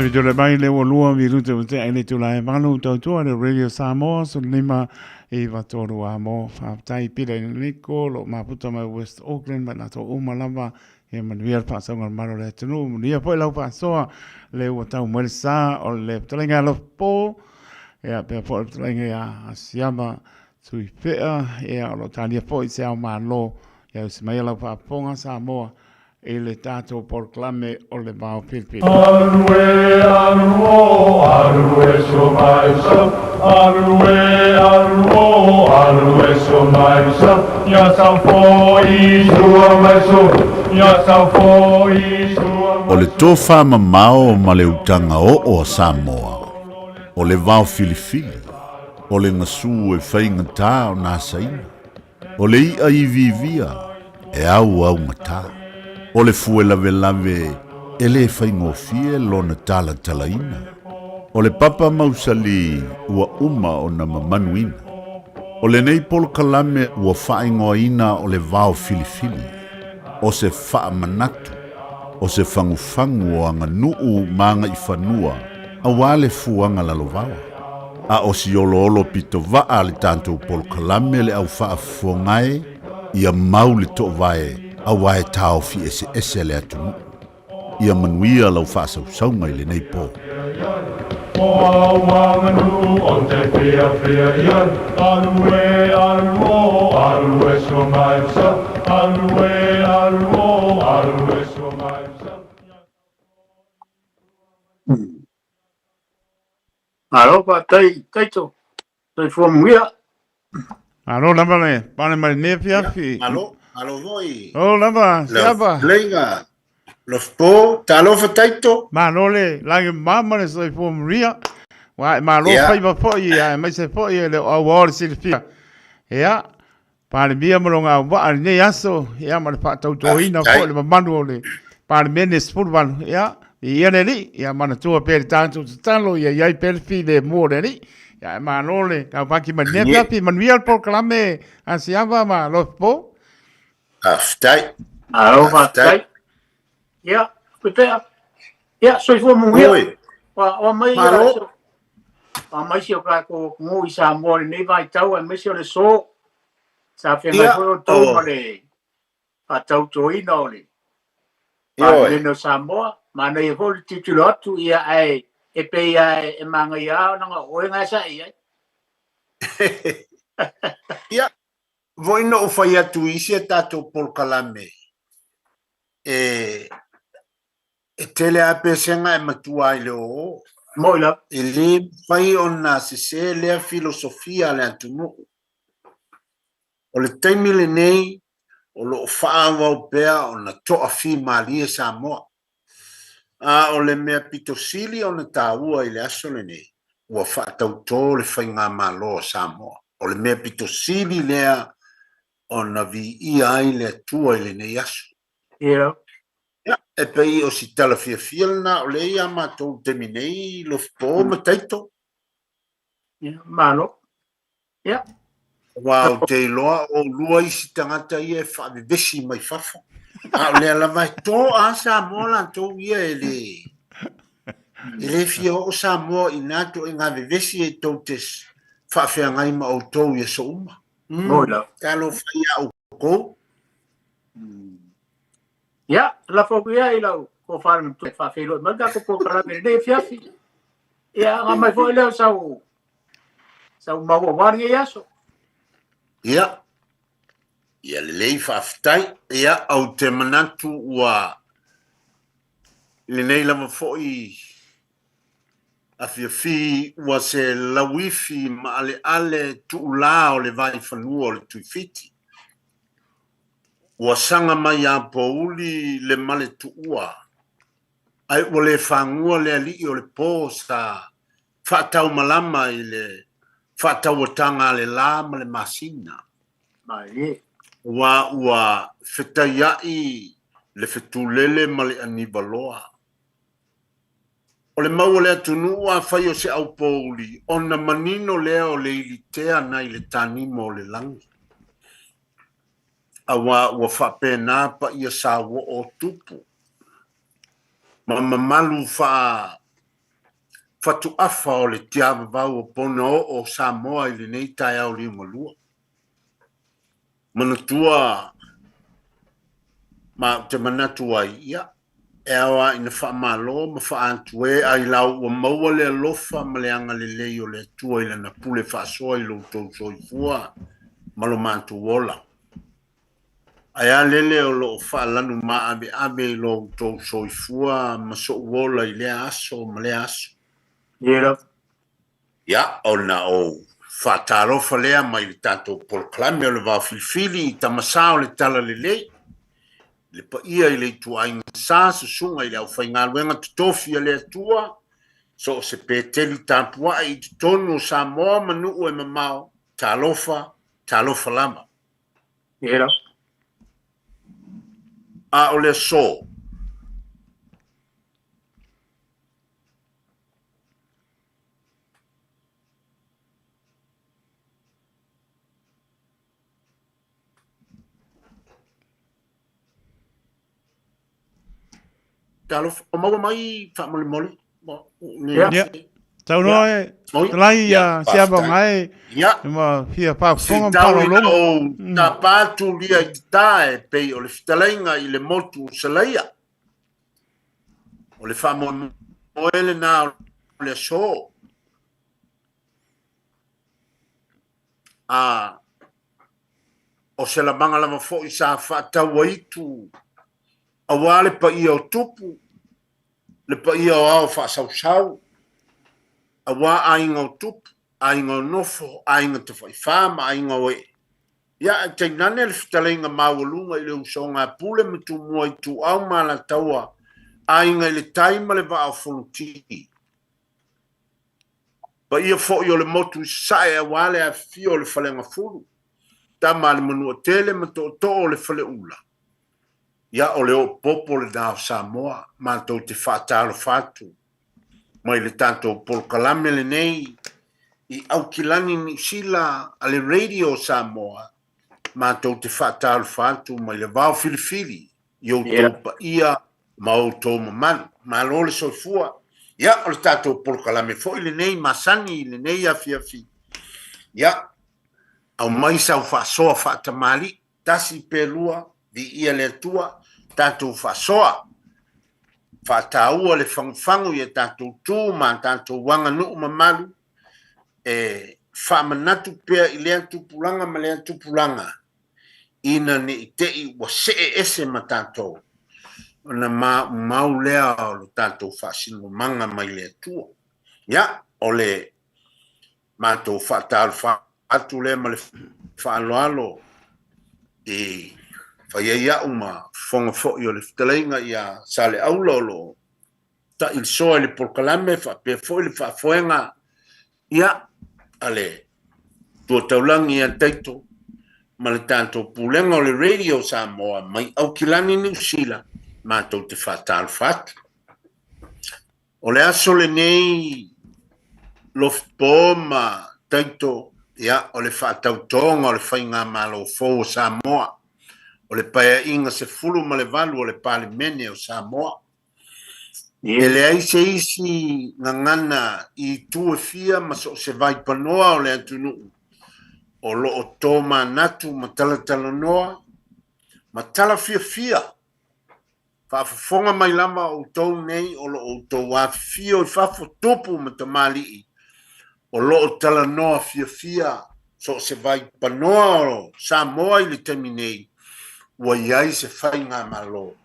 [SPEAKER 10] vitu le mai le lua mi rute te ai le tula e manu tau tua le Radio Samoa so lima e vatoru a mo whaptai pira i Niko lo maputa mai West Auckland ma nato umalava e manuia whasonga maro le tunu munia po e lau whasoa le ua tau mwere sa o le talenga lo po e a pia po le talenga a siama tui pea e a lo tania po i se au malo e a usimai lau whaponga Samoa e le tātou porklame o le mau pilpili.
[SPEAKER 16] Arue, aruo, arue so mai sa. Arue, aruo, arue so mai sa. Ia sau fo i sua mai so. Ia sau fo i sua mai so.
[SPEAKER 15] O le tofa mamao ma le utanga o Samoa. O le vau filifili. O le ngasu e whainga tā o nā saina. O le ia i vivia e au ngata. O le fuela lave e le whaingofie lona tala talaina. O le papa mausali ua uma o na mamanuina. O le nei polo kalame ua whaingoina o le vao filifili. O se wha manatu. O se fangufangu o anga nuu maanga i whanua. A wale fuanga lalovawa. A o si olo pito vaa le tanto polo kalame le au wha fuangae. Ia mau le to vae. A wae tau fi ese le atunu. Ia manuia lau whaasau saunga i le nei po.
[SPEAKER 16] O awanganu o te pia ian. Arue, aruo, arue so mai sa. Arue, aruo, arue so mai sa.
[SPEAKER 8] Alo, pa taito. Tai fuamuia.
[SPEAKER 10] Alo, lama le. Pane mai ne fiafi.
[SPEAKER 15] Alo voi.
[SPEAKER 10] Oh, lama, siapa?
[SPEAKER 15] Lenga. Lofpo, talo fataito.
[SPEAKER 10] Manole, lange mama le soi fuamuia. Wa malo fai ma foi ya, mai se foi le award silfia. Ya. Pane bia molonga wa ne yaso, ya ma fa tau toina fo le manu le. Pane mene spurvan, ya. Ia neri, ia mana tua per tanto talo ia ia per file more ni. Ya manole, ka paki manepia pi manuel por clame, asiava ma lofpo.
[SPEAKER 15] Aftai.
[SPEAKER 8] Alo, pa tai. Ya, kutea. Ya, soi fuamuia. Wa mai ya. A mai si o ka ko ngui sa mo ni vai tau a mai si o le so. Sa fe mai ko to mo le. A tau to i no le. Pa le no Samoa, ma nei ho le titulo atu ia ai e pe ia e manga ia na o nga sa ia.
[SPEAKER 15] Ia. Voi no fai atu isi e tato por kalame. E tele a pesenga e matua i leo.
[SPEAKER 8] Moila.
[SPEAKER 15] E le fai ona se le filosofia le atunu. O le taimi le nei, o lo whaawa o pea o na toa fi mali e Samoa. O le mea pitosili o na tāua i le aso le nei. Ua whaatau tō le whai ngā malo o Samoa. O le mea pitosili lea o na vi ia ai le atua i le nei aso.
[SPEAKER 8] Ia.
[SPEAKER 15] Ia, e pei o si tala fia na o le ia mātou temi nei lo fpo ma taito.
[SPEAKER 8] Ia, malo. Ia.
[SPEAKER 15] Wa o te loa o lua isi tangata ia e whaavivesi mai whafo. A le ala mai tō a Samoa lan tō ia e le. E le fia o Samoa i nātou e ngā vivesi e tō tes whaafea ngai ma o tō ia so uma.
[SPEAKER 8] Moila.
[SPEAKER 15] Talo whai au ko.
[SPEAKER 8] Ia, la fokuia i lau. Ko wharam tu e whaafelo. Manga ko po karame ne fiafi. Ia, ngā mai fo i leo sau. Sau maua wani e aso.
[SPEAKER 15] Ia. Ia lei whaaftai. Ia au te manatu ua le nei lama foi a fi ua se lawifi ma ale tu la o le vai whanua o le tuifiti. Ua sanga mai a pouli le male tu ua. Ai ua le whangua le ali o le pō sa whaatau malama i le whaatau atanga le la ma le masina.
[SPEAKER 8] Mai
[SPEAKER 15] Ua whetaiai le whetulele ma le anibaloa. O le mau le atunu ua whai o se au pouli, o na manino lea o le ilitea nai le tanimo o le langi. Ua whapena pa ia sa o tupu. Ma mamalu wha fatu afa o le tiama vau o pono o Samoa i le nei tai au li malua. Manatua ma te manatua ia e awa ina wha malo ma wha antue ai lau o maua le alofa ma le anga le lei o le tua i le na pule wha soa i lo tau soi fua malo mantu wola. Ai a lele o lo wha lanu ma abe lo tau soi fua ma so wola i le aso ma le aso.
[SPEAKER 8] Ia.
[SPEAKER 15] Ia o na o wha tarofa lea mai le tato polklame o le wau filifili i tamasao le tala le lei. Le pa ia i le tuainga sa susunga i le au whainga luenga tutofi a le atua. So se peteli tampua i tonu Samoa manu e mamao talofa lama.
[SPEAKER 8] Ia.
[SPEAKER 15] A o le so. Talofa, o maua mai wha mole mole.
[SPEAKER 10] Ja. Tau noe, talai siapa ngai, ma fia whafonga mparo longa.
[SPEAKER 15] O ta pātu lia i tae pei o le fitalainga i le motu salaia. O le wha moele nā o le so. O se la manga lama fo i sa whaatau aitu. A wale pa ia o tupu. Le pa ia o au whaasau. A wā ainga o tupu. Ainga o nofo. Ainga te whaifama. Ainga o e. Ia te nane le fitalenga mawalunga i le usonga pule mitu mua i tu au mana taua. Ainga i le taima le wa au whuluti. Pa ia fo i o le motu i sae a wale a fio o le whalenga fulu. Ta mali manua tele ma to o le whale ula. Ia o le o popo le dao Samoa. Ma to te whaataro fatu. Mai le tanto polkalame le nei. I au kilani ni sila a le radio Samoa. Ma to te whaataro fatu. Mai le vau filifili. Yo to pa ia ma o to maman. Ma lo le soifua. Ia o le tanto polkalame fo i le nei masani le nei a fiafi. Ia. Au mai sau whasoa whaatamali, tasi pelua, di ia le tua, tātou whasoa. Whaataua le whangwhangu ia tātou tū, ma tātou wanga nuu mamalu, whaamanatu pea i lea tupulanga ma lea tupulanga. Ina ni i tei wa se ese ma tātou. Ona mau lea o le tātou whaasinu manga mai lea tua. Ia, o le mātou whaataru atu le ma le whaaloalo e whaiaia uma whonga fo i o le fitalainga ia sa le aulolo ta il soa le porkalame whapea fo i le whafoenga ia ale tua taulangi ia taito ma le tanto pulenga o le radio Samoa mai au kilani New Zealand ma tau te whaatalo whatu o le aso le nei lofpo ma taito ia o le whaatautonga o le whainga malo fo o Samoa. O le paia inga se fulu ma le valu o le pale mene o Samoa. E le aise isi ngangana i tue fia ma so se vai panoa o le antunu. O lo o toma natu ma talatala noa. Ma tala fia fia. Whaafafonga mai lama o tau nei o lo o tau wafio i whafo topu ma tamali i. O loo tala noa fia so se vai panoa o Samoa i le teminei ua iai se whainga malo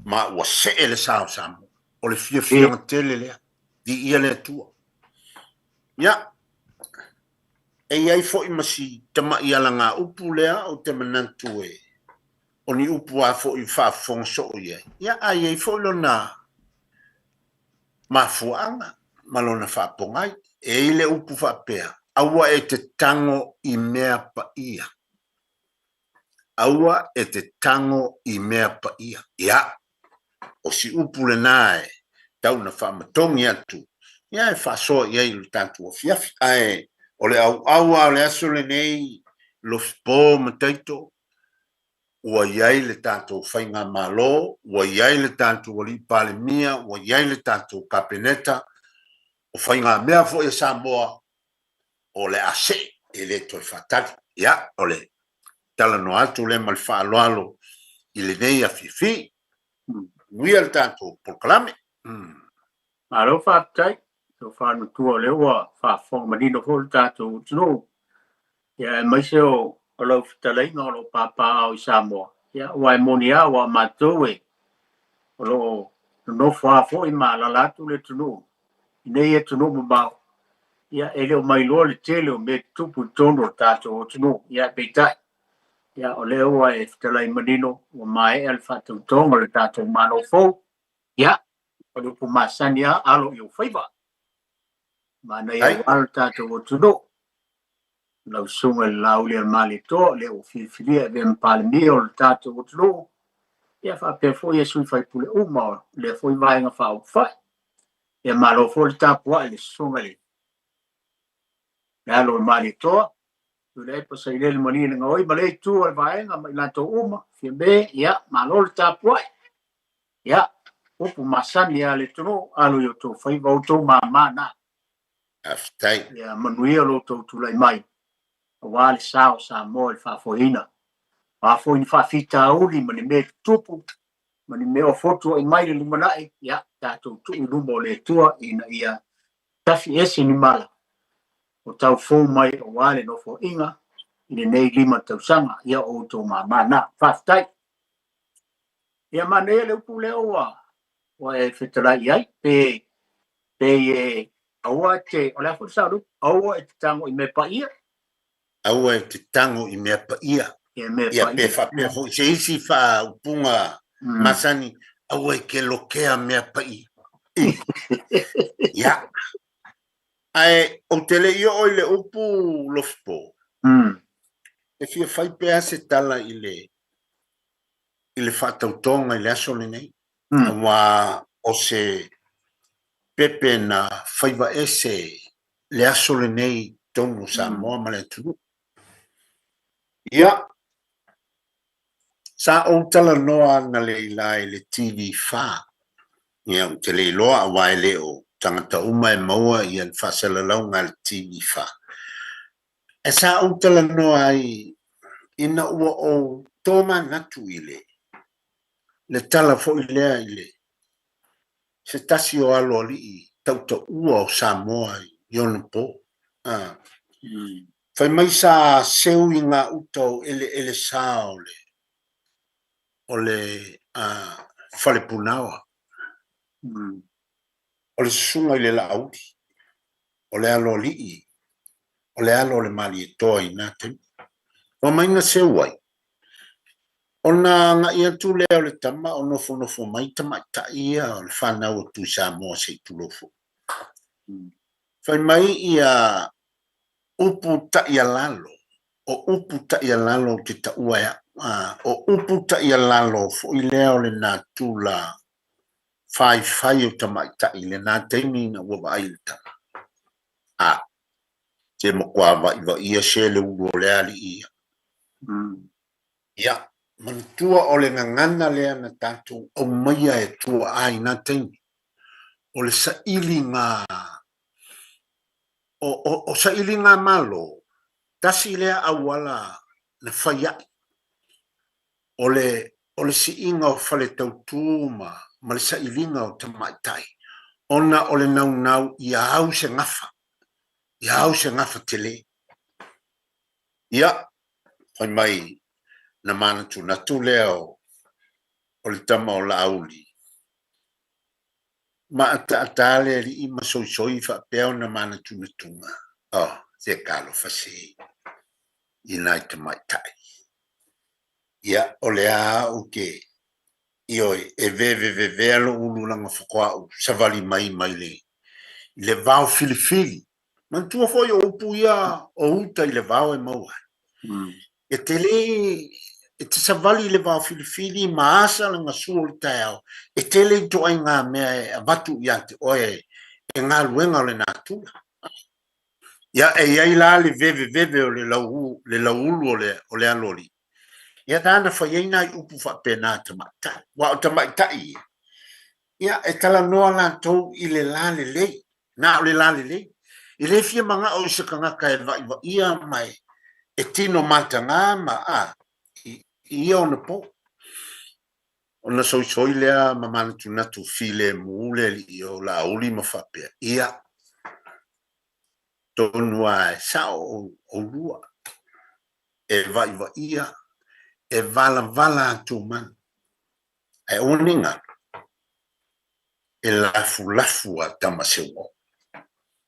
[SPEAKER 15] ma ua se ele sao Samoa o le fia nga tele lea di ia lea tua ia e iai fo i masi tama i ala ngā upu lea o te manantu e o ni upu a fo i whaafonga so o iai ia a iai fo ilo na mafuanga malona whaapongai e ile upu whapea. Aua e te tango i mea pa ia. Aua e te tango i mea pa ia. Ia. O si upu le nae. Tau na whamatongi atu. Ia e whasoa ia i le tantu o fiafi. Ae. O le aua o le aso le nei. Lo spo mataito. Ua iai le tantu whainga malo. Ua iai le tantu o li pale mia. Ua iai le tantu kapeneta. o whainga mea fo e Samoa o le ase e le toi whatari. Ia, o le tala no atu le mal whaaloalo i le nei a fifi. Wia le tātou proklame.
[SPEAKER 8] Alo whaatai, so whaanu tua lewa, whaafong manino fo le tātou tino. Ia mai se o lau fitalai ngā lo pāpā au i Samoa. Ia wai moni a wa mātou e. O lo no whaafo i mā lalatu le tino. Nei e tino mabau. Ia ele o mai loa le tele o me tupu tono tātou o tino. Ia peitai. Ia o leo wa e fitalai manino o mai e al whātou tonga le tātou mano fo. Ia. O le pumasani a alo i o whaiva. Mana ia wala tātou o tuno. Lau sunga le lauli al mali toa, le o whiwhiria e mpale mea o le tātou o tuno. Ia whapea fo ia sui whai pule uma, le fo i vaenga whao whai. Ia malo fo le tāpua le sunga le. Le alo al mali toa. Tu le epa sa ilele mani le ngoi, ma le tu al vaenga, ma ilato uma, fia me, ia, malo le tāpua. Ia. Upu masani a le tono alo yo to fai vauto mamana.
[SPEAKER 15] Aftai.
[SPEAKER 8] Ia manuia lo to tulai mai. Wale sao sa mo il fafoina. Fafoina fa fita uli mani me tupu. Mani me o foto i mai le lumanai. Ia tato tu lumbo le tua ina ia tafi esi ni mala. O tau fo mai o wale no fo inga. Ine nei lima tau sanga. Ia o to mamana. Faftai. Ia manele upu leo wa. O e whetara iai, pe e aua te, o lea whatu sauru, aua e te tango i me pa ia.
[SPEAKER 15] Aua e te tango i mea pa ia. Ia pe whapea fo, se isi wha upunga masani, aua e ke lokea mea pa ia. Ia. Ai, o te le ia oi le upu lofpo. E fia whai pea se tala i le whatautonga i le aso le nei. Wa o se pepe na whaiva ese le aso le nei tonu Samoa ma le tunu. Ia, sa o tala noa na le ilai le TV wha. Ia, o te le iloa a wai le o tangata uma e maua i an whasala lau ngā le TV wha. E sa o tala noa ai ina ua o tōma natu i le tala fo i lea i le. Se tasi o alo ali i tauta ua o Samoa i ona po. Whai mai sa seu i ngā utau ele sao o le whale punawa. O le sunga i le laudi. O le alo ali i. O le alo le mali e toa i nā temi. O mai na seu ai. O na nga ia tu leo le tama o nofo mai tama ta ia o le whanau o tu Samoa se tu lofo. Whai mai ia upu ta ia lalo. O upu ta ia lalo te ta uaia. O upu ta ia lalo fo i leo le nā tu la whai o tama ta i le nā teimi na ua ai le tama. Te makua wa ia se le ulo le ali ia. Ia. Mantua o le ngangana lea na tātou au maia e tua ai nā teimi. O le saili ngā, o saili ngā malo, tasi lea awala na whaiai. O le si inga o whale tautuma, ma le saili ngā o tamaitai. Ona o le nau i au se ngafa. I au se ngafa te le. Ia, whai mai, na mana tu na tu leo o le tama o la auli. Ma ata le li ima soi fa peo na mana tu na tunga. Oh, se kalo fasi. Inai te mai tai. Ia, o le a uke. Ioi, e ve alo ulu langa whakua u savali mai le. Le vau filifili. Mantua foi o upu ia o uta i le vau e maua. E te le... E te savali le vau filifili maasa na ngā sua le tau. E te le to ai ngā mea e avatu i ate oe e ngā luenga o le nātula. Ia e iai la le veve o le laulu o le aloli. Ia tāna whaiena i upu whapena tamata. Wa o tamaitai. Ia e tala noa la tau i le la le lei.
[SPEAKER 20] Na o le lale le. I le fia manga o se kangaka e vai ia mai. E tino matanga ma a. Ia ona po. Ona soisoi lea mamana tunatu file mule li o la uli mawhapea. Ia. Tonua e sao o lua. E vai ia. E vala atu man. E oninga. E lafu a tamasewa.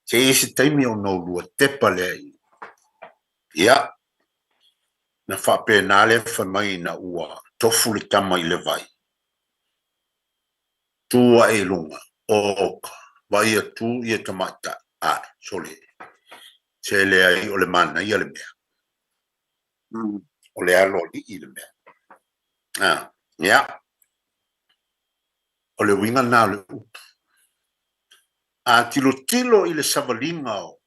[SPEAKER 20] Te isi taimi o no lua tepa lea i. Ia. Na whape nale whamai na ua. Tofu le tama i le vai. Tua e lunga. Oka. Vai a tu i e tamata. Sole. Se lea i o le mana i le mea. O le aloli i le mea. Ia. O le winga na le upu. Tilo i le savalinga o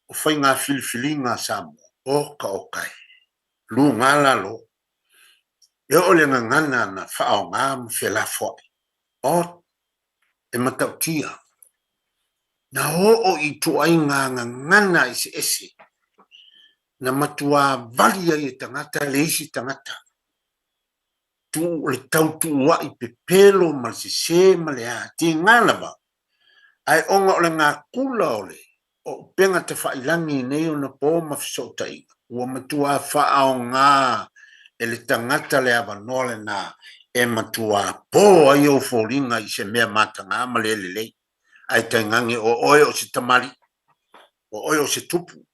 [SPEAKER 20] whai ngā filifilinga Samoa. Okai. Lu ngala lo. E o le ngana na whao ngā mwhela fwai. O, e matautia. Na o i tuai ngana isi esi. Na matua valia i tangata, le isi tangata. Tu le tau tua i pepelo ma se ma le a. Ti ngana ba. Ai onga o le ngā kula o le. O penga te whailangi nei o na pō mawhisotai. Ua matua whaao ngā. E le tangata le awanoa le nā. E matua pō ai o fōringa i se mea matanga ma le lei. Ai taingangi o oe o se tamari. O oe o se tupu.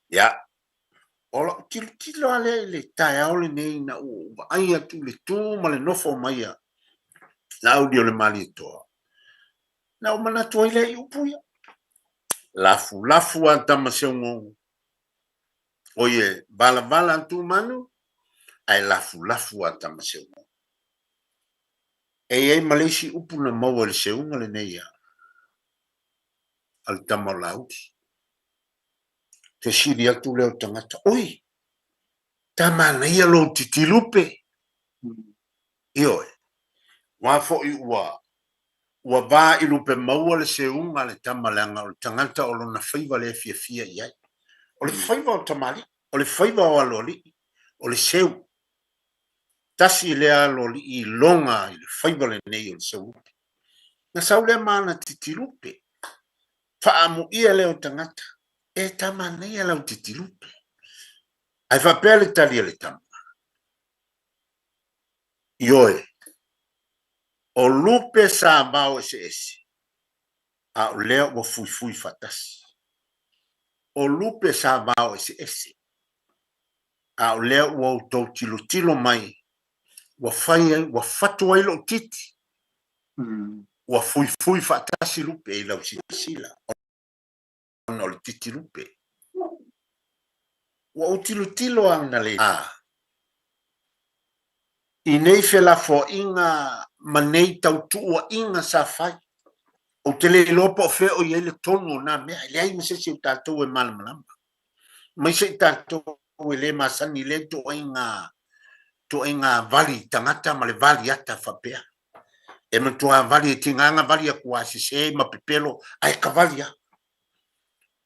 [SPEAKER 20] Ia. Ola tilo ale le tae au le nei na ua. Ai atu le tū ma le nofo maia. Na audio le mali e toa. Na o mana tua ile i upuia. Lafu a tamaseo oye, vala antu manu, ai lafu a tamaseo. E malesi upu na maua le seunga le neia. Al tamalauti. Te siri atu leo tangata. Oi, tamana ia lo titilupe. Ioe, wafo i ua. Ua vā ilupe maua le seunga le tamalanga o le tangata o lona whaiva le fia iai. O le whaiva o tamali, o le whaiva o aloli, o le seu. Tasi le aloli i longa i le whaiva le nei o le seu. Na sau le mana titilupe. Whaamu ia leo tangata. E tamana ia lau titilupe. Ai whapea le talia le tama. Ioe. O lupe sa mau ese. A o leo mo fui fatasi. O lupe sa mau ese. A o leo o tau tilo mai. Wa fatu ai lo titi. Wa fui fatasi lupe i lau sila. O le titi lupe. Wa o tilo ang le. I nei fela fo inga manei tau tua inga sa fai. O te le lopa o feo i ele tono na mea. Le ai mese si o tātou e malamalama. Mai se tātou e le masani le to inga vali tangata ma le vali ata whapea. E matua vali e tinganga vali a kuasi se ma pepelo ai ka vali a.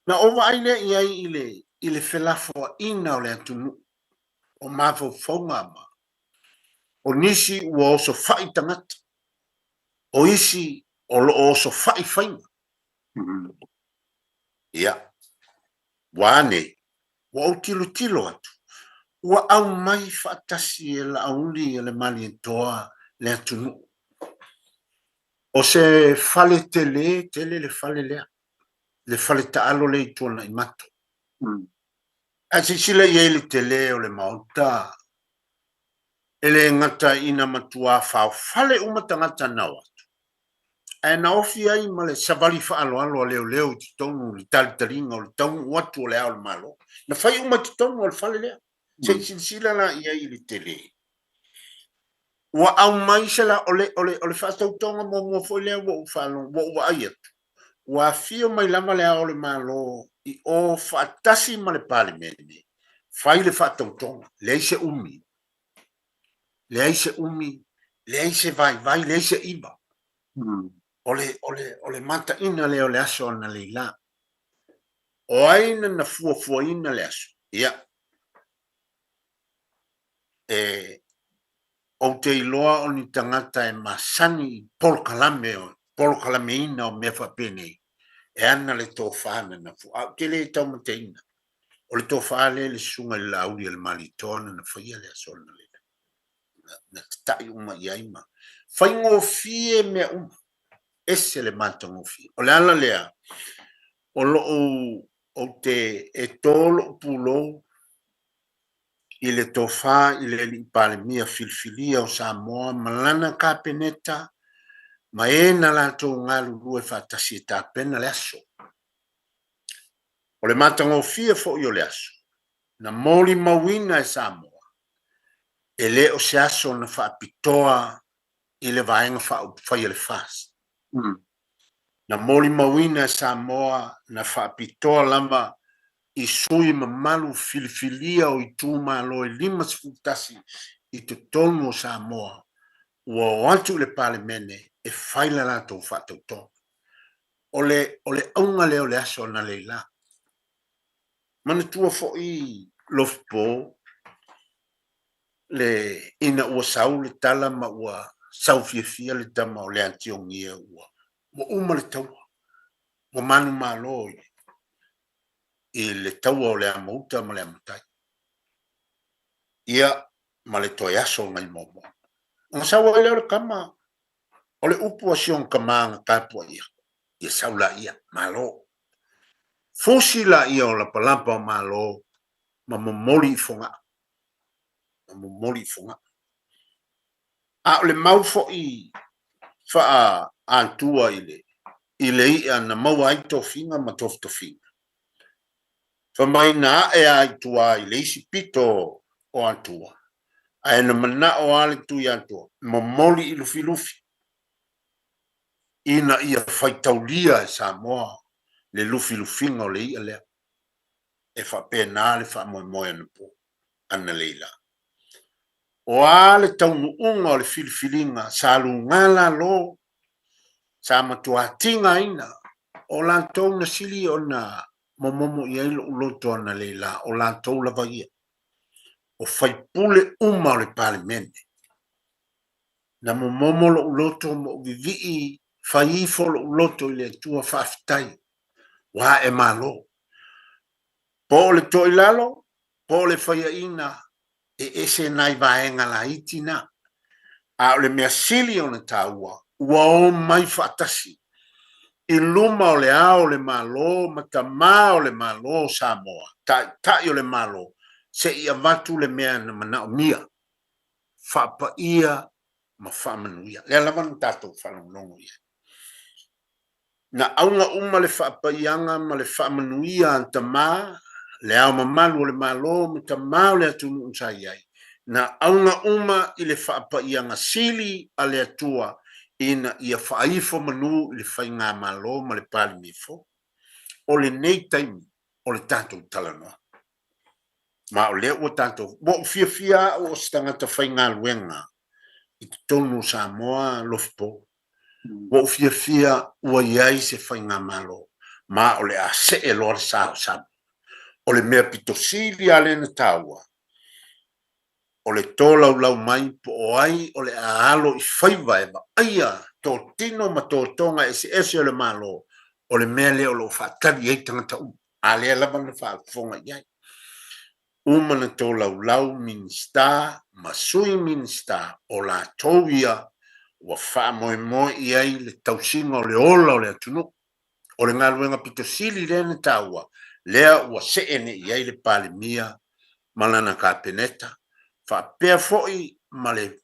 [SPEAKER 20] Na ova aile i ai i le fela fo ina o le atunu. O mafo fonga ma. O nisi ua oso fai tangata. O isi o lo oso fai fainga. Ia. Wane. Wa o tilo atu. Ua au mai fatasi e la auli e le mali e toa le atunu. O se fale tele le fale lea. Le fale taalo le i tuana i mato. A si sila i le tele o le mauta. Ele ngata ina matua fao fale umatangata nawa. E na ofi ai ma le savali alo leo ti tonu li taringa o le tonu watu o le ao le malo. Na fai umati tonu o le fale lea. Se sila la i ai le tele. Wa au mai se la ole fatau tonga mo foi lea wa ufalo wa ai atu. Wa fio mai lama le ao le malo i o fatasi ma le pale mene. Fai le fatau tonga. Le se umi. Le aise umi, le aise vai, le aise iba. ole mata ina le aso na leila. O aina na fua ina le aso. Ia. O te iloa o ni tangata e masani polo kalame ina o mea whapene. E ana le tō whāna na fu. Ke le tau mate ina. O le tō whāle le sunga le lauri le malitona na whaia le aso na le. Na tai uma i aima. Whaingo fie mea uma. Ese le matango fie. O le ala lea. O lo o te e tolo pulo i le tofa i le li palemia filfilia o Samoa malana ka peneta ma e na lato ngalu lue fatasi e tapena le aso. O le matango fie fo i o le aso. Na moli mawina e Samoa. E le o se aso na whaapitoa i le vaenga whai le fast. Na moli mawina e Samoa na whaapitoa lama i sui mamalu filifilia o i tūma lo i 5 sefutasi i te tonu o Samoa. Ua o atu le palemene e whaila lato whaatautonga. Ole aunga leo le aso na leila. Mana tua fo i lofpo le ina ua sau le tala ma ua sau fia le tama o le antiongia ua. Ua uma le taua. Ua manu malo i le taua o le amauta ma le amatai. Ia ma le toi aso ngai momo. Nga sawa leo le kama o le upu asion kamanga kapua ia. Ia saula ia malo. Fosi la ia o la palampa malo ma momoli fonga. Momoli fonga. A le mau fo i faa antua ile ia na mau ai tofinga ma tofinga. Fa mai na e ai tua ile isi pito o antua. Ai na mana o ale tu i antua. Momoli i lufi. Ina ia faitaulia e Samoa le lufinga o le ia lea. E fa pena le fa moe anu po. Ana leila. O ale taunu unga o le filifilinga sa ngala lo sa matuatinga ina o lantou na sili o na momomo i ailo uloto ana leila o lantou la vaia o faipule uma o le palemene na momomo lo uloto mo vivii faifo lo uloto i le tua whaafitai wa e malo po le toilalo po le faia ina e ese nai vaenga la itina a le mea sili o na taua ua o mai whaatasi i luma o le ao le malo matama o le malo Samoa tai o le malo se ia vatu le mea na mana o nia whaapa ia ma whaamanuia le alavan tatou whanongongo ia na aunga uma le whaapa ianga ma le whaamanuia antama le ao mamalu o le malo matama o le atunu unsai ai na aunga uma i le whaapa ianga sili a le atua ina ia whaifo manu le whainga malo ma le pali mifo o le nei taimi o le tātou talanoa. Ma o leo o tātou mo fia o stangata whainga luenga i te tonu Samoa lofpo mo fia ua iai se whainga malo ma o le a se e loa sao sabu o le mea pitosili ale na taua o le tola lau mai po o ai o le aalo i whaiva e ma aia tō tino ma tō tonga ese o le malo o le mea leo lo whaatari ei tangata a lea lawana whaafonga iai umana tō lau minsta ma sui minsta o la tōwia ua whaamoe iai le tausinga o le ola o le atunu o le ngaluenga pitosili lea na taua lea ua seene iai le palemia malana ka peneta whapea foi ma le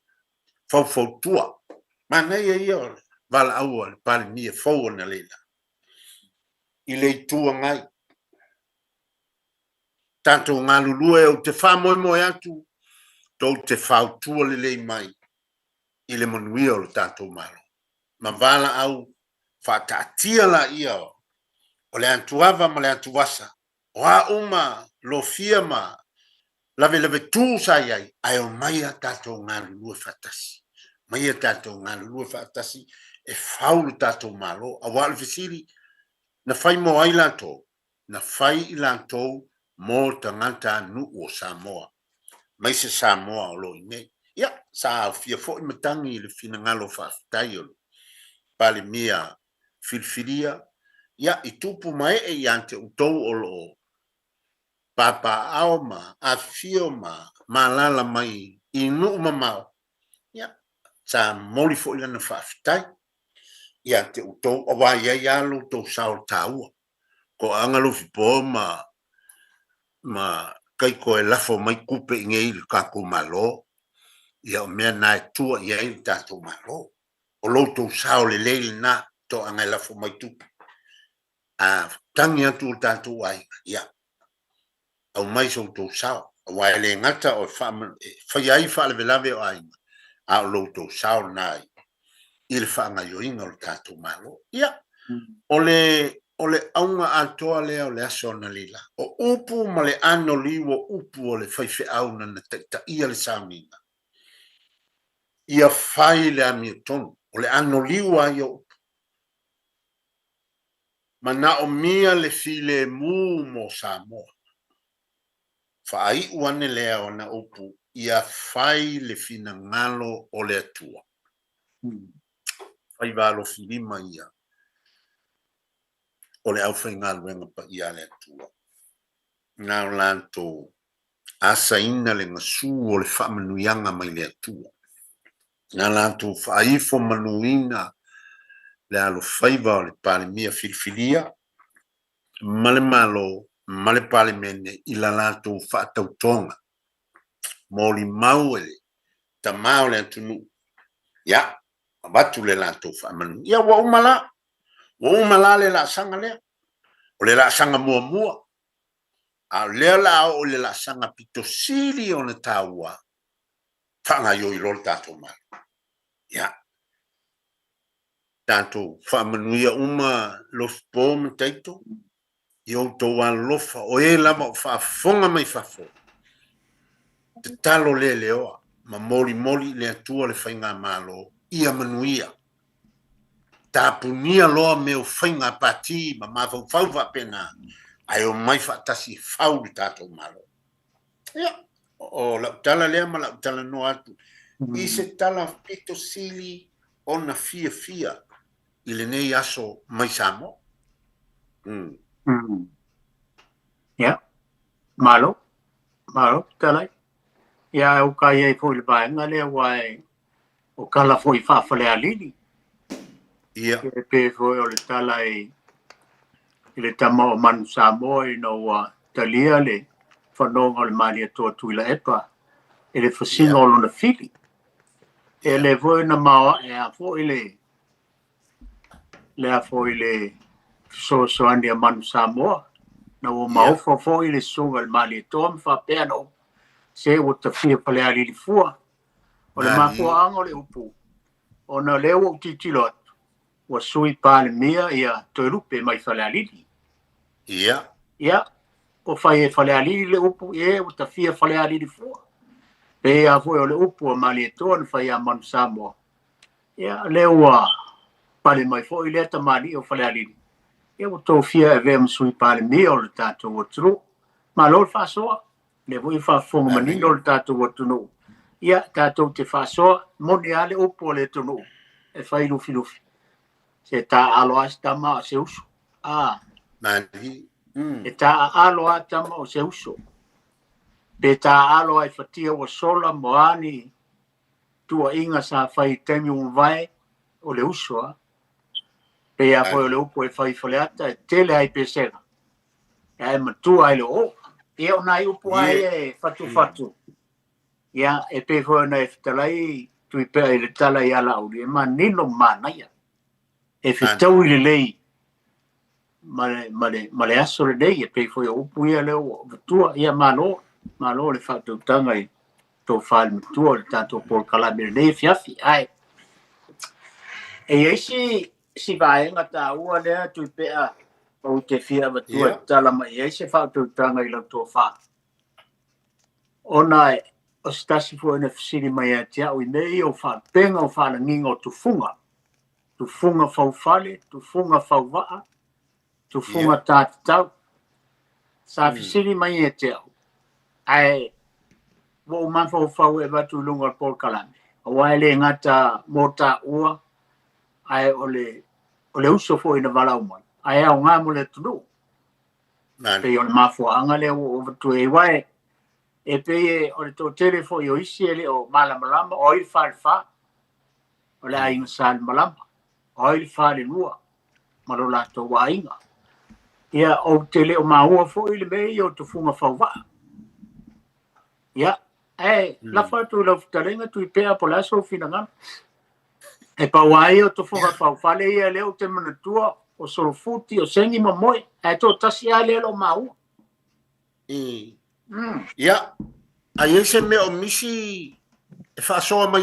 [SPEAKER 20] fautua. Mana ia vala aua le palemia fau na leila. I le tua ngai. Tanto ngalulue o te whamoe atu tau te fautua le lei mai i le manuia o le tātou malo. Ma vala au whatatia la ia o le antuava ma le antuasa. O a uma lo fia ma lave tu sa iai ai o mai a tātou ngā lulua whatasi. Mai a tātou ngā lulua whatasi e faulu tātou malo, a wale fisiri, na fai mo ai lantou, na fai I lantou mo tangata nu o Samoa. Mai se Samoa o lo ine. Ia, sa fia fo I matangi le fina ngalo whaafitai o pale mia filfiria. Ia, I tupu mai e ante utou o lo papa ao ma, a fio ma, malala mai, I nu mamau. Ia, sa moli fo I lana whaafitai. Ia te utou o wa ia lo tau sao taua. Ko angalo fipo ma kai ko e lafo mai kupe ngei le kako malo. Ia o mea na e tua ia I tato malo. O lo tau sao le leile na to anga e lafo mai tupu. A tangi atu o tato ai. Ia. Au mai so tau sao. Wa ele ngata o whai ai wha le velave o ai. A o lo tau sao nai. I le whaanga yo inga o tato malo. Ia. O le aunga atoa lea o le aso na lila. O upu ma le ano liwo upu o le whaife au na ta ia le saunina. Ia whai le ami tonu. O le ano liwa ia upu. Ma na o mia le file mu mo Samoa. Whaai uane lea o na upu. Ia whai le fina ngalo o le atua. Whai walo filima ia. O le au whai ngalo wenga pa ia le atua. Nā o lanto asa ina le ngasu o le whamanuianga mai le atua. Nā lanto whaifo manuina le alo whaiva o le pale mia filfilia. Male malo, male pale mene ila lanto whaatautonga. Moli mauele, ta mao le atunu. Ya, watu le lanto whamanu. Ya, wa umala le la sanga lea. O le la sanga mua mua. A lea la o le la sanga pito sili o na taua. Whanga yo I rol tato maro. Ya. Tato whamanuia uma lof pōma teito. Yo toa lofa o e lama o whaafonga mai whafo. Te talo le leoa. Ma moli le atua le whainga malo. Ia manuia. Tāpunia loa me o whainga pati. Ma mawhau whauwa pena. Ai o mai whaatasi whau le tato malo. Ia. O la utala lea ma la utala no atu. I se tala pito sili o na fia. I le nei aso mai Samoa.
[SPEAKER 8] Ia. Malo. Talai. Ia o kai e fo le baenga le wai. O kala fo I whaafale alini.
[SPEAKER 20] Ia.
[SPEAKER 8] E pe fo o le talai. I le tama o manu Samoa I no talia le. Whanonga le mali atua tuila epa. E le whasinga o lona fili. E le voi na mawa e a fo I le. Le a fo I le. So andi a manu Samoa. Na o maofa fo I le sunga le mali atua mwhapea no. Se o ta fia pale ali li fua. O le mafua anga o le upu. O na leo o titilot. Wa sui pale mia ia toilupe mai fale alili.
[SPEAKER 20] Ia.
[SPEAKER 8] Ia. O fai e fale alili le upu e o ta fia fale alili fua. Pe a foi o le upu o mali e toa na fai a manu Samoa. Ia leo a pale mai fo I leta mali o fale alili. Ia o tau fia e vea msui pale mia o le tato o tru. Ma lo le fasoa. Le voi fa fonga manino le tato o tunu. Ia tato te fasoa. Moni ale upu o le tunu. E fai lufi. Se ta alo as tama o se uso.
[SPEAKER 20] Mani.
[SPEAKER 8] E ta alo a tama o se uso. Pe ta alo ai fatia o sola moani. Tua inga sa fai temi un vai o le uso. Pe a foi o le upo e fai faleata e tele ai pesera. E ai matua ai le o. E o nai upo ai e fatu. Ia e pe foi na e fitalai tui pea i le tala i ala uri. E ma nino mana ia. E fitau I le lei ma le aso le lei e pei foi o upu ia leo vatua ia malo le whaatautanga I tō whaal matua le tātou por kalame le lei fiafi ai e eisi vaenga tā ua lea tui pea o te fia vatua tala mai eisi whaatautanga I lau tō wha ona e o stasi fo ina fisiri mai a tia ui nei o wha penga o wha na nginga o tufunga tufunga faufale, tufunga fauvaa, tufunga tātatau. Sa fisiri mai e te au. Ai, wo man faufau e batu lunga Paul Kalame. Waele ngata mota ua, ai ole uso fo ina walau mai. Ai au ngā mole tunu. Pe on mafua anga le o tu e wai. E pe e ole to telefo yo isi ele o malama o il fa. Ole ai ngasal malama. O il fa le lua. Marola to wainga. Ia o tele o maua fo ile me o to funga fa. Ia, la fa tu la talenga tu pe a pola so finanga. E pa wai o to funga fa le ia le o te manatua o solo futi o sengi mamoi. E to tasi ale lo maua.
[SPEAKER 20] Ia, a ese me o misi e fa so mai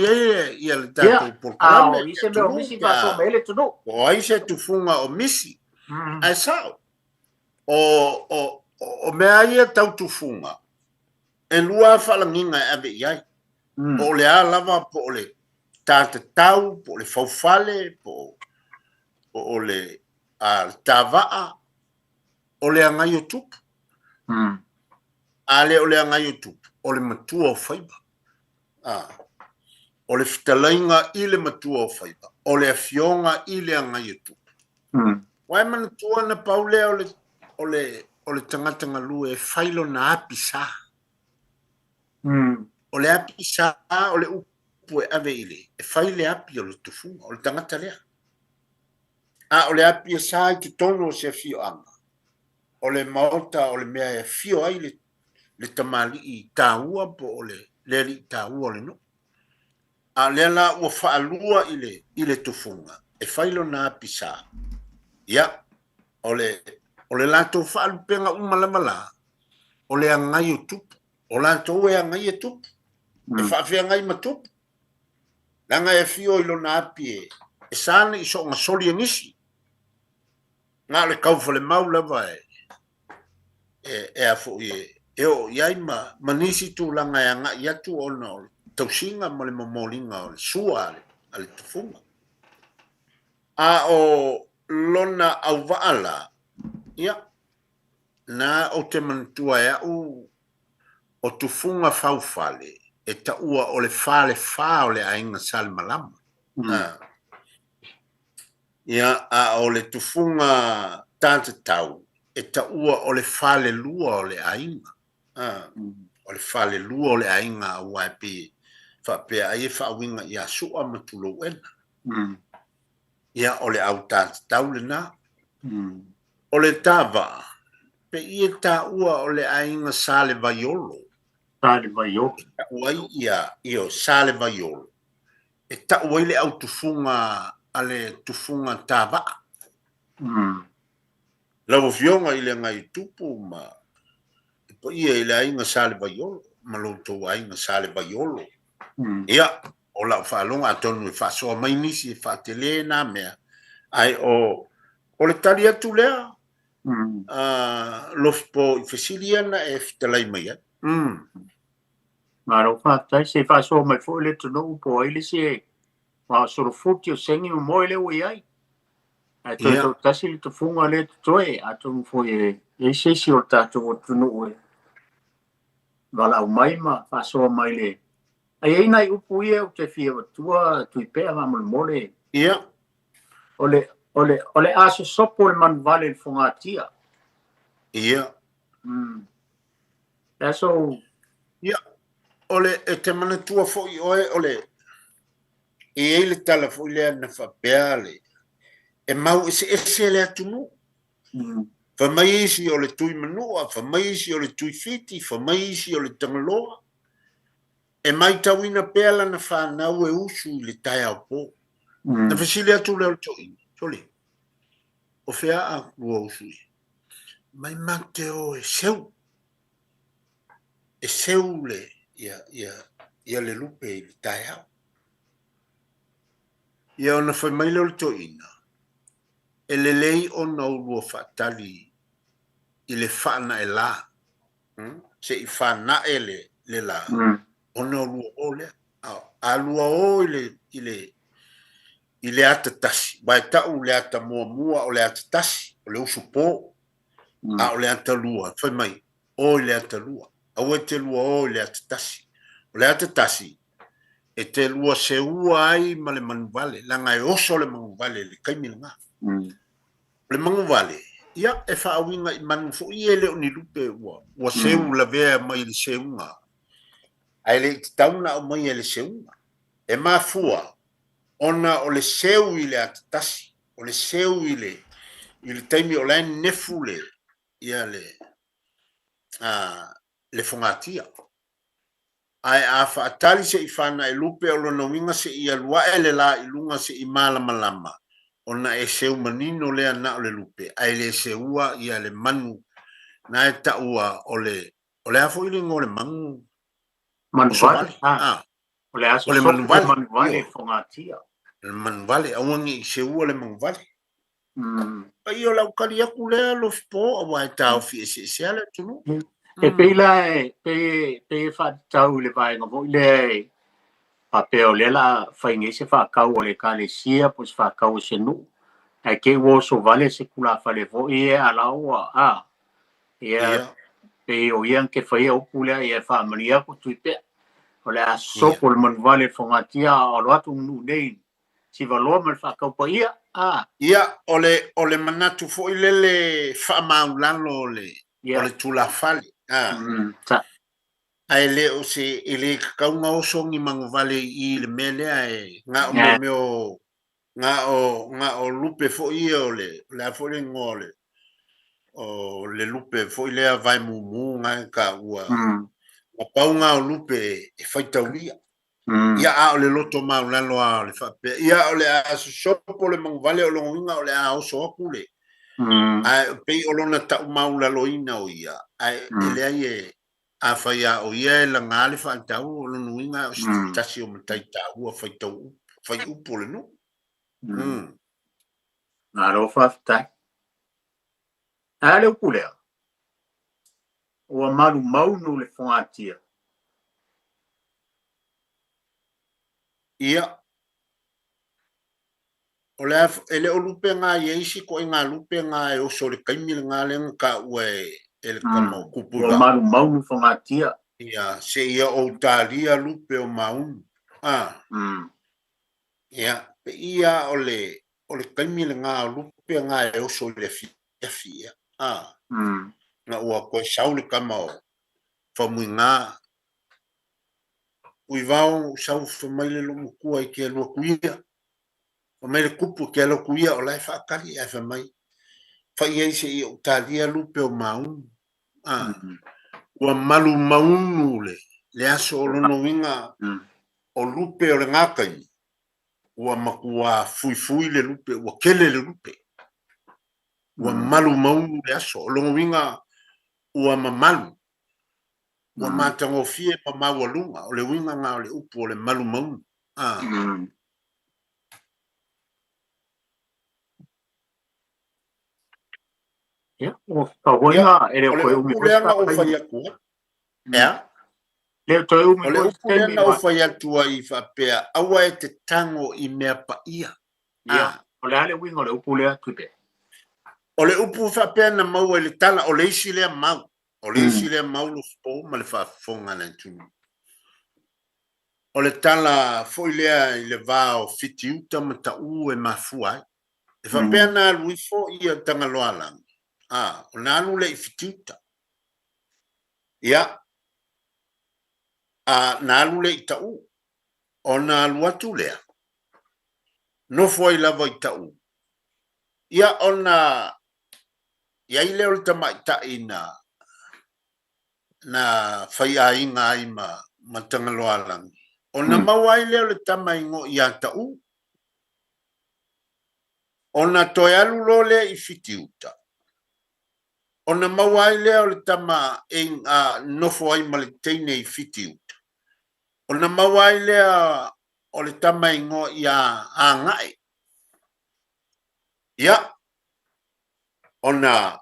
[SPEAKER 20] ia le tato por kalame.
[SPEAKER 8] Ia, ese me o misi fa so mai le tunu.
[SPEAKER 20] O ai se tu funga o misi. Ai sao. O mea ia tau tu funga. E lua whalanginga e ave iai. Po le a lava po le tātatau, po le faufale, po le tāwaa, o le angai o tupu. A le o le angai o tupu, o le matua o whaiba. O le whitalainga i le matua o whaiba. O le awhionga i le angai o tupu. Wai mana tua na paule o le tangatanga lue e whailo na api sa. O le api sa, o le upu e ave ile. E whaile api o le tufunga, o le tangata lea. O le api e sa i te tono se fio anga. O le maota, o le mea e fio ai le tamali i tāua po o le leri i tāua o le no. Le la ua whaalua i le tufunga. E whailo na api sa. Ia, o le lato whaalupenga umalamala. O le angai o tupu. O lato e angai e tupu. E whaafea ngai ma tupu. Langa e fio ilo na api e sāne i so ngā soli nisi. Ngā le kaufa le maulava e a fo e o iai ma nisi tu langa e anga i atu o na o tausinga ma le mamolinga o le sua a le tufunga. O lona au vaala, ia, na o te mantua e au o tufunga faufale, e taua o le fale fa o le ainga sal malama. Ia, o le tufunga tātatau, e taua o le fale lua o le ainga. O le fale lua o le ainga a waipi, whapea ai e whaawinga i a sua matulo ena. Ia o le au tātatau le nā. O le tāwa, pe i e tā ua o le ainga sale vaiolo.
[SPEAKER 8] Sale vaiolo.
[SPEAKER 20] E tā ua i o sale vaiolo. E tā ua i le au tufunga, a le tufunga tāwa. Lau fionga i le ngai tupu ma, e po i e le ainga sale vaiolo, ma lo tō ainga sale vaiolo. Ia, o lau whaalonga atonu e whasoa mai nisi e whaatele nā mea. Ai o le tari atu lea, lofpo i whesiliana e whitalai mai ai.
[SPEAKER 8] Ngā rau whātai, se whasoa mai fo le tono upo ai le se wha soro futi o sengi mo moe le ui ai. Ai toi tau tasi le tufunga le toi, atu fo e seisi o tātou o tunu ue. Wala au mai ma, whasoa mai le. Ai ei nai upu ia o te fia watua, tui pēa mamul mole.
[SPEAKER 20] Ia.
[SPEAKER 8] Ole aso sopo le man vale le fongatia.
[SPEAKER 20] Ia.
[SPEAKER 8] Aso.
[SPEAKER 20] Ia. Ole e te mana tua fo i oe, ole e ele tala fo i lea na whapea le. E mau ese le atunu. Whamaisi o le tui manua, whamaisi o le tui fiti, whamaisi o le tangaloa. E mai tawina pēla na whanau e usu i le tai au pō. Na whesile atu leo toi, soli. O whea a kua usu i. Mai mate o e seu. E seu le, ia le lupe i le tai au. Ia ona whai mai leo toi ina. E le lei o na urua whaatali i le whaana e la. Se i whaana e le la. O na urua o le. A lua o i I le ata tasi. Vai tau le ata mua o le ata tasi. O le usu pō. A o le ata lua. Whai mai. O le ata lua. Au e te lua o le ata tasi. O le ata tasi. E te lua se ua ai ma le manuvale. Langa e oso le manuvale le kaimila ngā. Le manuvale. Ia e whaawinga I manu fo I e leo ni lupe ua. Ua seu la vea mai le seunga. Ai le te tauna o mai e le seunga. E maa fua. Ona o le seu I le atatasi. O le seu I le taimi o lain nefu le. Ia le fongatia. Ai a whaatali se I whana e lupe o lona winga se I alua e le la I lunga se I malama lama. Ona e seu manino lea na o le lupe. Ai le seua ia le manu. Na e taua o le afo ili ngore mangu.
[SPEAKER 8] Manuvale. O le aso sopo le manuvale fongatia.
[SPEAKER 20] Le manuvale. Awangi I seua le manuvale. Ai o lau kari aku lea lo fipo. Awa e tau fi e se ale tunu.
[SPEAKER 8] E peila pe whatau le vaenga mo le a peo le la whaingese whakau o le kalesia pos whakau se nu. Ai ke wo so vale se kula whale vo e alaua ia pe o ian ke whaia upulea ia whamania ko tuipea. O le a sopo le manuvale whangatia o loatu nu nei. Si valoa mal whakau pa ia.
[SPEAKER 20] Ia o le manatu fo I lele whamaulalo o le tula whale. Ai le o se ele kaunga o songi manuvale I le melea e nga o lupe fo I o le fo le ngole o le lupe fo I lea vai mumu nga ka ua o paunga o lupe e whaitaulia ia a o le loto maulalo a o le whape ia o le a sopo le manuvale o longinga o le a oso aku le ai pei o lona tau maulalo ina o ia ai ele ai e a whaia o ia e la ngale whaitau o lonu inga o stasi o mataita ua whaitau whai upo le no
[SPEAKER 8] Ngā ro whaftai. A leo pulea. Ua maru maunu le whangatia.
[SPEAKER 20] Ia. O le ele o lupe ngā ieisi ko I ngā lupe ngā e oso le kaimile ngā lenga ka ua e le kama kupu.
[SPEAKER 8] Ua maru maunu whangatia.
[SPEAKER 20] Ia, se ia o talia lupe o maunu. Ia, pe ia o le kaimile ngā lupe ngā e oso le fiafia. Nga ua koe sau le kama o whamui ngā. Ui vau sau whamaile lo mukua I ke alua kuia. Whamaile kupu ke alua kuia o lai whaakari ai whamai. Whai ei se I o talia lupe o maunu. Ua malu maunu le aso o lono winga o lupe o le ngakai. Ua makua fui le lupe, ua kele le lupe. Ua malu maunu le aso o lono winga ua mamalu. Ua matango fie pa maua lunga o le winga ngā o le upu o le malu maunu.
[SPEAKER 8] O kawenga ele
[SPEAKER 20] o
[SPEAKER 8] koe umi
[SPEAKER 20] upuleanga o whai akua. Ea?
[SPEAKER 8] Leo toi umi
[SPEAKER 20] o le upuleanga o whai atua I whapea awa e te tango I mea pa ia.
[SPEAKER 8] O le ale winga o le upulea tupe.
[SPEAKER 20] O le upu whapea na mau e le tala o le isi lea mau. O le isi lea mau lo fpo ma le whafonga na tunu. O le tala foi lea I le vao fiti uta ma ta u e mafua. E whapea na luifo ia tanga loalang. O nā lule I fitiuta. Ia. Nā lule I tau. O nā luatu lea. No foi lava I tau. Ia o nā. Ia I leo le tama I tai na whai a inga ai ma tangaloalang. O nā mawai leo le tama ingo I a tau. O nā toi alu lole I fitiuta. O na mawai leo le tama nofo ai ma le teine I fitiuta. O na mawai lea o le tama ingo I a ngai. Ia. O na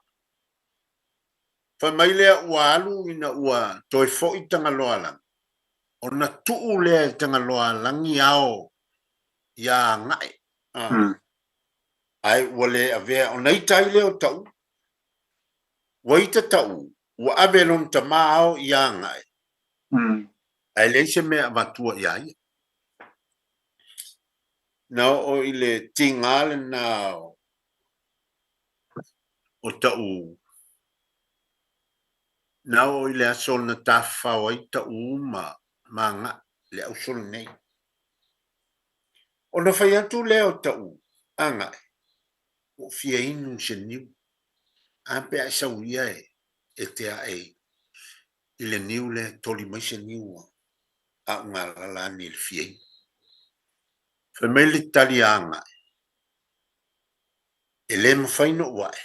[SPEAKER 20] whamai lea ua alu ina ua toi fo I tanga loalang. O na tuu lea tanga loalangi ao I a ngai. Ai wale avea o nei tai leo tau. Waita tau. Wa avelon ta mao yang ai. Ai leise mea matua iai. Nau o ile tingale nau. O tau. Nau o ile asol na tafa o i tau ma nga le au sol nei. O na fai atu leo tau. Anga. O fia inu se niu. Ampe ai sauia e te a e. Ile niu le toli mai se niu a unga lalani le fia inu. Famili talianga. E le mawhaino wae.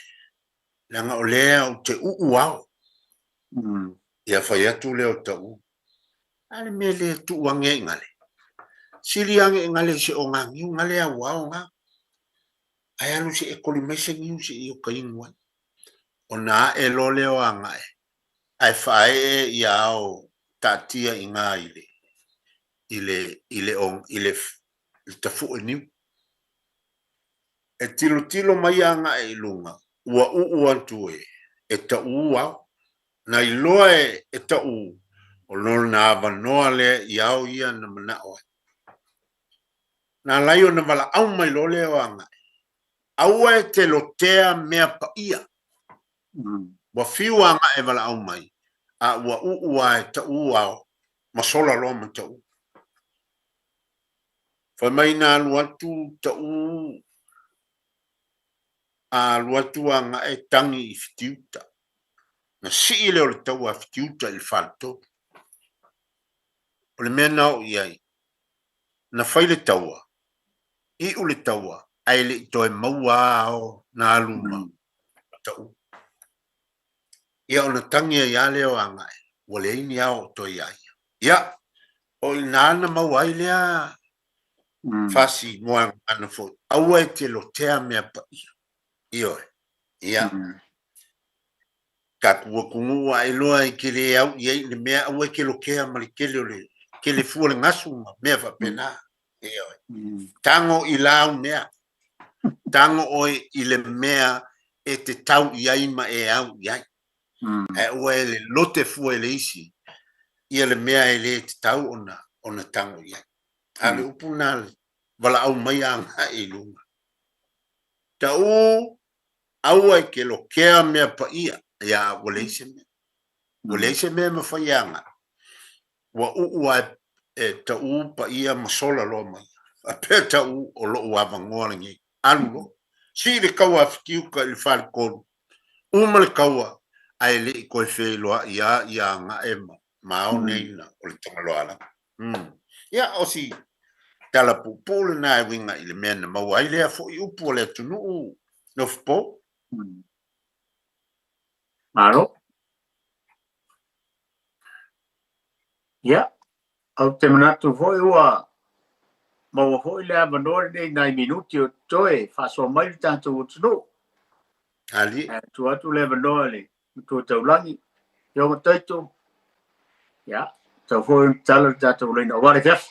[SPEAKER 20] Langa o lea o te uau. Ia whai atu leo tau. Ale me le tu wange ingale. Siri ange ingale se o ngā ngiu ngale a wau ngā. Ai anu se e koli mai se ngiu se i o ka ingwai. O nā e lo leo anga e. Ai whae e ia o tatia i ngā ile. Ile tafu e niu. E tilo mai anga e ilunga. Ua antu e ta uau. Na iloa e ta u. O lor na avanoa le iau ia na manao. Na laio na wala au mai lo leo anga. Aua e te lotea mea pa ia. Wa fiu anga e wala au mai. A ua e ta uau. Masola lo ma ta u. Fa mai na luatu ta u. A luatu anga e tangi i fitiuta. Na si leo le tau a fitiuta il falto. O le mea nao iai. Na whai le taua. I u le taua. Ai le itoe maua ao na aluma. Tau. Ia o na tangi ia leo anga e. Wale ini ao toi iai. Ia. O i nana maua i lea. Fasi moa ana fo. Aua e te lotea mea pa ia. Ioe. Ia. Ka kua kungua e loa i kele au iai le mea aua e ke lokea mali kele o le. Kele fua le ngasu mea fa pena. Ioe. Tango i lau mea. Tango oi i le mea e te tau iai ma e au iai. E ua e le lote fua e le isi. Ia le mea e le te tau ona tango iai. Ale upuna le. Wala au mai anga i lunga. Ta u aua e ke lokea mea pa ia. Ia waleise mea. Waleise mea ma whai anga. Wa ua e ta u pa ia masola lo mai. A pea ta u o lo ua vangoa ngi. Alu lo. Si le kaua fitiuka i whare koru. Uma le kaua. Ai le i koe whee loa ia nga e mao neina o le tangaloa la. Ia o si tala pupule na e winga i le mea na maua. Ai lea fo i upu o le tunu no fpo.
[SPEAKER 8] Maro. Ia. Au te manatu foi ua. Maua foi lea manore nei nai minuti o toe. Faso mai tanto utunu.
[SPEAKER 20] Ali.
[SPEAKER 8] Tu atu le manore le. Tu taulangi. Yo taito. Ia. Tau foi tala tato le no wale tef.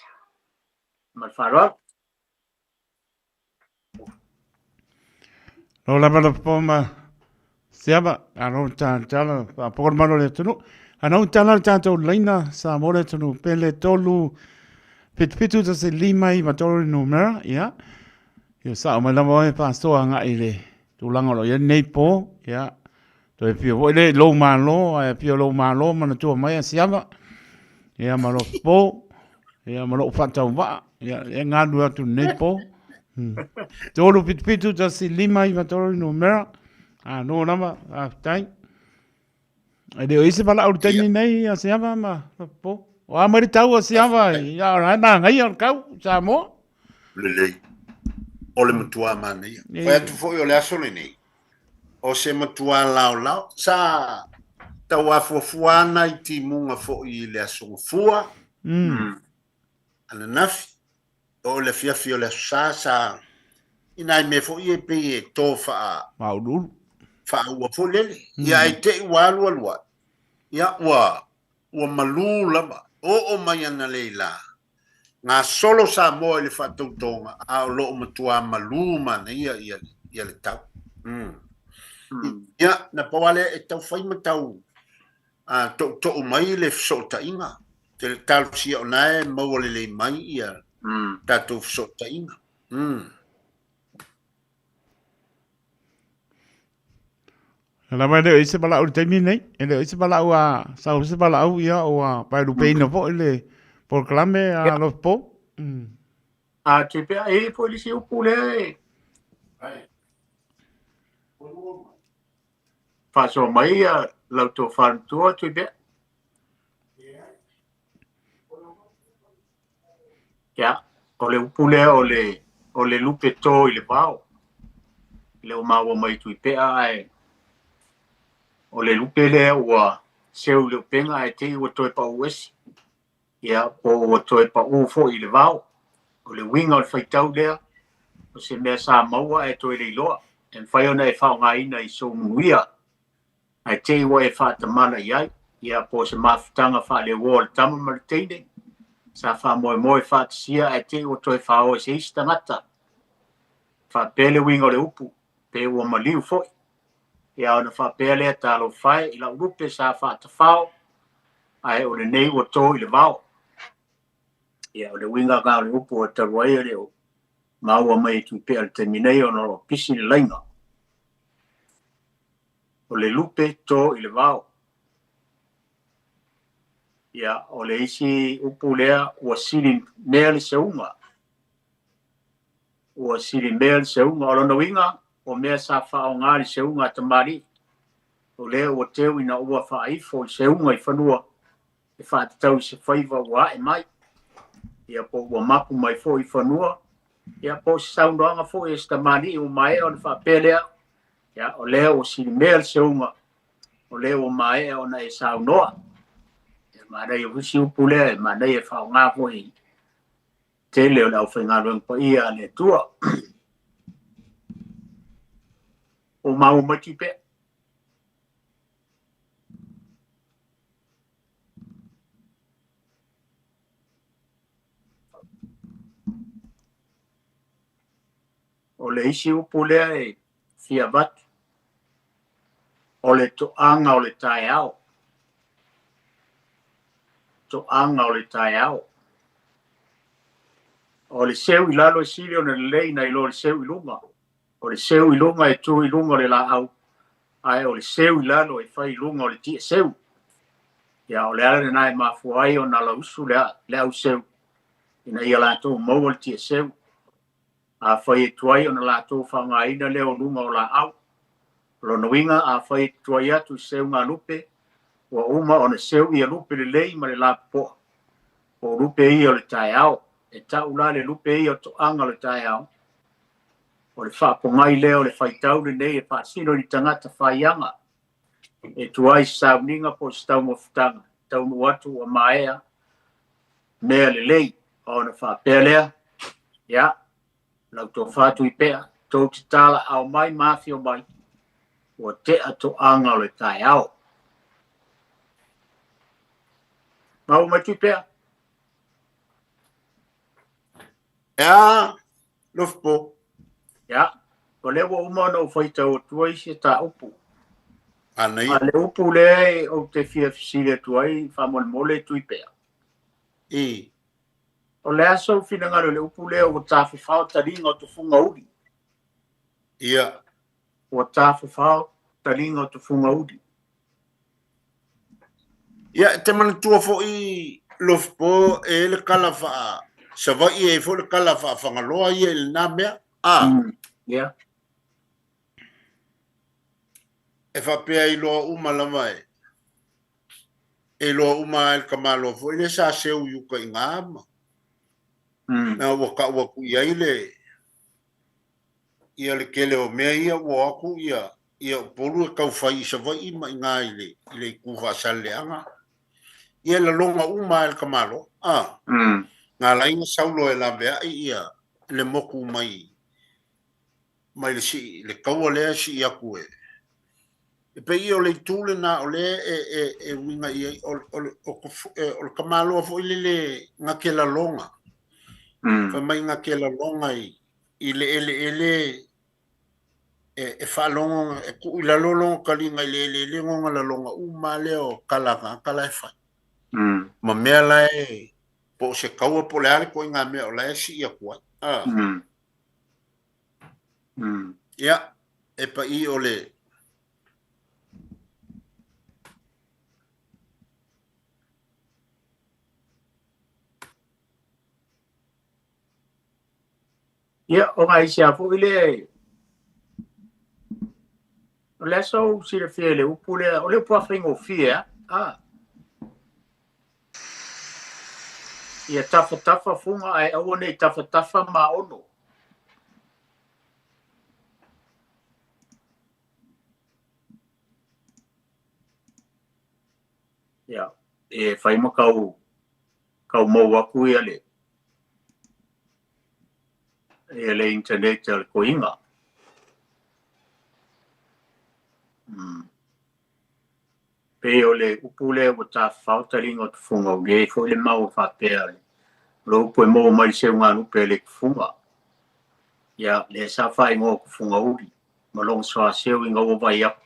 [SPEAKER 8] Mal faro.
[SPEAKER 10] Lo la bala poma. Siaba, ano tala pa por mano le tunu. Ano tala tato leina sa mole tunu pele tolu. Pitu ta se lima I matolo numera, ia. Yo sa ma la mo pa so anga ile. Tu langa lo ye nei po, ia. To e pio le lo malo, e pio lo malo ma tu mai siaba. Ia ma lo po. Ia ma lo fata va. Ia nga du tu nei po. Tolu pitu ta se lima I matolo numera. Ah, no nama, tai. E de ise pala au tani nei a siaba ma po. O amari tau a siaba, ia rana ngai ar kau Samoa.
[SPEAKER 20] Lelei. O le matua mana ia. Fai atu foi o le asole nei. O se matua lao. Sa tau a fuafuana I ti munga foi I le asonga fua. Ana nafi. O le fiafi o le sa. Inai me foi e pe e tō faa.
[SPEAKER 10] Maululu.
[SPEAKER 20] Faa ua fo lele. Ia e te ua alua. Ia ua malu lama. O mai ana leila. ngā solo Samoa le whatautonga a o loo matua maluma na ia le tau. Ia, na pawale e tau whai matau a to mai le fsota inga. Te le tau si o nae mawale le mai ia tatou fsota inga.
[SPEAKER 10] La mai le ise bala u te nei, le ise bala u a sa ise bala u ia o a pa lu pe no vo le proclame a los po.
[SPEAKER 8] A te pe e po le si u pule. Fa so mai a la to fan to te pe. Ya, o le upule o le lupe to i le pao. Le o maua mai tu pe ai. O le lupe le ua seu le penga e te ua toi pa uesi. Ia, o ua toi pa ufo i le vao. O le winga o le whaitau lea, o se mea sa maua e toi le iloa. En whai ona e whao ngā ina i so muia. Ai te ua e whaata mana iai. Ia, po se mafutanga wha le ua o le tama mariteine. Sa wha moe moe whaata sia e te ua toi whao e se ista ngata. Wha pele winga o le upu, pe ua maliu foi. Ia ona wha pele talo whai i la urupe sa whaata whao. Ai o le nei ua tō i le vao. Ia o le winga ngā le upu o taruai le o maua mai tu pe al terminei o no pisi le lainga. O le lupe tō i le vao. Ia o le isi upu lea ua siri mea le seunga. Ua siri mea le seunga o lona winga o mea sa whao ngā le seunga tamari. O lea ua teo ina ua whaifo i seunga i whanua. E whaatatau se whaiva ua e mai. Ia po ua mapu mai fo i whanua. Ia po se saundoanga fo e stamani o mai o le whapelea. Ia o lea o siri mea le seunga. O lea o mai o na e saunoa. Ia manei o visi upu lea e manei e whao ngā fo i te leo lau whaingaruang pa ia le tua. O mau mati pe. O le isi upu lea e fia vatu. O le toanga o le tae au. Toanga o le tae au. O le seu i lalo e siri o le lei na ilo le seu i lunga. O le seu i lunga e tu i lunga le la au. Ai o le seu i lalo e fai i lunga o le tia seu. Ia o le ale na e mafuai o na la usu le au seu. Ina ia la tō mau o le tia seu. A fai e tuai o na la tō whanga ina leo lunga o la au. Lona winga a fai tuai atu seu ngā lupe. Wa uma o na seu i a lupe le lei ma le la po. O lupe i o le tae au. E tau la le lupe i o toanga le tae au. O le whaapongai leo le whaitau le nei e whaasino ni tangata whaianga. E tuai sauninga po stau mofutanga. Tau nuatu o maea. Mea le lei. O na whaapea lea. Ia. Lau tō whātu i pea. Tō te tala au mai maafi o mai. O te ato anga o le tae au. Mau mai tu pea.
[SPEAKER 20] Ia. Lofpo.
[SPEAKER 8] Ia. O le wa umana o whaita o tuai se ta upu.
[SPEAKER 20] Anei.
[SPEAKER 8] A le upu le o te fia fisile tuai whamole mole tui pea.
[SPEAKER 20] I.
[SPEAKER 8] O le aso fina ngaro le upu le o tafi whao taringa o tu funga uri.
[SPEAKER 20] Ia.
[SPEAKER 8] O tafi whao taringa o tu funga uri.
[SPEAKER 20] Ia, te mana tua fo i lofpo e le kalafa. Sa vai e fo le kalafa whangaloa i e le nā mea.
[SPEAKER 8] Ia.
[SPEAKER 20] E whapea i loa uma lama e. E loa uma e kamalo fo i le sa seu yuka i ngā ama. Nā waka waku i aile. Ia le kele o mea ia ua aku ia. Ia polu e kau whai sa vai i ma i ngā ile. I le kuwa sale anga. Ia la longa uma e kamalo. Ngā lainga saulo e la mea i ia. Le moku mai. Mai le si. Le kaua lea si i aku e. E pe i o le tūle nā o le e winga i o le kamalo a fo i le ngake la longa. Fa mai ngā ke la longa i le e whalonga, e ku ila lolonga kalinga i le ngonga la longa uma leo kalanga, kala e whai. Ma mea lai, po se kaua po le are ko i ngā mea o lai si ia kuai. Ia, e pa i o le.
[SPEAKER 8] Ia, o ngai sia fu ile. Le so si le fie le upu le, o le pua whingo fie, Ia tafa funga ai au nei tafa ma ono. Ia, e whaima kau mau aku ia le. E le internet le koinga. Pe o le upu le o ta whautaringa tu funga o ge fo le mau whapea le. Lo upu e mo mai se unga nupe le funga. Ia, le sa whai ngō ku funga uri. Malong soa seu inga o vai aku.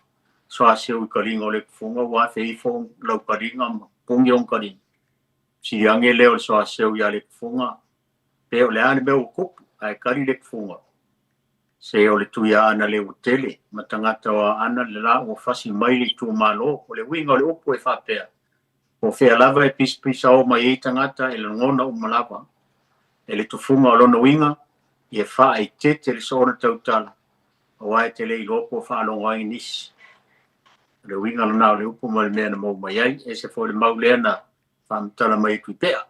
[SPEAKER 8] Soa seu I karinga o le funga wa te I fong lau karinga ma pungi on karinga. Si ange leo le soa seu ia le funga. Pe o le ane beo kupu ai kari le funga. Se o le tuia ana le utele. Ma tangata wa ana le la o fasi mai le tu malo. O le winga o le upu e whapea. O whea lava e pisa o mai e tangata e le ngona o malava. E le tufunga o lona winga. Ia wha ai tete le sona tautala. O ai te le I loko wha alonga I nisi. Le winga lana o le upu ma le mea na mau mai ai. E se fo le mau lea na whamtala mai tui pea.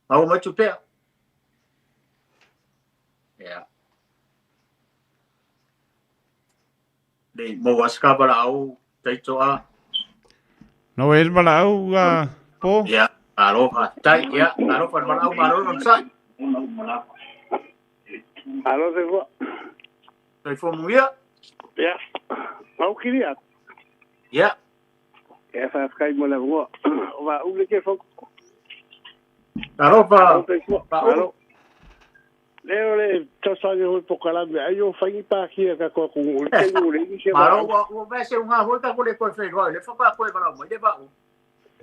[SPEAKER 8] Mau mai tui pea. Ia. Le mau askabara au taito a.
[SPEAKER 10] No e mala au po.
[SPEAKER 8] Ia. Aloha. Tai, ia. Aloha mala au maroro sai.
[SPEAKER 21] Alo te fo.
[SPEAKER 8] Te fo muia?
[SPEAKER 21] Ia. Mau kiri a.
[SPEAKER 8] Ia.
[SPEAKER 21] E fa skai mo le ngo. O va ule ke fo.
[SPEAKER 8] Aloha.
[SPEAKER 21] Alo. Leo le tosani ho pokalame ai o fai pa kia ka ko ku le tengu le ni se
[SPEAKER 8] Maro o va se unha volta ko le ko fe no le fa pa ko para mo le ba.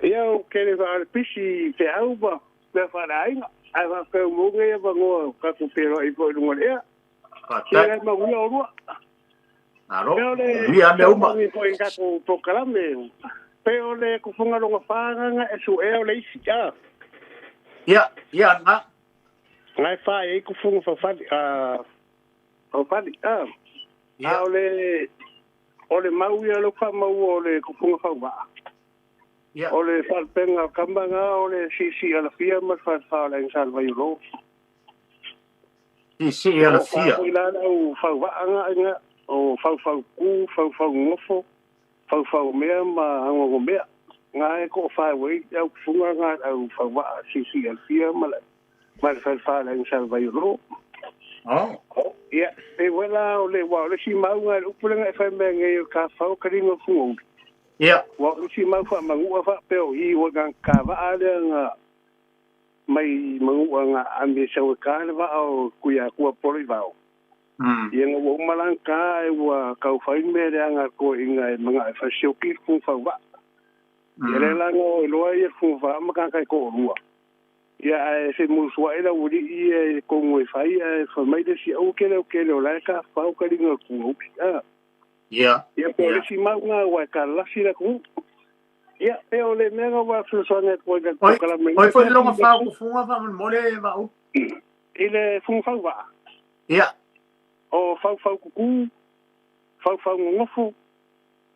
[SPEAKER 21] Ia o ke le va pisi te au ba. Le fa ai. Ai va ke mo nge ba ngo ka ku pero I ko lu le. Ke ma u o ru.
[SPEAKER 8] Alo.
[SPEAKER 21] Ia me uma. Ko en ka ku pokalame. Pero le ku funga lo fa nga e su e o le isi ja.
[SPEAKER 8] Ia na.
[SPEAKER 21] Ngai whae e ku funga whawhati, whawhati, o le mau ia lo wha mau o le ku funga whawha. O le whalpenga kambanga, o le sisi ala fia, ma whawha le ngā vai ulo.
[SPEAKER 8] Sisi ala fia?
[SPEAKER 21] O ilana o whawha anga, o whawhau ku, whawhau ngofo, whawhau mea ma hangongo mea. Ngā e ko whae wei, au ku funga ngā au whawha sisi ala fia, ma le. Mas faz em Salvador. Ia, e wala o le si mau nga upulenga e whaimea ngai o ka whau karinga fungo.
[SPEAKER 8] Ia.
[SPEAKER 21] Wa le si mau wha mangua wha peo I wa gang ka wa nga mai mangua nga ambe sa wa ka le wa o kuia kua poli wao. Ia nga wa umalang ka e wa kau whaimea le anga ko inga e mga e whasioki fung wha. Ia le lango e loa ia fung wha makankai ko rua. Ia se musua ela uri I ko ngoi fai fa mai de si au kele o la ka fa o karinga ku
[SPEAKER 8] Ia.
[SPEAKER 21] Ia po le si mau nga wa ka la si la ku. Ia e o le mega wa flusone ko ga kala mai.
[SPEAKER 8] Oi foi longa fa ku funga fa mole va u.
[SPEAKER 21] Ile fung fa wa.
[SPEAKER 8] Ia.
[SPEAKER 21] O fa ku fa ngofu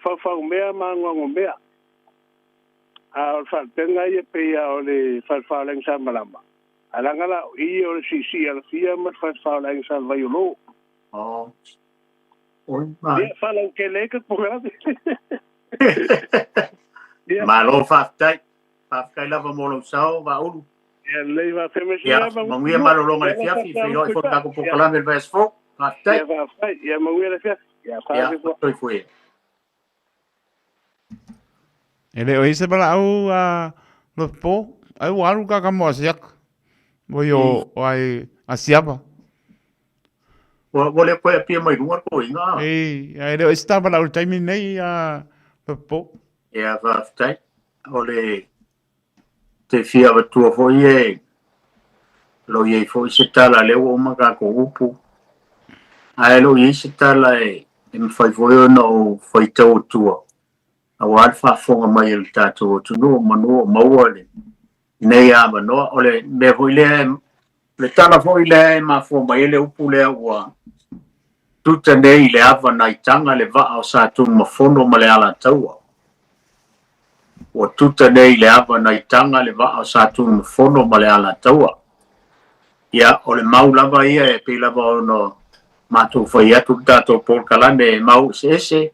[SPEAKER 21] fa mea ma ngomea. A whapenga I pe o le whawhawaleng sa malama. Alangala I o le sisi ala fia mat whawhawaleng sa vai ulo.
[SPEAKER 8] Oi, mai.
[SPEAKER 21] Ia whalau ke leka pungarabi.
[SPEAKER 8] Malo whaftai. Whaftai lava molo sao va ulu.
[SPEAKER 21] Ia lei va femesi.
[SPEAKER 8] Ia, manguia malo longa le fiafi. Whiro I whaka ko pokalame le vesfo. Whaftai.
[SPEAKER 21] Ia whaftai. Ia manguia le fiafi. Ia whaftai.
[SPEAKER 8] Toi fue.
[SPEAKER 10] Ele o ise bala au lo po ai waru ka ka mo siak Moi o ai asiapa.
[SPEAKER 8] Wa le koe pia mai runga ko inga.
[SPEAKER 10] Ai leo estava la ultima nei a papo.
[SPEAKER 8] Ia va ftai. Ole te fia va tua fo ie. Lo ie fo i se tala leo o maka ko upu. Ai lo ie se tala e me fai fo yo no fai tau tua. A wad fa fonga mai il tato tu no manu maua le. Nei a manoa ole me fo le tala fo ile ma fo mai le upu le ua. Tuta nei le ava nai tanga le va o sa tu mafono ma le ala taua. O tuta nei le ava nai tanga le va o sa tu mafono ma le ala taua. Ia o le mau lava ia e pe lava o no matu fai atu tato por kalame mau se ese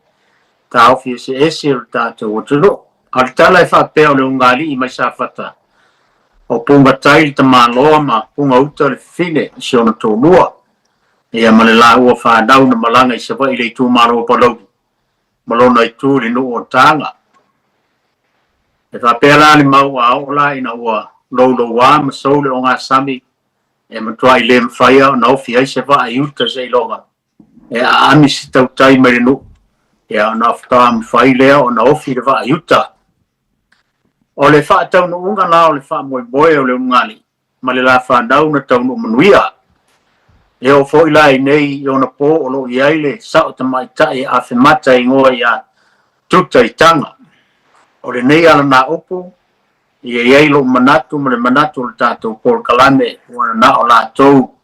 [SPEAKER 8] ta ofi se ese o tato o tuno. Al tala e fa peo le ungali i mai sa fata. O punga tail ta maloa ma punga uta le fine si ona tonua. Ia male la ua whanau na malanga i se wa i le tu maro palau. Malona i tu le no o tanga. E whapea le mau a ola ina ua lolo wa ma soule o ngā sami. E matua i le mwhaia o na ofi ai se wa i uta se ilonga. E a ami si tau tai mai no. E a na whaka mwhai lea o na ofi le wa i uta. O le wha tau no unga la o le wha moe boe o le ungali. Ma le la whanau na tau no manuia. E o fo ila i nei i ona po o lo i aile sa o ta mai tae a whemata i ngoa i a tuta i tanga. O le nei ala na opu i e ailo manatu ma le manatu le tātou por kalame o na o la tau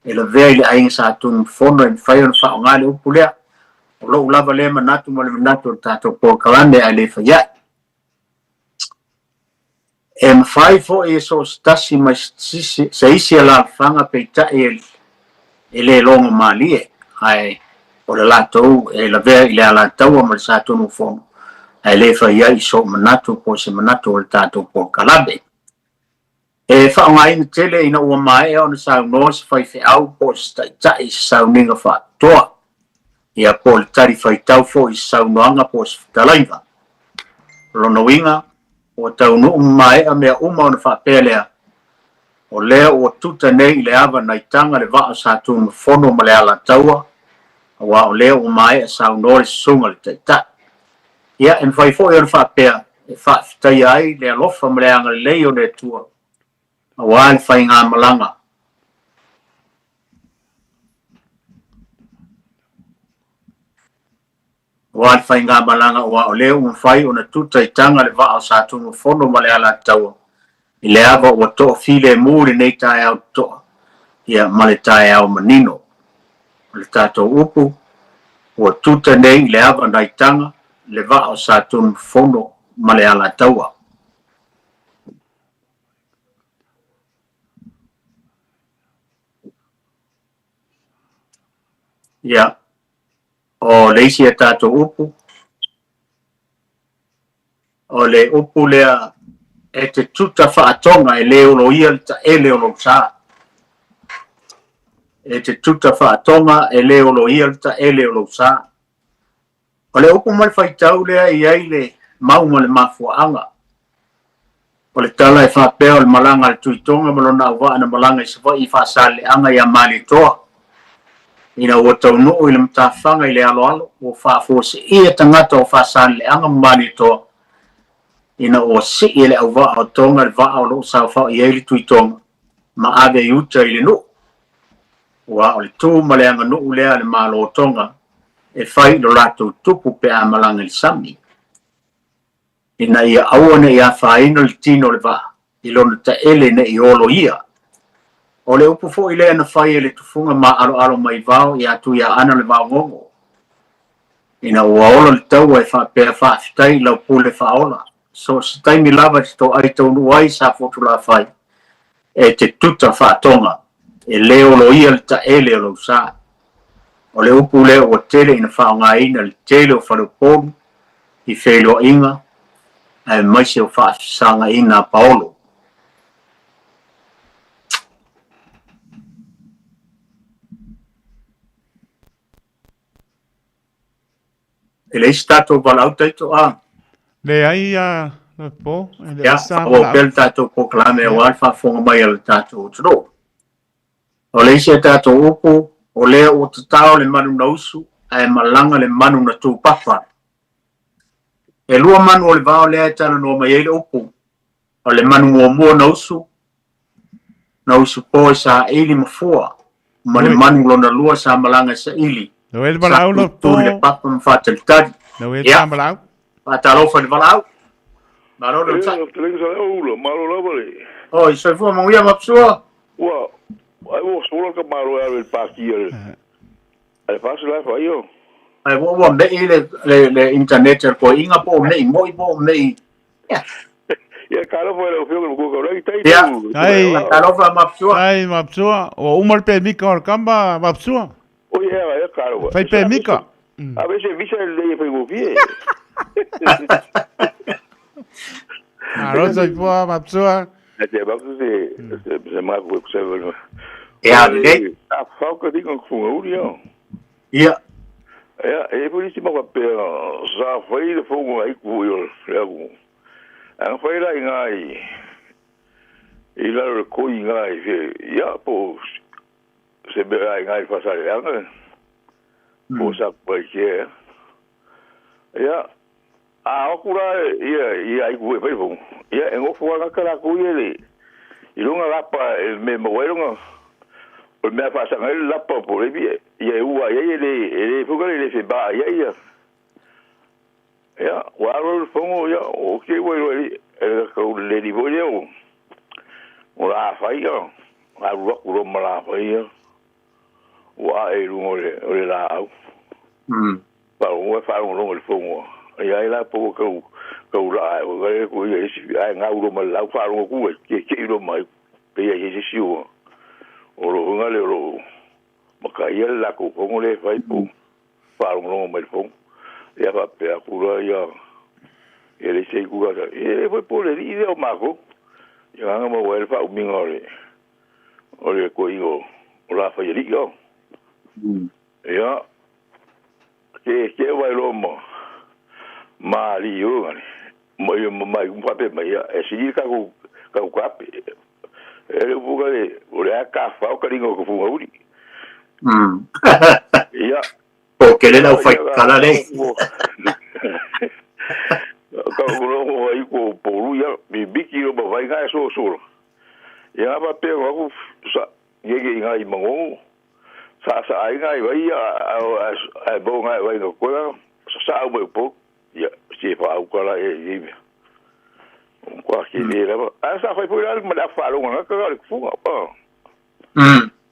[SPEAKER 8] e le vea i le ainga sa tung fono e mwhai o na wha o ngale upu lea. O lo ulava le manatu ma le manatu le tātou por kalame a le whaiai. E mwhai fo e so stasi mai sa isi ala whanga pe tae e le longo malie ai o le latou e la vea i le ala tau ma le sa tonu fono ai le fa ia i so manatu po se manatu o le tatou po kalabe e fa ngai ni tele ina ua mai o na sa no se fai fe au po se tai sa ninga fa toa ia po le tari fai tau fo i sa noanga po se talaiva lono winga o tau no mai a mea uma o na fa pelea o lea o tuta nei le ava nai tanga le vaa sa tunu fono ma le ala taua wa o lea o mai a sa unore sunga le taita ia en fai fo i on whapea e whaafitai ai le alofa ma le anga le leo le tua a wa le fai ngā malanga wa le fai ngā malanga wa o lea o fai o na tuta i tanga le vaa sa tunu fono ma le ala taua i le ava ua to'o file muri nei tae au to'a ia ma le tae au manino o le tātou upu ua tuta nei i le ava naitanga le va'a o sa tunu fono ma le ala taua ia o le isi e tātou upu o le upu lea e te tuta whaatonga e leo lo ia ta e leo lo sa. E te tuta whaatonga e leo lo ia ta e leo lo sa. O le upu mai whaitau lea i aile maunga le mafuaanga. O le tala e whapea o le malanga le tuitonga malona au waa na malanga i sawa i whaasale anga i a mali toa. Ina ua tau nuu i le mtawhanga i le alo alo o whaafose ia tangata o whaasale anga mali toa. Ina o si ele au va o tonga le va o lo sa fa i ele tuitonga ma ave yuta ile no wa o le tu maleanga no ulea le malo tonga e fai lo lato tupu pe a malanga le sami ina ia awane ia fa ino le tino le va i lona ta ele ne i olo ia o le upu fo ile na fai ele tufunga ma alo alo mai vao ia tu ia ana le vao ngongo ina ua olo le tau e fa pe fa fitai lau pule fa ola so se taimi lava to ai tau nuai sa fotu la fai e te tuta whaatonga e leo lo ia le ta e leo lo sa o le upu leo o tele ina whaonga ina le tele o whaluponu i whelo inga e maise o whaasanga ina paolo e le stato valau taito a
[SPEAKER 10] Le ai a Po,
[SPEAKER 8] Ya, o pel tato proclame o alfa fonga mai al tato tro. O le se tato upu, o le o tatao le manu na usu, ai malanga le manu na tu papa. E lua manu o le vao le tala no mai ele upu. O le manu mua na usu po sa ili mafua. Ma le manu lona lua sa malanga sa ili.
[SPEAKER 10] No el balau lo po.
[SPEAKER 8] Tu le papa mfatel tadi.
[SPEAKER 10] No el sa balau.
[SPEAKER 8] Patalofa le balau. Malo lo sa. Oh, isso foi uma mulher pessoa.
[SPEAKER 2] Well, I was working my way past year. I passed life for you.
[SPEAKER 8] I was le internet ko inga po nei moi po nei.
[SPEAKER 2] Ya cara foi o filme go go right aí.
[SPEAKER 10] Ai,
[SPEAKER 8] cara foi uma pessoa.
[SPEAKER 10] Ai, uma pessoa. O umar pe mika or kamba uma pessoa.
[SPEAKER 2] Oh yeah, ya cara.
[SPEAKER 10] Fai pe mika.
[SPEAKER 2] A veces visa le foi go vie.
[SPEAKER 10] Arroz po uma pessoa.
[SPEAKER 2] Até vamos se mais o que você
[SPEAKER 8] Ja, nee.
[SPEAKER 2] A falca digo que foi o dia.
[SPEAKER 8] Ja.
[SPEAKER 2] Ja, e por isso me papel já foi de fogo aí com eu levo. A foi lá em aí. E lá o coi em aí, já pô. Se be aí aí passar lá. Pô, sabe por quê? Ja. A okura ia ai ku pe fu ia en ofu na kala ku ile ilunga lapa me moelunga o me fa sa ngai lapa po le bi ia ua ia ile fu ka ile se ba ia ya wa ro fongo ya o ke wo ile ko le di bo yo o la fa ia a ro ku ro ma la fa ia wa e lu o le la au pa o fa ro le fongo ia ila po ko la o ko ia si ai nga uro ma la fa ro ku ke ro mai pe ia si si o ro nga le ro ma ka ia la ko ko le fa po fa ro ma le fo ia fa pe ku ra ia ele se ku ga e foi por le o ma ko ia nga mo wel fa mi ngore o le ko io o la fa ia yo ia ke vai lo mo mali yo mai un papel mai e si ka ku kape ele bugale o le ka fa o karingo ko fu uri ya
[SPEAKER 8] porque le la fai kala le
[SPEAKER 2] ka ro ai ko poru ya mi biki ro ba vai ga so ya ba pe ko sa ye ngai mango sa ai ngai vai a bo ngai vai no ko sa o po ya si fa o kala e kwa ki le la asa foi por algo da falo nga ka ka fu pa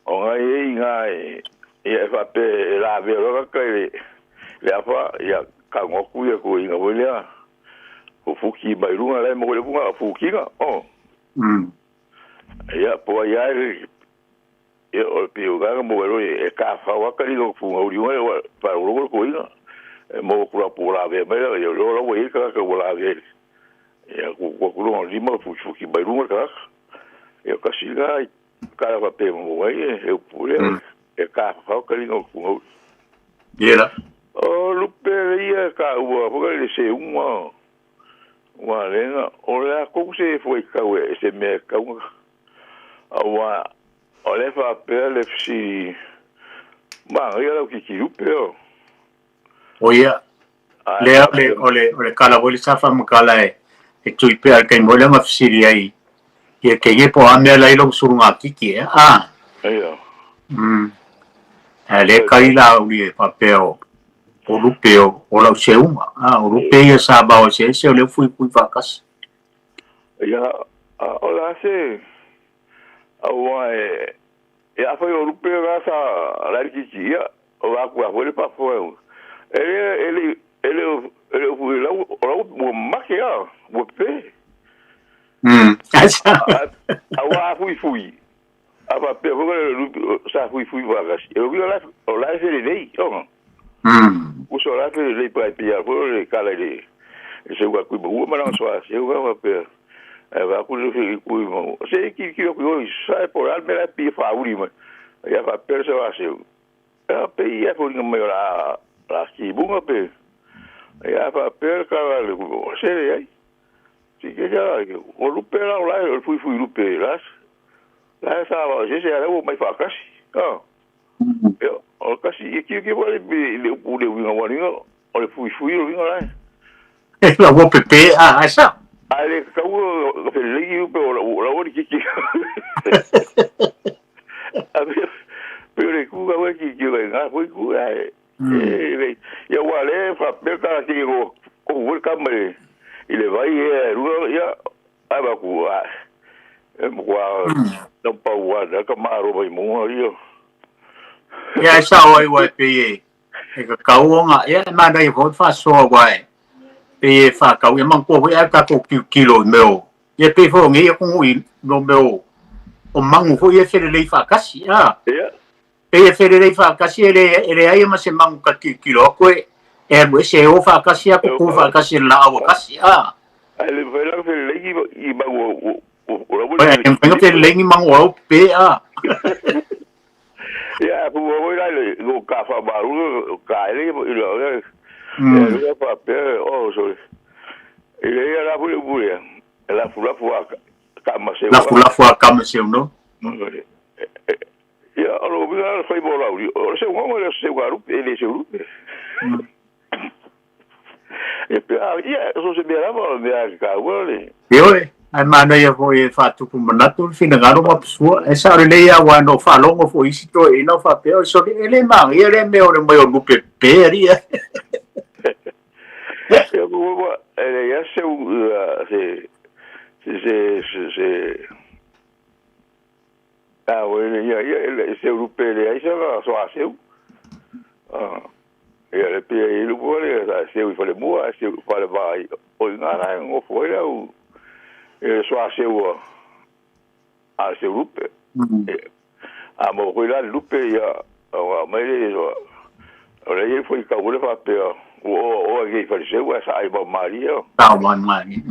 [SPEAKER 2] o ngai e fa pe la ve ro ka le afa ya ka ngoku ya ko inga bolia o fuki mai runga le mo le bunga fuki nga ya po ya e o pio ga mo ro e ka fa wa ka ri ko fu uri wa pa ro ko inga mo kura pura ve me yo lo we ka la ve ya ku lo lima fuki mai runga ka yo ka siga ka va pe mo we e pure e ka fa ka ri ko fu
[SPEAKER 8] Yera.
[SPEAKER 2] o lupe ia ka ua porque le se uma lenga o la ko se foi ka we se me ka wa o le fa pe le si ma ia lo ki lupe
[SPEAKER 8] o ia le kala boli safa makala e tui pe al kai mola ma fsiri ai ia ke ye po ame la ilo surunga kiki
[SPEAKER 2] ia
[SPEAKER 8] le kai la uli pa peo o rupeo o la seuma o rupeo sa ba o se le fui vakas
[SPEAKER 2] ia o la se wa ia foi o rupeo ga sa la kiki ia o la ku a foi pa foi ele fui lá o maquia o pe a fui a va pe sa fui vagas eu vi la se lei o so la se lei pa pia por le cala de se wa ku bo ma não só se eu va pe va ku le ku mo se ki ku sa por al me la pi fa uri ma ya va per se va se a pe ia por me la ki bunga pe ya fa per ka le se ai que ya o lupe la o fui lupe la sa se era o mai fa kasi yo o kasi que vale le winga wani o le fui o winga la
[SPEAKER 8] la wo pepe asa
[SPEAKER 2] ale ka wo pe le yu pe o la wo ki pero le ku ga ki ga fui ku ya wale fa pe ka ki go o ka me ile vai ya aba ku wa no pa wa da ka maro vai mo io
[SPEAKER 8] ya sa oi wa pe e ka kau nga ya ma dai ho fa so wa pe fa kau ya mang ko ya ka ko kilo meu ye pe fo ngi ko ngui no meu o mangu fo ye fere le fa kasi pe ye fere le fa kasi ele ai ma se mangu ka kilo ko e mo se o fa kasi ko fa kasi la o kasi
[SPEAKER 2] ale vela fere le i ba o
[SPEAKER 8] Venga fere le mangu o pe
[SPEAKER 2] ya fu o la le go ka fa baru ka ele ya pa pe o so ele ya la fu la fu ka ma se
[SPEAKER 8] la fu ka ma se no
[SPEAKER 2] ya lo vi la foi bola o se mo se guaru ele se grupo e pe ya so se bera mo de ka wole
[SPEAKER 8] yo ai mana ia ko e fa tu manatu fina ngaro ma pesua e sa le ia wa no fa longo fo isi to e no fa pe so ele ma ele me o mo o lupe pe ria
[SPEAKER 2] eu vou ele ia se ele se lupe ele ia só seu ele pe ele vole se eu falei moa se eu falei vai o ngara o foi eu só seu a seu lupe a mo foi lá lupe ia a mai ele foi ka vole fa pe o que faleceu essa aí ba Maria
[SPEAKER 8] tá mani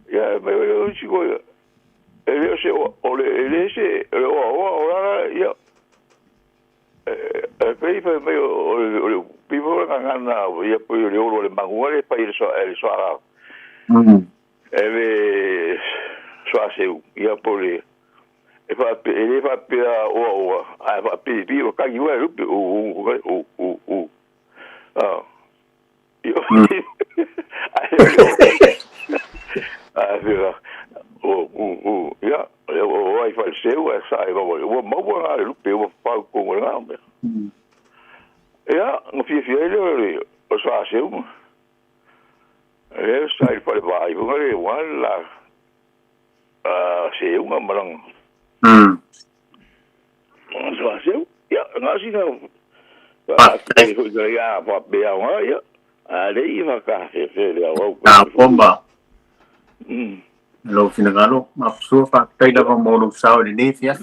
[SPEAKER 2] ya eu chico ele se ele se o ya pei meio people ngana ia po le o le manguale pa ele só ele só seu ia po le ele va pe o va pe o ka you o ya o ai faleceu essa aí o mo na lupe o pa com o nome ya no ele o só seu ele sai para vai ele wala se uma malang só seu ya ngasi na ya pa be ya ali va ka se
[SPEAKER 8] bomba lo fina ngalo ma pesua fa pe da mo no sao de ne fia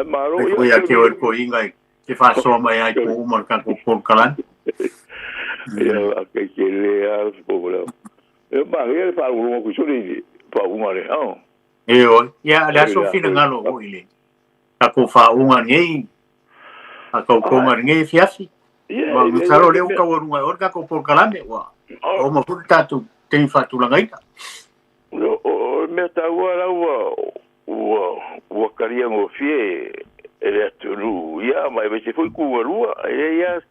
[SPEAKER 2] ma ro
[SPEAKER 8] ya ke o ko inga ke fa so mai ai ko mo ka ko por kalan
[SPEAKER 2] ya que le a povo ma ele fa un ko suri pa un ale
[SPEAKER 8] ya la so fina ngalo o ile ka ko fa un ani a ko ngai fia fi ma saro le ka o runga or ka ko por kalan wa o mo puta tu tem fa tu langaita
[SPEAKER 2] o me ta agora o carinha o fie ele tu ya mas você foi com a rua ya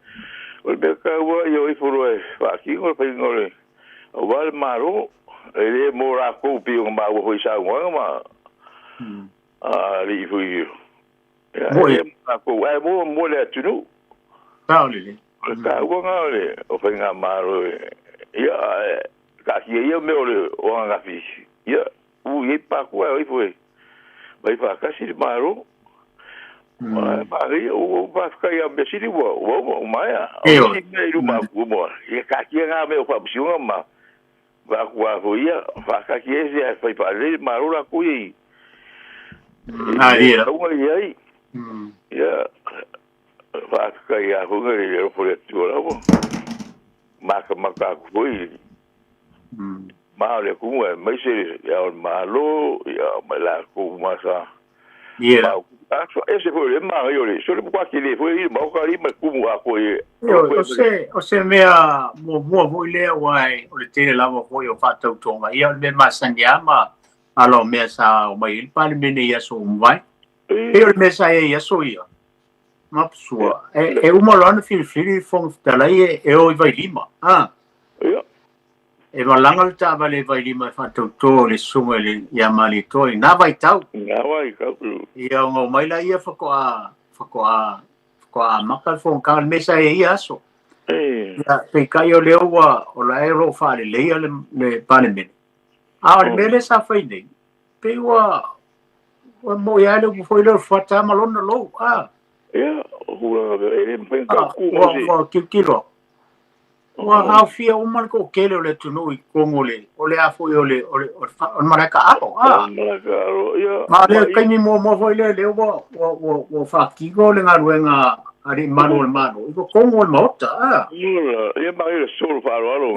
[SPEAKER 2] o me ca eu fui aqui o pingole o val maro ele mora com o pio ma o foi sa ma ali foi ya ko ai mo le tu no
[SPEAKER 8] tá ali
[SPEAKER 2] ka o ngale o foi maro ya ka ki ia me o nga fi ia u e pa ko ai foi vai fa ka si maro ma ri o pa ka ia me si o maia o si me ru ma ku mo e ka ki nga me o pa si ma va ku ia fa ka ki e fa pa le maro la ku i
[SPEAKER 8] ia
[SPEAKER 2] o ia ia fa ka ia ho ngai o foi tu la mo maka ku i ma le ku mai se ya malo ya ma la ku ma sa
[SPEAKER 8] Yeah.
[SPEAKER 2] Ese foi le ma yo le, so le kwa ki le foi ma ka ri ma kumu a ko e.
[SPEAKER 8] O se mea mo le wai o le tele lava foi o fatau tonga. Ia me masanyama alo mea sa o mai pale mene ia so vai. E o me sa ia so ia. Mapsua. E uma lana fili fong talai e o vai lima. Ah. E malanga le tava le vai lima fatau to le sunga le ia mali toi na vai tau.
[SPEAKER 2] Na vai kau.
[SPEAKER 8] Ia ngo mai la ia fakoa maka fong kal mesa e ia so. Ya pe kai o leo o la ero fa le le parliament. A o mele sa fai nei. Pe wa mo ya le foi le fata malona lo. Ah.
[SPEAKER 2] Ya, hula e pe ka ku.
[SPEAKER 8] Wa kilo. Wa ha fia o mal ko kele le tunu I kongole. O le a foi o le maraka apo. Ah.
[SPEAKER 2] Maraka aro ya.
[SPEAKER 8] Ma le kai ni mo foi le wo fa kigo le ngaruenga ari manual mano. Iko kongol mota. Ah.
[SPEAKER 2] Ia ma ia sol fa aro.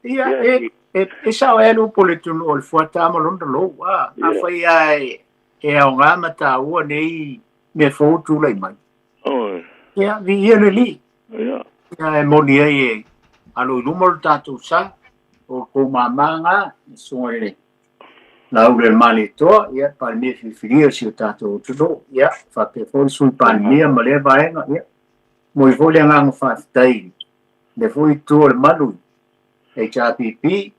[SPEAKER 8] Ia e sa e no politun o fuata malonda lo. Ah. A fai ai e o ngama ta ua nei me fotu lai mai. Ia vi ia le li. Ia e moni ai alo numol tatu sa o ko mamanga songole. La ule mali to ia palme fifiria si tatu tudo ia fa pe fo sul palme male vaenga ia mo I vole nga fa tai de foi tu el malu HRPP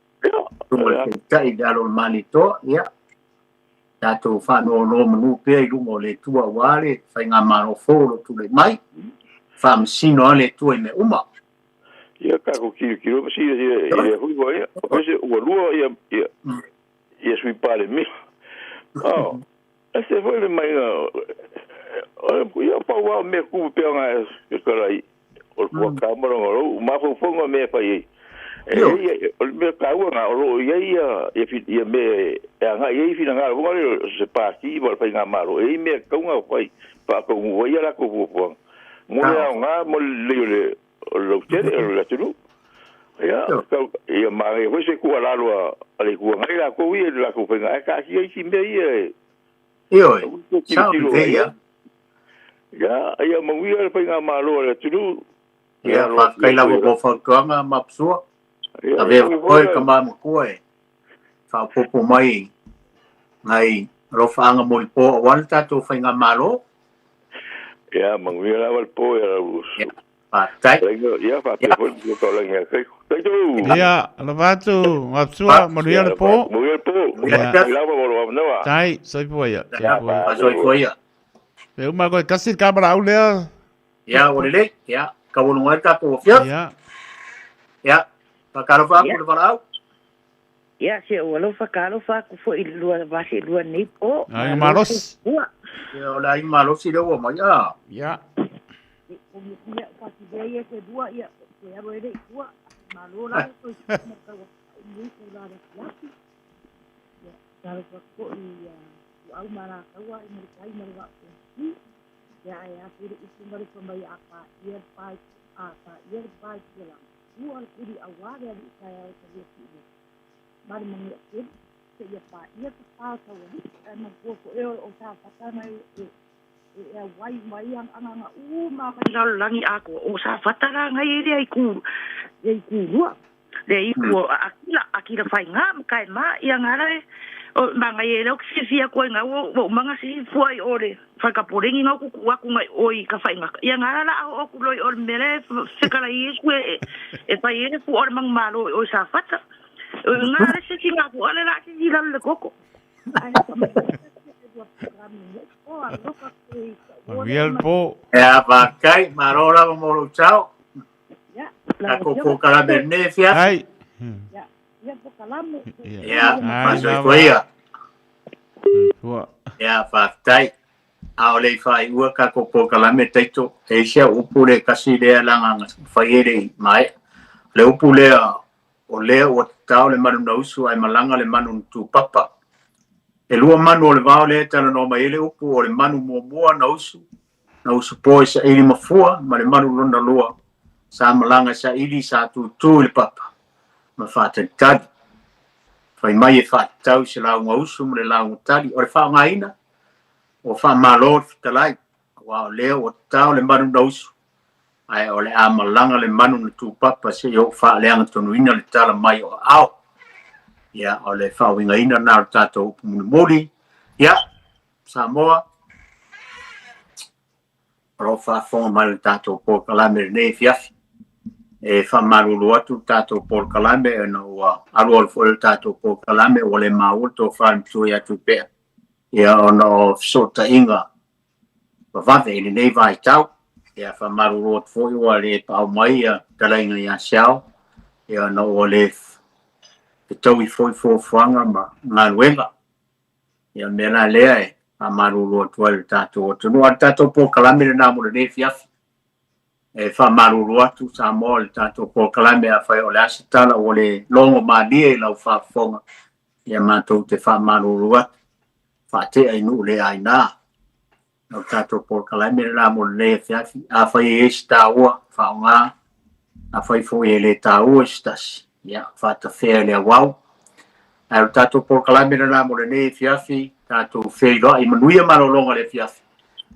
[SPEAKER 8] tu mo tai dalo mali to ia tatu fa no manu pe I mo le tu wale fa nga mano fo tu le mai fa msino ale tu me uma
[SPEAKER 2] ia ka ko kilo si ia hui boia o se o lua ia sui pare mi ese foi le mai ia pa wa me ku pe nga e kala o ko kamera o ma fo fonga me fa ia o me ka wa nga o ia me nga ia fi nga o se pa ki bo pa nga maro e me ka nga fai pa ko wo ia la ko po mo nga mo le lo tere la tulu ya ia mai ho se ku ala lo ale ku ngai la ko wi la ko penga ka ki si me
[SPEAKER 8] io ya
[SPEAKER 2] ia mo wi ala penga malo la tulu
[SPEAKER 8] ya fa kai la bo fa kanga mapsua ave ko ka ma ko e fa popo mai ngai ro fa nga mo po wal ta to fa nga malo
[SPEAKER 2] ya mo wi ala wal po ya
[SPEAKER 8] tai
[SPEAKER 2] ia fa pe fo ko la nga kai
[SPEAKER 10] ia la vatu mapsua mo ria le po
[SPEAKER 2] ia la bo no
[SPEAKER 10] tai soi po ia
[SPEAKER 8] soi po ia
[SPEAKER 10] pe uma ko kasi kamera au le
[SPEAKER 8] ia o le ia ka bo no ka po fia ia pa ka ro fa ko le varau
[SPEAKER 19] ia se o lo fa ka ro fa ko fo I lua va se lua ni po
[SPEAKER 10] ai malos
[SPEAKER 8] ia o la I malos I lo mo
[SPEAKER 10] ia
[SPEAKER 19] ia fa ki veia se dua ia se aro ele dua malo la to na ka ni ku la la ya ka ko I au mara ka wa I mo kai mo wa ya ya ku I ku mo ko mai apa ia pai la dua ku di aware di saya ka dia ni mari mo ni se ia pa ia ka ka wa na ko o ta pa na e wai mai anga ma ka dal langi ako o sa fatara ngai ri ai ku rua le I ku akila fai ngam kai ma ia ngara o manga e lo si fia ko nga o manga si foi ore fa ka porengi nga ku aku ngai oi ka fai nga ia ngara la o ku loi or mere se kala I ku e pa ire ku or mang malo o sa fata ngara se ki nga ku ole la ki dila le koko
[SPEAKER 10] Real po.
[SPEAKER 8] Ya pakai marola mo chao. Ya. Ako ko kala beneficia.
[SPEAKER 10] Ai.
[SPEAKER 19] Ya. Ya po kalamo.
[SPEAKER 8] Ya. Pasoi kuia. Ya fatai. Aole fai ua ka ko kala me teito. Eisia upule kasi de langa faire mai. Le upule o le o tau le manu nausu ai malanga le manu tu papa. E lua manu o le vao le tana no mai ele upu o le manu mua na usu poe sa ili mafua ma le manu lona lua sa malanga sa ili sa tu le papa ma fata tadi fai mai e fata tau se lau ngausu ma le lau tadi o le fao ngaina o fa malo fitalai wa le o tau le manu dausu ai o le amalanga le manu na tupapa se yo fa le anga tonu ina le tala mai o au ia o le fa winga ina na tato muli ia Samoa ro fa fo mai tato po kalame ne fiafi e fa marulu atu tato po kalame no alu al fo tato po kalame o le maulto fa tu ia tu pe ia ono sota inga vave ni nei vai tau ia fa marulu fo o le pa mai tala inga ia xiao ia no o le tau foi fo fanga ma ngaluenga ia mena lea a marulu atu tato tu no tato po kalame na mo le fiafi e fa marulu atu Samoa le tato po kalame a fai o le asitala o le longo madie la fa fonga ia matou te fa marulu atu fa te ai nu le aina o tato po kalame na mo le fiafi a fai esta o fa nga a fai fo ele ta o estas ia fa ta fe le wau a tato po kalame na mo le fiafi tato fe lo ai manuia malolonga le fiafi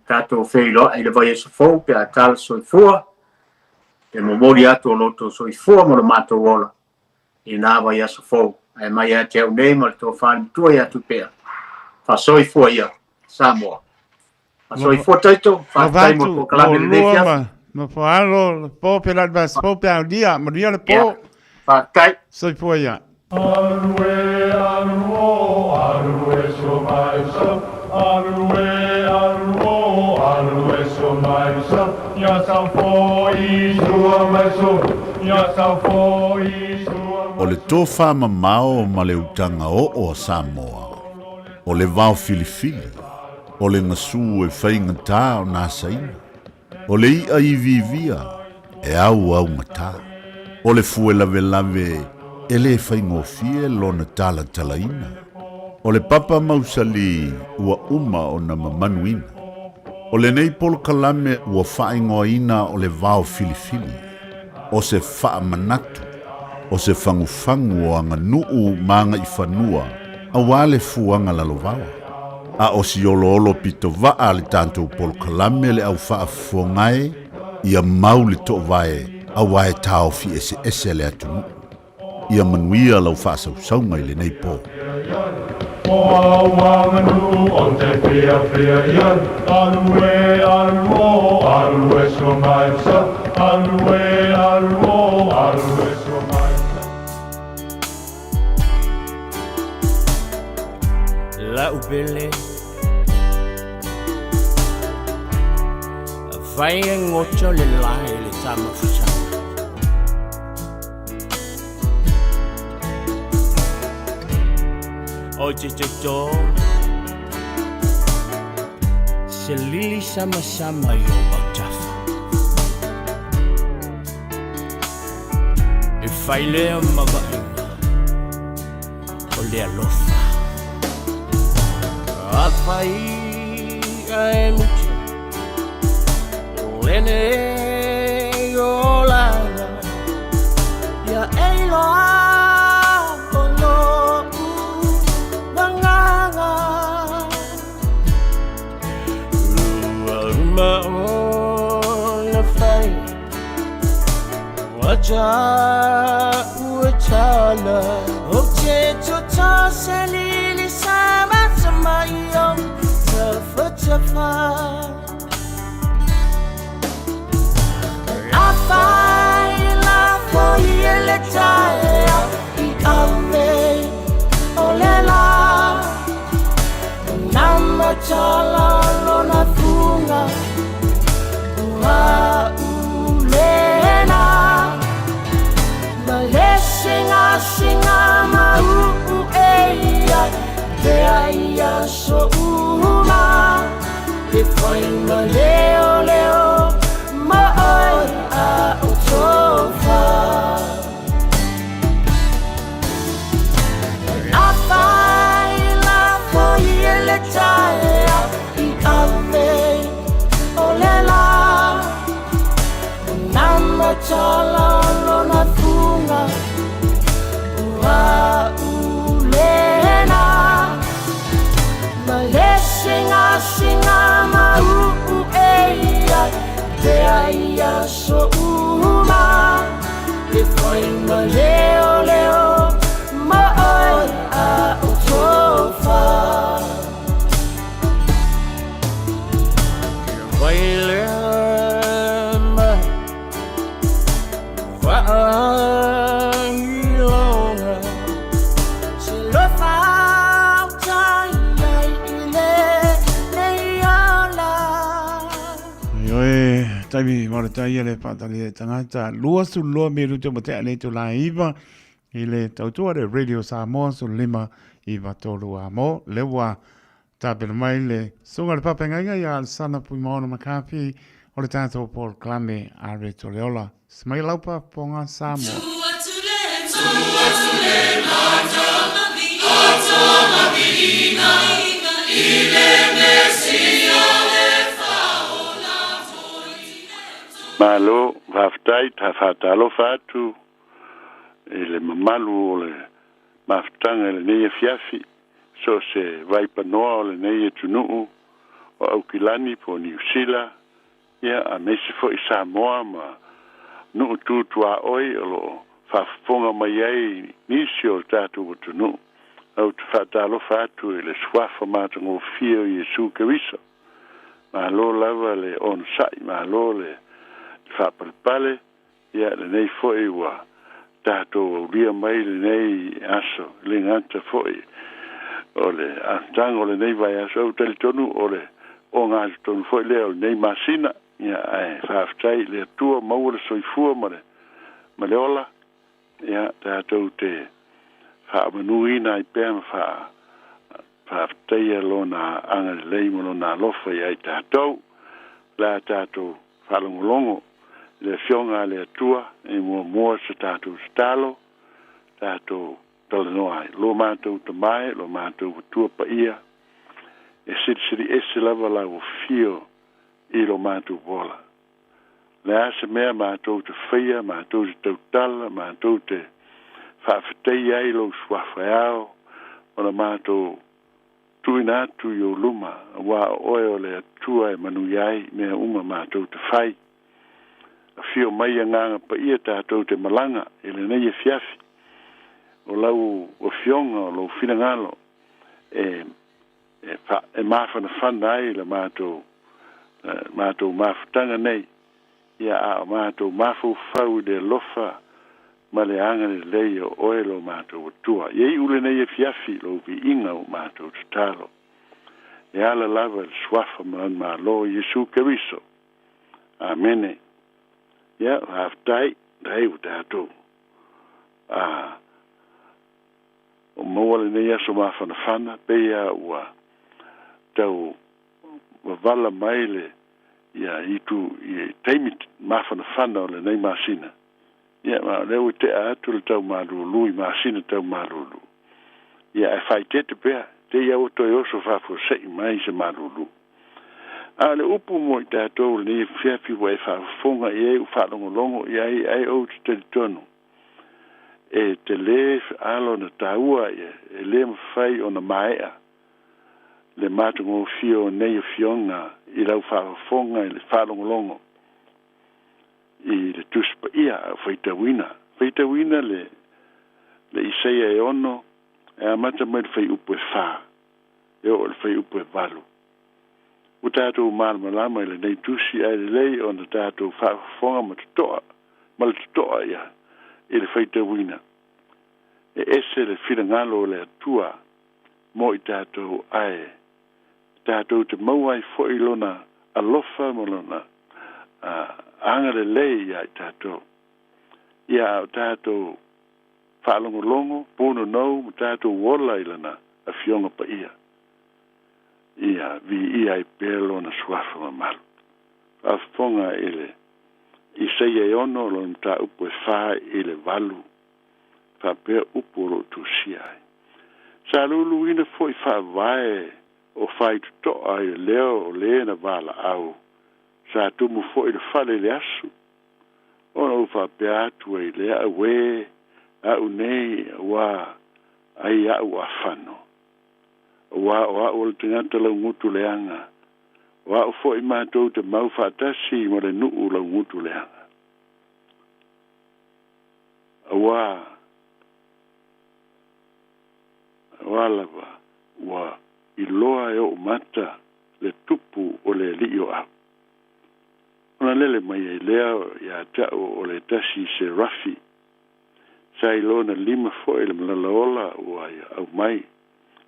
[SPEAKER 8] tato fe lo ai le vai so fo pe a tal so fo e mo mori ato loto so fo mo le mato wola e na vai so fo ai mai a te nei mo to fa tu ia tu pe fa so fo ia Samoa fa so fo taito fa tai mo po kalame le fiafi
[SPEAKER 10] ma fo alo po pe la bas po pe a dia mo dia le po
[SPEAKER 8] fa tai
[SPEAKER 10] so fo ia
[SPEAKER 16] Arue, aruo, arue so mai so. Arue, aruo, arue so mai so. Ya sa fo I sua mai so. Ya sa fo I sua.
[SPEAKER 15] O le tofa mamao ma le utanga o Samoa. O le vao filifili. O le ngasu e whainga tā o nā saina. O le ia I vivia e au ngata. O le fue lave e le whaingofie lona tala talaina. O le papa mausali ua uma o na mamanuina. O le nei polo kalame ua whaingoina o le vao filifili. O se wha manatu. O se whangufangu o anga nuu maanga I whanua. A wale fuanga lalovawa. A o si olo pito waa le tanto polo kalame le au wha fongai. Ia mau le to vae. A wae tau fi ese le atunu. Ia manuia lau whaasausaunga I le nei pō.
[SPEAKER 16] O wanganu o te pia ian. Arue, aruo, arue so mai sa. Arue, aruo, arue so mai sa.
[SPEAKER 3] La ubele vai ngocho le lai le tama fusa. Oje jojo se lili sama-sama yo bautafa. E fai lea mawainga o lea lofa. A fai ai mucho lene o lana ya eiloa. Wachala Oche chota selili sama sama yom Tafa La fai la foglia le taia I ave olela Nama chala lona funga Ua ulena Singa mau eia Te aia so uma Te whainga leo Maoi a utofa La fai la foglia le taia I ave olela Nama chala lona funga Ulena Malesing asing
[SPEAKER 10] taimi mara tai le patali e tangata lua su lua me ruto mo te ane tu la iwa i le tautua le Radio Samoa su lima iwa tolu a mo le wa tapena mai le sunga le papenga ia al sana pui maona makapi o le tātou Paul Klame a re toleola smai laupa ponga Samoa
[SPEAKER 4] Malo, vaftai, tafatalo fatu, le mamalu, le maftanga, le neia fiafi, so se vai panoa, le neia tunuu, o aukilani po New Zealand, ia a mesi fo i Samoa, ma nuu tutua oi, alo fafonga mai ai, nisi o tatu o tunuu, au tafatalo fatu, le swafa matango fio Yesu Keriso, malo lava le on sai, malo le whapalpale, ia le nei foi wa tātou ria mai le nei aso, le nganta foi, o le antango le nei vai aso au tali tonu, o le o ngā tonu foi leo nei masina, ia ai whaftai le tua maua le soifua ma le ola, ia tātou te whaamanuina i pēma whaftai alona anga le leimo na lofa i ai tātou, la tātou whalongolongo, le fionga le atua e mua sa tātou stalo tātou talanoa lo mātou tamai lo mātou tua pa ia e siri ese lava la o fio i lo mātou bola le ase mea mātou te whaia mātou te tautala mātou te whawhetei ai lo swawhaiao o la mātou tuina atu i o luma wa oe o le atua e manu iai mea uma mātou te whai fio mai nganga pa ia tātou te malanga e le nei e fiafi o lau o fionga o lau fina ngalo e mawhana whana ai le mātou mawhtanga nei ia a mātou mawhau whau le lofa ma le anga le lei o oelo mātou o tua iei ule nei e fiafi lau vi inga o mātou te talo e ala lava le swafa ma lo Yesu Keriso amene ia haftai dai utato o moale nei aso mawhanawhana pea ua tau wavala maile ia itu i teimi mawhanawhana o le nei masina ia ma leo te atu le tau marulu i masina tau marulu ia e whai tete pea te ia oto e oso whafo sei mai se marulu a le upu mo i tātou le whiawhi wa e whaafonga i e u whalongolongo i ai o te tonu. E te le alo na tāua e le mawhai o na maea. Le mātungo fio nei fionga i lau whaafonga i le whalongolongo. I le tuspa ia a whaitawina. Whaitawina le isaya e ono e amata mai le whai upu e wha. E o le whai upu e walu. O tātou malama le nei tusi ai le lei o na tātou whaafonga malatoa ia i le whaitawina. E ese le whirangalo le atua mo i tātou ai. Tātou te mau ai fo i lona alofa mo lona anga le lei ia i tātou. Ia o tātou whaalongolongo, pono nau, mo tātou wola i lana a fionga pa ia. Ia vi ia i pelo na swafa mamalu. A fonga ele i seia e ono lo nta upo e wha ele walu. Fa pea upo lo tu siai. Sa lulu ina fo i wha vae o whai tutoa i leo o le na wala au. Sa tumu fo i le whale le asu. Ono u wha pea atu e le a we a unei wa ai a u a whano. Wa o le tangata lau ngutu leanga. Wa o fo i mātou te mau whātasi ma le nuu lau ngutu leanga. Wa lava wa i loa e o mata le tupu o le li o au. Ona lele mai e lea ia tau o le tasi se rafi. Sa i lona lima fo e le malalaola o ai au mai.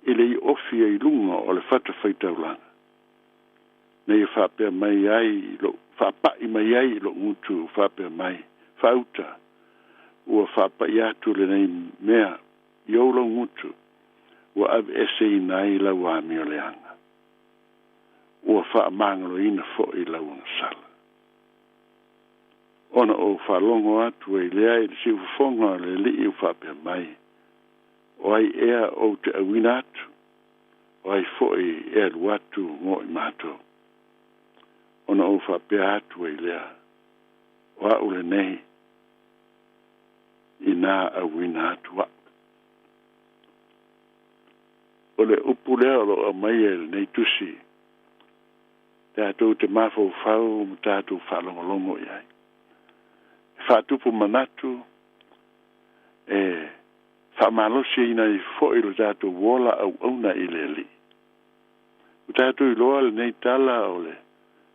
[SPEAKER 4] Ile i ofi ai lunga o le whata whaitaulanga. Nei e whapea mai ai lo whaapai mai ai lo ngutu whapea mai, whauta, ua whaapai atu le nei mea, iolo ngutu, ua ave ese i nai la wa mio leanga. Ua whaamangalo ina fo i la una sala. Ona o whalongo atu e lea i si ufonga le li u whapea mai. O ai ea o te awina atu. O ai fo i ea luatu ngō i mato. Ona o whapea atu e lea. O a ule nei. I nā awina atu wa. O le upu lea lo a mai e nei tusi. Tātou te mafau whau, tātou whalongolongo i ai. Whātupu manatu, whamalosi ina i fōi lo tātou wola au auna i le li. O tātou I loa le nei tala o le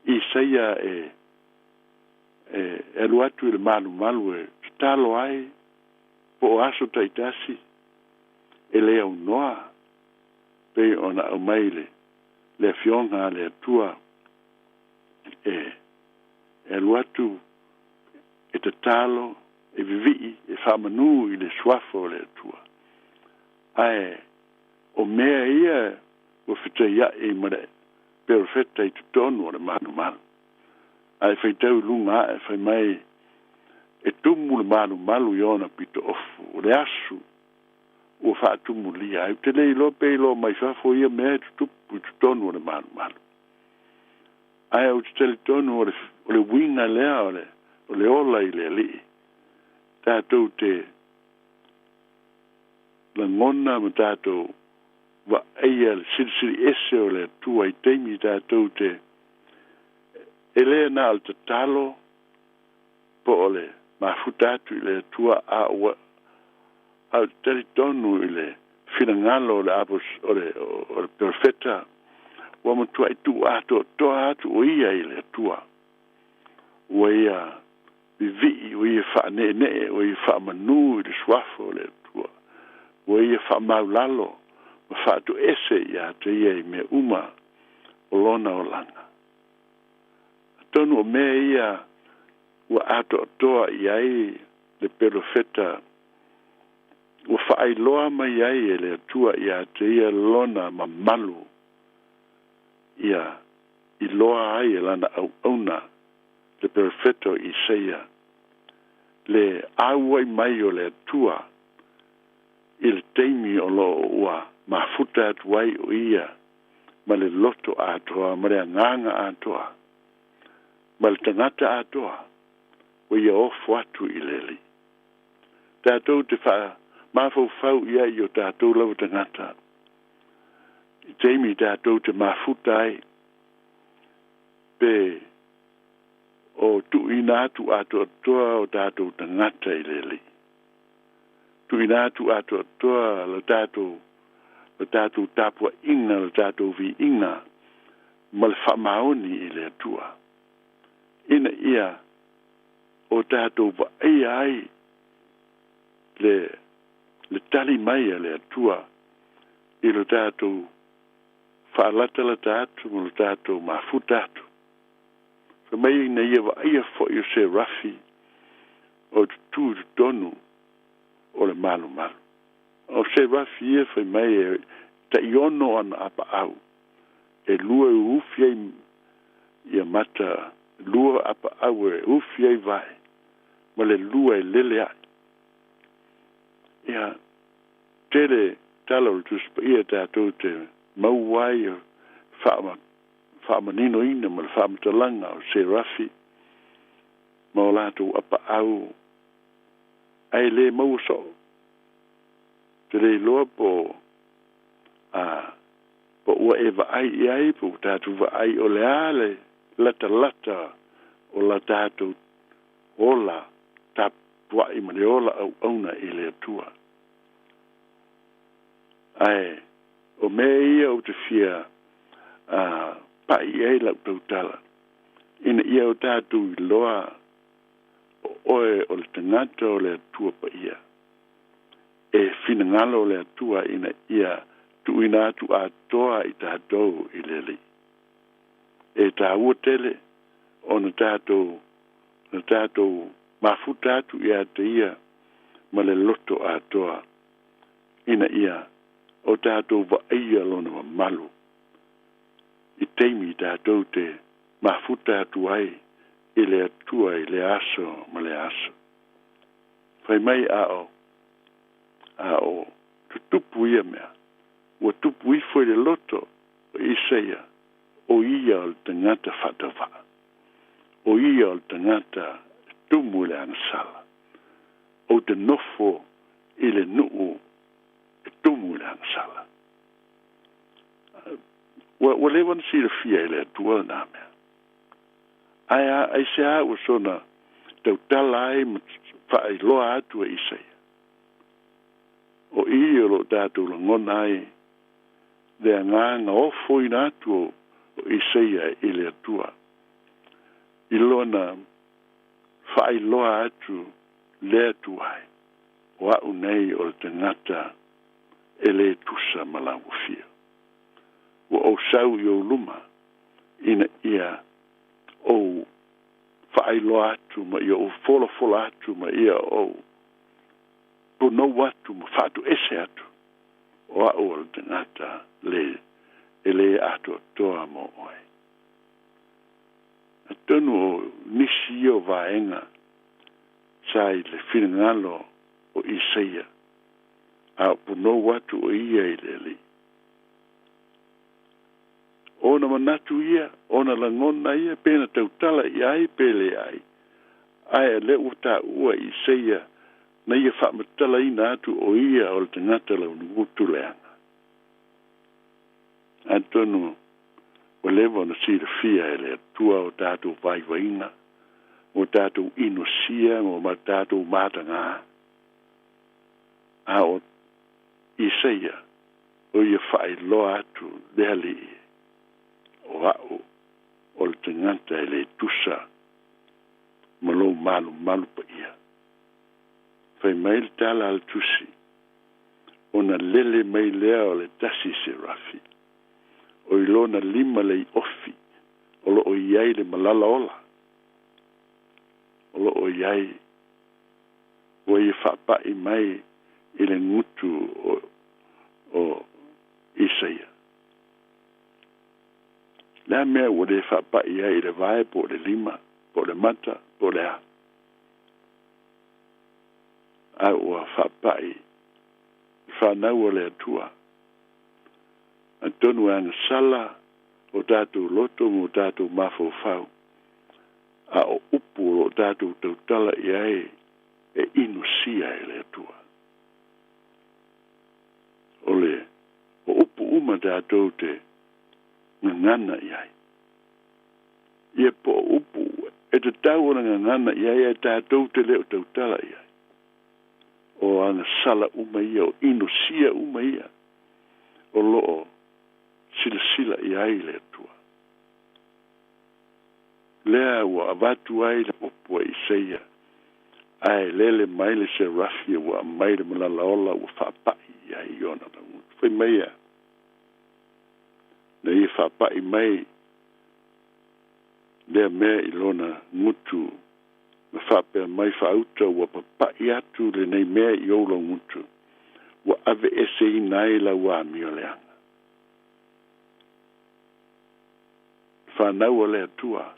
[SPEAKER 4] I seia e luatu I le malu malu e talo ai po o aso taitasi e le au noa pe ona au maile le fionga le atua e luatu e te talo, e vivi, e whamanu I le swafo le atua. Ai, o mea ia, o whita ia e mare, pero feta I tutonu o le manu malu. Ai, whai tau lunga, e whai mai, e tumu le manu malu I ona pito ofu, o le asu, o wha tumu lia. Ai, te lei lo pe lo mai swafo ia mea tutupu tutonu o le manu malu. Ai, o te tele tonu o le winga lea o le ola I le li. Tātou te la ngona ma tātou wa eia le siri ese o le tua I teimi tātou te ele na al te talo po o le mafutatu I le tua a ua a teri tonu I le finangalo o le apos o le perfeta wa matua I tu ato toa atu o ia I le tua wa ia vivi o ia whanene o ia whamanu I le swafo le tua o ia whamaulalo ma whatu ese ia te ia I me uma o lona o langa tonu o mea ia ua ato toa iai le perofeta ua whaailoa mai ai e le tua ia te ia lona ma malu ia I loa ai e lana au auna le perfetto Isaia le aua I mai o le tua il teimi o lo ua mafuta atuai o ia ma le loto atoa ma le anganga atoa ma le tangata atoa o ia ofu atu I leli tātou te wha mafau fau ia I o tātou lau tangata I teimi tātou te mafuta ai pe o tu ina tu ato toa o tātou tangata I leli. Tu ina tu ato toa lo tātou tapua inga lo tātou vi inga ma le whamaoni I le atua. Ina ia o tātou wa ai le tali mai le atua I lo tātou whaalata la tātou mo lo tātou mafutatu. Fa mai na ia wa ia fo I se rafi o tu tonu o le malu malu. O se rafi ia fa mai ta iono an apa au. E lua ufia ia mata lua apa au e ufia I vai. Ma le lua e lele ai. Ia tele talo tu ia tātou te mauai whaamanino ina ma le whaamatalanga o se rafi ma o lātou apa au ai le mauso te le loa po ua e vaai I ai po tātou vaai o le ale lata o la tātou ola tapua I ma le ola au auna I le atua ai o mea ia o te fia pa I lau tau tala. Ina ia o tātou I loa oe o le tangata o le atua pa ia. E finangalo o le atua ina ia tu ina atu a toa I tātou I leli. E tā ua tele o na tātou mafuta atu ia te ia ma le loto atoa ina ia o tātou va ia lona ma malu i teimi tātou te mafuta atu ai i le atua i le aso ma le aso fai mai a o tutupu ia mea ua tupu i foi le loto o Isaia o ia o le tangata whatawa o ia o le tangata tumu le anasala o te nofo i le nuu e tumu le anasala wa le wan si le fia i le atua na mea ai se a ua sona tau tala ai fa i loa atu e Isaia o ia o lo tātou langona ai le nganga ofo i natu o Isaia i le atua i lona fai loa atu le atu ai o au nei o le tangata e le tusa malamu fia o sau i o luma ina ia o fai loa atu ma ia o fola atu ma ia o pono atu ma fatu ese atu o au o le tangata ele atu toa mo oi atonu o nisi o vaenga sai le finangalo o Isaia a puno watu o ia i le ona manatu ia ona langona ia pena tautala i ai pele ai le uta ua Isaia na ia whamatala ina atu o ia o le tangata lau nukutu leanga atonu o lewa na sira fia e le atua o tātou vaivaina, o tātou inosia, o ma tātou mātanga. A o Isaia, o ia whai loa atu leali o au, o le tangata e le tusa, malo malu pa ia. Whai mai le tala al tusi, o na lele mai lea o le tasi se rafi. O ilona lima lei ofi, o lo o iai le malala ola. O lo o iai, o i whapai mai i le ngutu o Isaia. Lea mea o le whapai ai le vai po le lima, po le mata, po le a. A o whapai, whanau o le atua. Antonu anga sala o tātou loto mo tātou mafofau. A o upu o tātou tautala i ai e inusia e le atua. O upu uma tātou te ngangana i ai. Ia po upu e te tau o ngangana i ai e tātou te leo tautala i ai. O anga sala uma ia, o inusia uma ia. O loo sila i ai le atua. Lea ua avatu ai le opua Isaia. Ai lele mai le se rafia ua mai le malalaola ua whapai i ai iona na ngutu. Whai mai a. Na i whapai mai lea mea i lona ngutu ma whapea mai whauta ua papai atu le nei mea i oula ngutu. Ua ave ese i nai la ua amio leanga. Whanau le atua.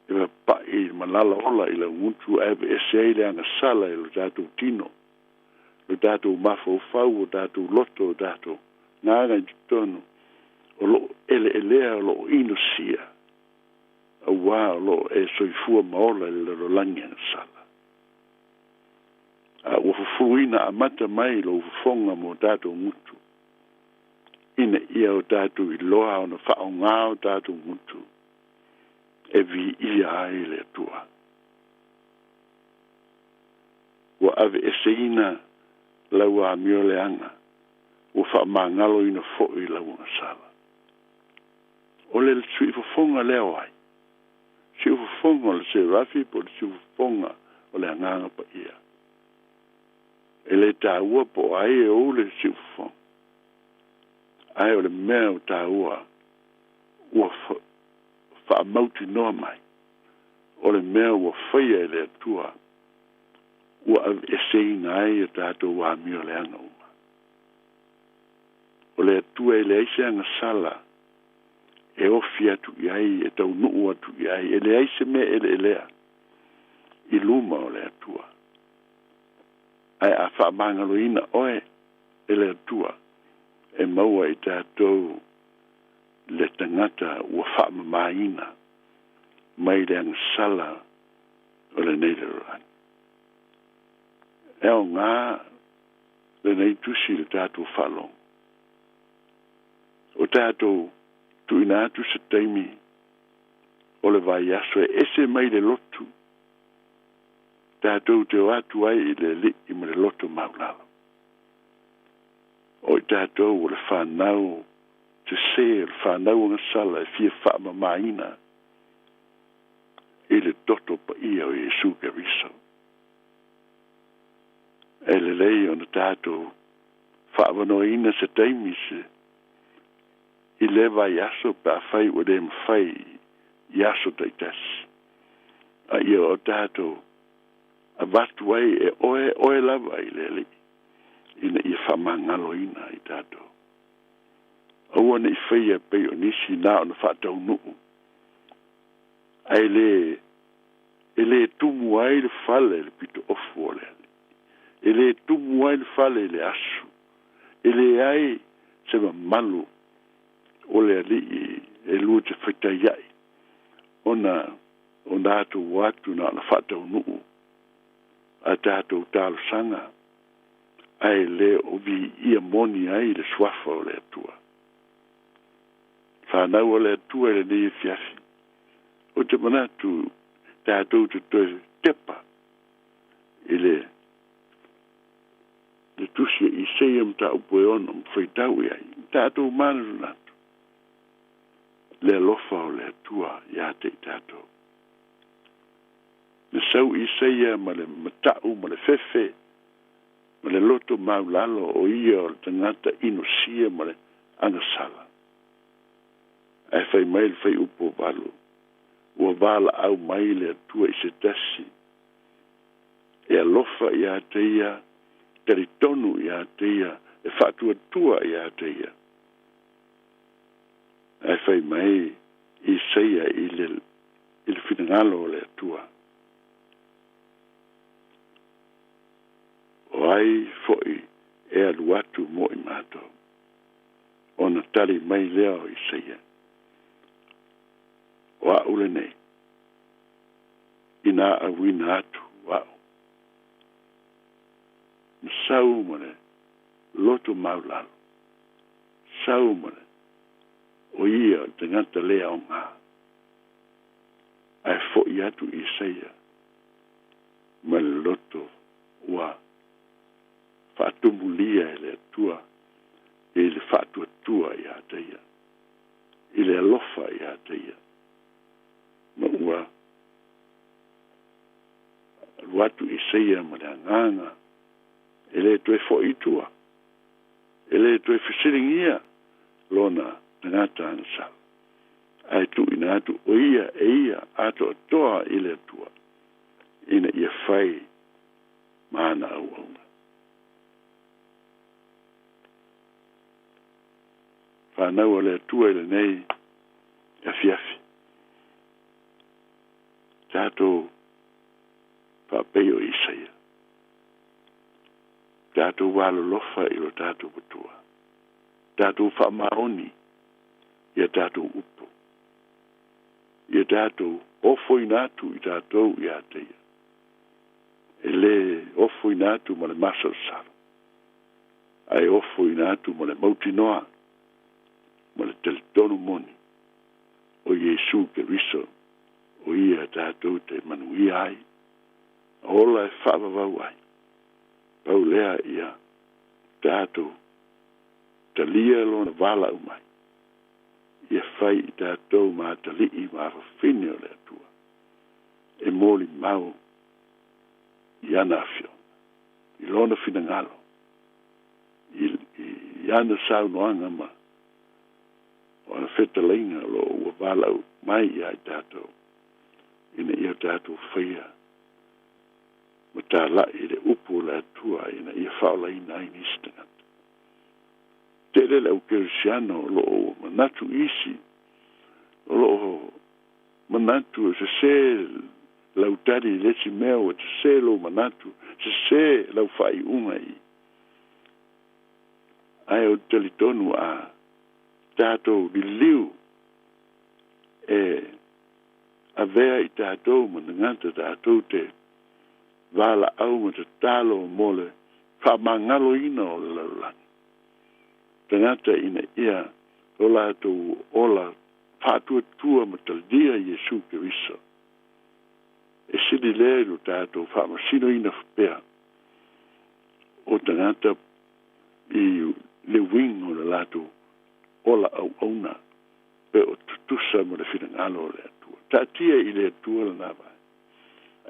[SPEAKER 4] E pai malala ola i la ngutu ave ese le anga sala i lo tātou tino. Lo tātou mafo fau, o tātou loto, o tātou ngāga i tonu. O lo elea o lo inosia. A wā o lo e soifua maola i lo langi anga sala. A wafufuina amata mai lo ufonga mo tātou ngutu. Ina ia o tātou i loa o na whao ngā o tātou ngutu. E vi ia ai le atua. Wa ave ese ina lau a mio le anga. Wa wha mangalo ina fo i lau nga sala. O le sui fonga leo ai. Sui fonga o le se rafi po le sui fonga o le anganga pa ia. E le tā ua po ai e o le sui fonga. Ai o le mea o tā ua whaamauti noa mai. O le mea ua whaia e le atua, ua e seina ai e tātou wā mio le anga uma. O le atua e le aise anga sala, e ofi atu i ai, e tau nuu atu i ai, e le aise me e le elea, i luma o le atua. Ai a whaamangalo ina oe, e le atua, e maua i tātou le tangata ua whaamamaina, mai le anga sala o le neileroan. E o ngā le nei tusi le tātou whalong. O tātou tu ina atu sa taimi o le vai aso e ese mai le lotu. Tātou te o atu ai i le li i me le loto maulalo. O i tātou o le whanau te se le whanau ngā sala e fia whaamamaina i le toto pa ia o Jesu Keriso. E le lei o na tātou whaamanoina sa taimi se i le vai aso pa whai o le mwhai i aso taitasi. A ia o tātou a watu ai e oe lava i le li ina i whamangalo ina i tātou. Aua na i whaia pei o nisi nā o na whatau nuu. Ai le tumu ai le whale le pito ofu o le. E le tumu ai le whale le asu. E le ai se malu o le ali e lua te whaitai ai. Ona atu watu na whatau nuu. A tātou tālo sanga. Ai le o vi ia moni ai le swafa o le atua. Whanau o le atua le ne fiafi. O te manatu tātou te toi tepa. Le tusia i seia mta upoe ono mwhaitau i ai. Tātou manu natu. Le alofa o le atua ia te tātou. Na sau i seia ma le matau ma le fefe. Ma le loto maulalo o ia o le tangata ino sia ma le angasala. Ai whai mai le whai upo valo. Ua wala au mai le atua i se tasi. E alofa i a teia, teritonu i a teia, e whatua tua i a teia. Ai whai mai i seia i le whinangalo o le atua. O ai foi e aluatu mo i mato. Ona tali mai leo i seia. Wa ule nei. Ina awina atu, wao. Sau mone, loto maulalo. Sau mone, o ia te ngata lea o ngā. Ai fo i atu i seia. Ma le loto wa whaatumulia e le atua. E le whaatua tua i a teia. I le alofa i a teia. Ma ua watu i seia ma le anganga e le toe fo i tua e le toe fisiringia lona ngata ansa ai tu ina atu o ia e ia ato toa i le tua ina ia fai mana au whanau le tua i le nei e fiafi tātou whapeo i seia. Tātou walo lofa i lo tātou patua. Tātou whamaoni i a tātou upo. I a tātou ofo i nātu i tātou i a teia. E le ofo i nātu ma le masal saro. Ai ofo i nātu ma le mautinoa. Ma le teletono moni. O Jesu Keriso. O ia tātou te manui ai. Ola e whaavavau ai. Pau lea ia tātou. Talia lona wala umai. Ia whai i tātou mā tali i mā whawhine o lea tua. E mōli mau i ana awhio. I lona whinangalo. I ana saunoanga ma. o na fetalainga lo ua valau mai ia i tātou. Ina ia tātou whaia. Ma tā lai le upu le atua ina ia whaolaina ai nistangata. Te le au kerisiano lo o manatu isi, lo o manatu se se lau tari lesi meo se se lo manatu, se se lau whai unga i. Ai o talitonu a tātou di liu a vea i tātou manangata tātou te vala au ma te talo mole wha mangalo ina o le laulangi. Tangata ina ia o lātou ola whātua tua ma taldia Jesu Kiriso. E sidi lēru tātou whamasino ina whapea o tangata i le wing o le lātou ola au auna pe o tutusa ma le whingalo o le atua. Tātia i le atua le nāwai.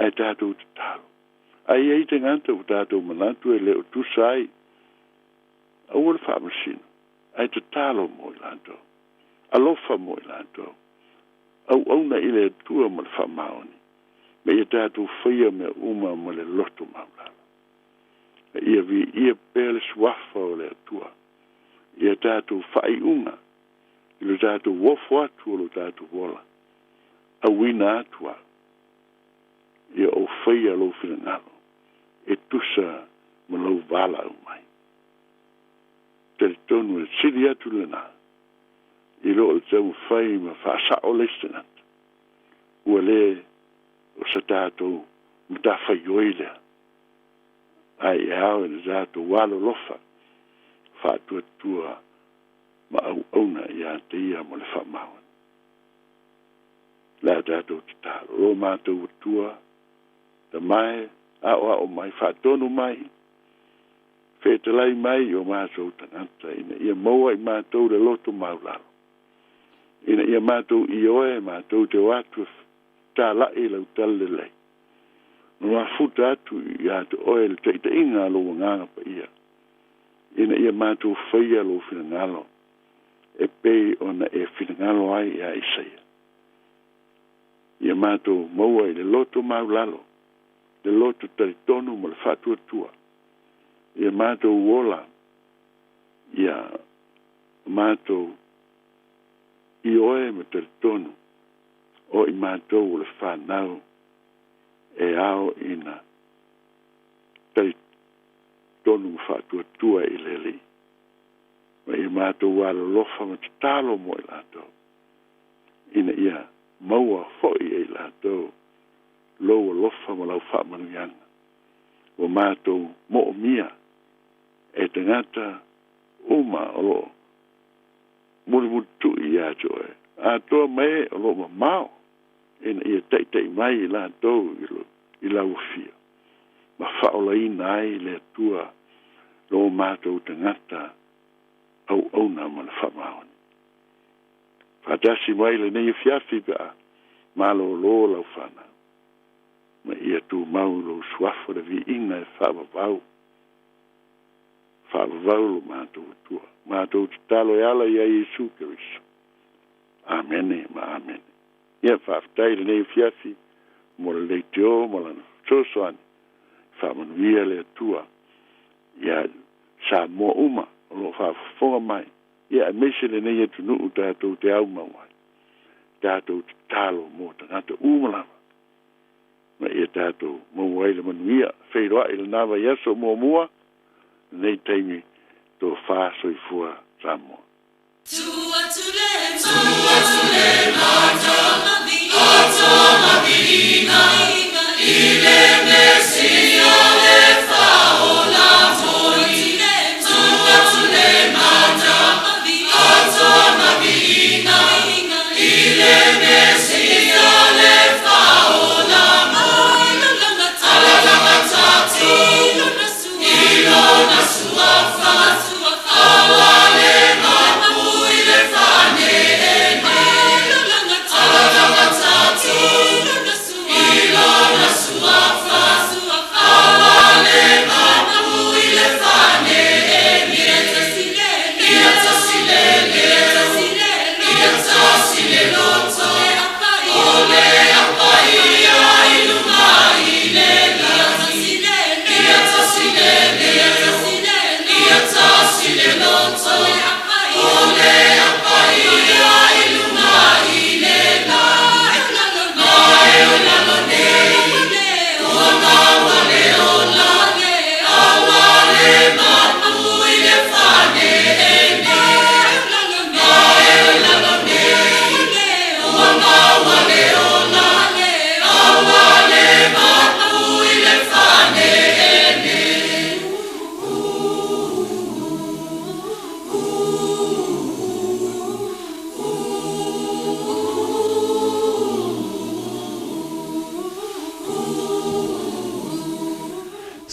[SPEAKER 4] Ai tātou te talo. Ai ei tangata o tātou manatu e le o tusa ai. Au le whamasino. Ai te talo mo i lantou. Alofa mo i lantou. Au auna i le atua ma le whamaoni. Me ia tātou whaia me uma ma le loto maulala. Ia vi ia pēle swafa o le atua. Ia tātou whai unga. I le tātou wofo atu o le tātou wola. A wina atua. Ia o whaia lo whingalo. E tusa ma lau vala au mai. Teri tonu e siri atu lena. I lo o tau whai ma whaasa o lestenat. Ua le o sa tātou mta whai oilea. Ai e au e na tātou walo lofa. Whātua tua ma au auna i a te ia mo le whamawan. La tātou te tāro. Ro mātou tua. Ta mai, a o mai whātonu mai. Whetalai mai o mātou tangata. Ina ia maua i mātou le loto maularo. Ina ia mātou i oe mātou te watu tā lai lau tale lei. Nua futa atu i atu oe le teita inga lo nganga pa ia. Ina ia mātou whaia lo whingalo. E pei ona e whingalo ai a isaia. Ia mātou maua i le loto maulalo. Le loto taritonu ma le whatua tua. Ia mātou wola. Ia mātou i oe ma taritonu. O i mātou le whanau. E ao ina taritonu ma whatua tua i le li. Ma i mātou wala lofa ma te talo mo i lātou. Ina ia maua foi e lātou. Loa lofa ma lau whamanuianga. O mātou mo mia. E tangata uma o lo. Muri mutu i atoe. Atoa mai o lo ma mao. Ina ia tei mai i lātou i lau fia. Ma whaola ina ai le tua. Lo mātou tangata. Au auna ma le whamaoni. Whatasi mai le nei fiafi pia. Malo lo lau whana. Ma ia tu mau lo suafo le vi inga e whaavavau. Whaavavau lo mātou tua. Mātou te talo e ala ia Jesu Kiriso. Amene, ma amene. Ia whaaftai le nei fiafi. Mo le leiteo, mo le sosoani. Whaamanuia le tua. Ia sa mua uma. Lo whaafonga mai. Ia mese le nei atu nuu tātou te au mawai. Tātou te talo mo tangata umalama. Ma ia tātou mawai le manuia. Whairoa i le nawa yaso mua. Nei taimi tō whāso i fua Samoa.
[SPEAKER 16] Tua tule mata, atoma vina, ile mesia le faola toni. Tua tule mata, atoma vina, ile mesia le faola toni. Alanga tatu, ilona suafa, awale mapu ile fane. Alanga tatu.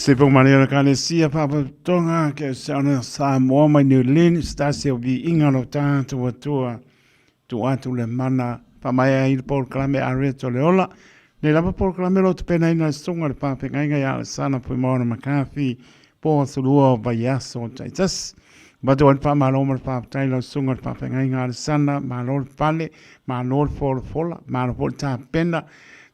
[SPEAKER 10] Se po mani ona kane sia papa tonga ke sana Samoa mai New Lin stasio vi ingano tanto atua tu atu le mana pa mai ai por klame are to le ola ne lava por klame lo te pena ina stonga le papa ngai ya sana po mona makafi po sulua vayaso taitas Bato an pa malo mar pa tai lo sunga pa ngai nga sana malo pale malo for fola malo for ta pena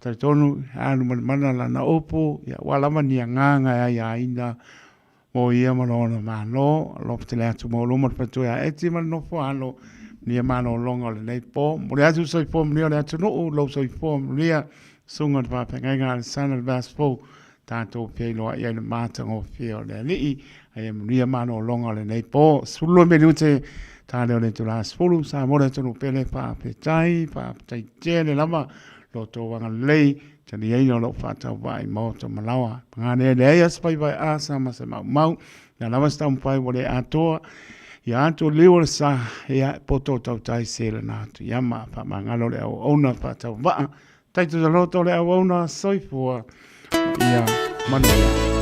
[SPEAKER 10] ta tonu anu mana la na opo ya wala mani nga ya ina mo ia malo na malo lo tele atu mo lo mar pa to ya eti man no fo alo ni malo longa le nei po mo ya tu soi po ni atu no lo soi po ni sunga pa ngai nga sana vas fo tanto pe lo ya le mata ngo fio le ni ai ria mano longa le nei po sulo minute tale le tu las fulu sa mo le tu pele pa pe tai tele lama lo to wanga lei tani ai no lo fata vai mo to malawa ngane le ya spai vai asa ma se mau na lama sta un pai vole ato ya anto liwa sa ya poto tau tai sele na tu ya ma pa mangalo le ona fata va tai tu lo to le ona soifua ya mania